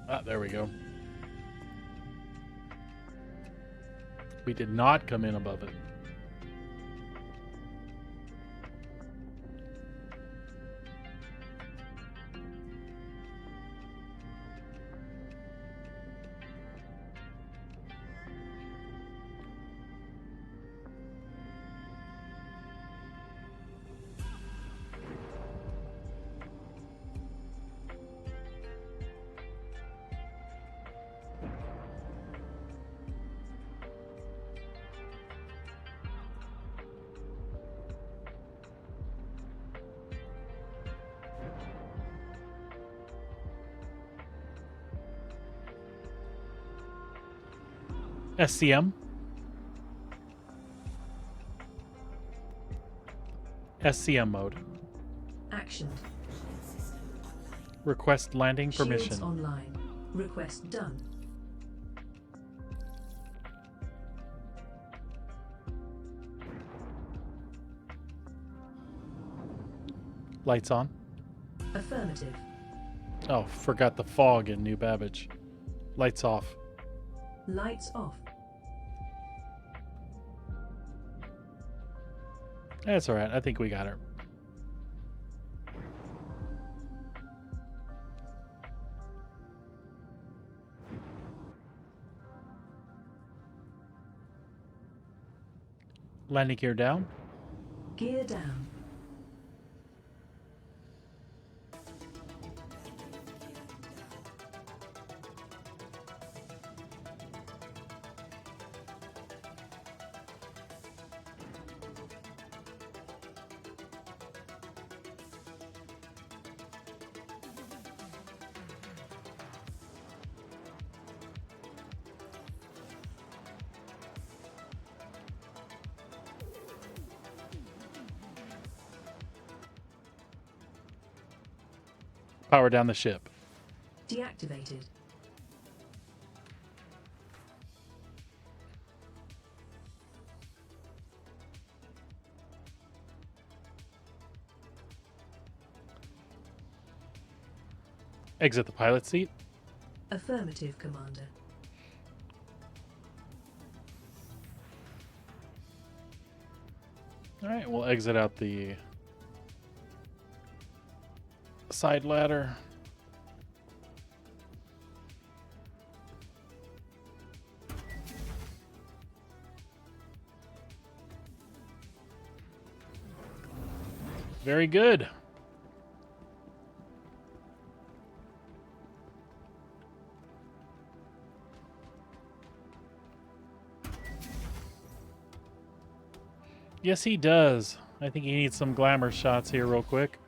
Ah, there we go. We did not come in above it. SCM. SCM mode. Action. Request landing Shields permission. online. Request done. Lights on. Affirmative. Oh, forgot the fog in New Babbage. Lights off. Lights off. That's alright. I think we got her. Landing gear down. Gear down. Power down the ship. Deactivated. Exit the pilot seat. Affirmative, Commander. Alright, we'll exit out the side ladder. Very good. Yes, he does. I think he needs some glamour shots here real quick.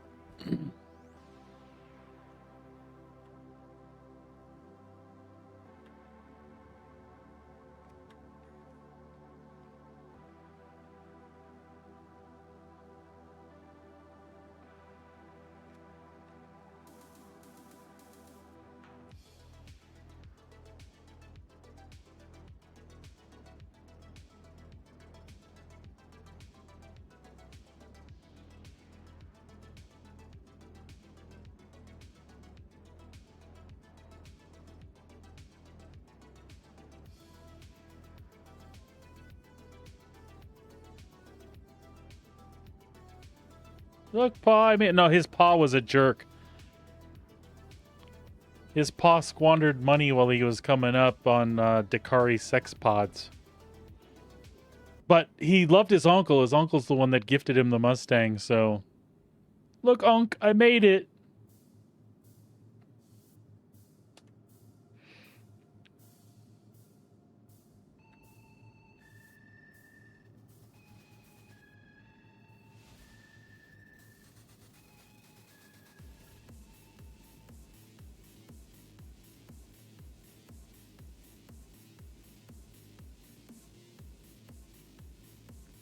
Look, paw. I mean, no, his paw was a jerk. His paw squandered money while he was coming up on Dakari sex pods. But he loved his uncle. His uncle's the one that gifted him the Mustang, so... Look, Unc, I made it.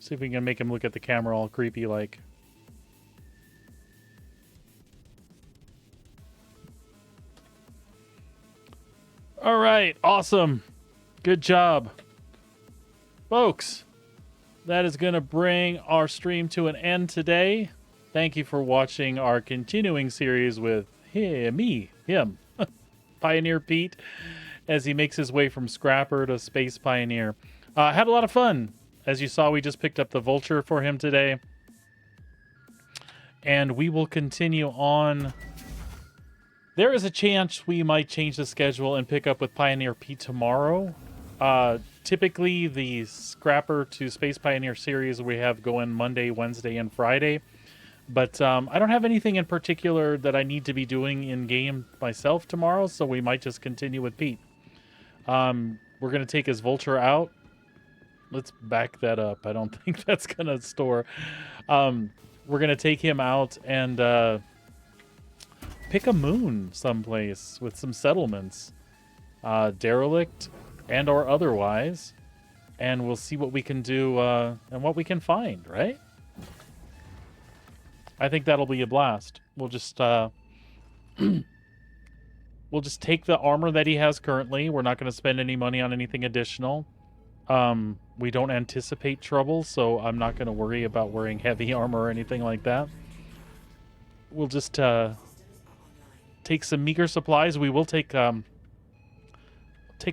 See if we can make him look at the camera all creepy like. All right, awesome. Good job. Folks, that is going to bring our stream to an end today. Thank you for watching our continuing series with him, Pioneer Pete, as he makes his way from Scrapper to Space Pioneer. Had a lot of fun. As you saw, we just picked up the Vulture for him today. And we will continue on. There is a chance we might change the schedule and pick up with Pioneer Pete tomorrow. Typically, the Scrapper to Space Pioneer series we have going Monday, Wednesday, and Friday. But I don't have anything in particular that I need to be doing in-game myself tomorrow, so we might just continue with Pete. We're going to take his Vulture out. Let's back that up. I don't think that's going to store. We're going to take him out and pick a moon someplace with some settlements. Derelict and or otherwise. And we'll see what we can do and what we can find, right? I think that'll be a blast. We'll just take the armor that he has currently. We're not going to spend any money on anything additional. We don't anticipate trouble, so I'm not going to worry about wearing heavy armor or anything like that. We'll just take some meager supplies. We will take a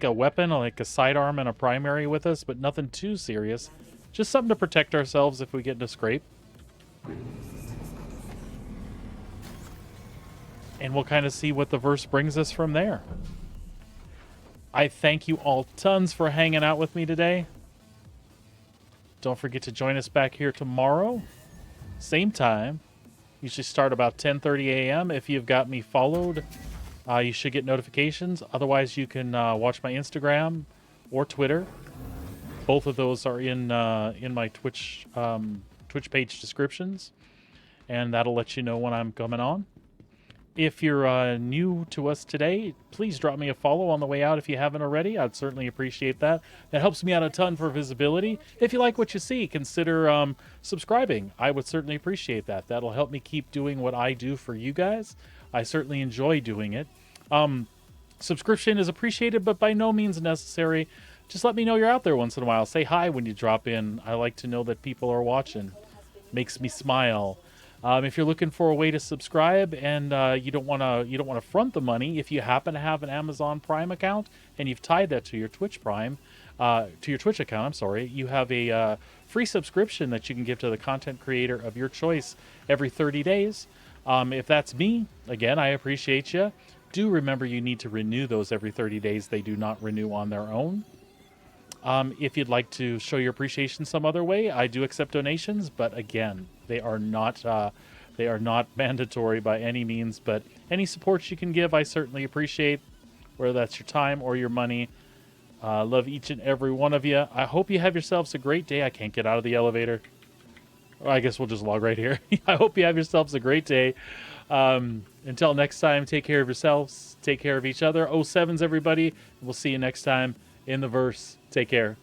weapon, like a sidearm and a primary with us, but nothing too serious. Just something to protect ourselves if we get into scrape. And we'll kind of see what the verse brings us from there. I thank you all tons for hanging out with me today. Don't forget to join us back here tomorrow. Same time. Usually start about 10:30 a.m. If you've got me followed, you should get notifications. Otherwise, you can watch my Instagram or Twitter. Both of those are in my Twitch page descriptions. And that'll let you know when I'm coming on. If you're new to us today, please drop me a follow on the way out if you haven't already. I'd certainly appreciate that. That helps me out a ton for visibility. If you like what you see, consider subscribing. I would certainly appreciate that. That'll help me keep doing what I do for you guys. I certainly enjoy doing it. Subscription is appreciated, but by no means necessary. Just let me know you're out there once in a while. Say hi when you drop in. I like to know that people are watching. Makes me smile. If you're looking for a way to subscribe and you don't want to front the money, if you happen to have an Amazon Prime account and you've tied that to your Twitch Prime, to your Twitch account, I'm sorry, you have a free subscription that you can give to the content creator of your choice every 30 days. If that's me, again, I appreciate you. Do remember you need to renew those every 30 days. They do not renew on their own. If you'd like to show your appreciation some other way, I do accept donations, but again, they are not mandatory by any means. But any support you can give, I certainly appreciate, whether that's your time or your money. Love each and every one of you. I hope you have yourselves a great day. I can't get out of the elevator. I guess we'll just log right here. I hope you have yourselves a great day. Until next time, take care of yourselves. Take care of each other. 07s, everybody. We'll see you next time in the verse. Take care.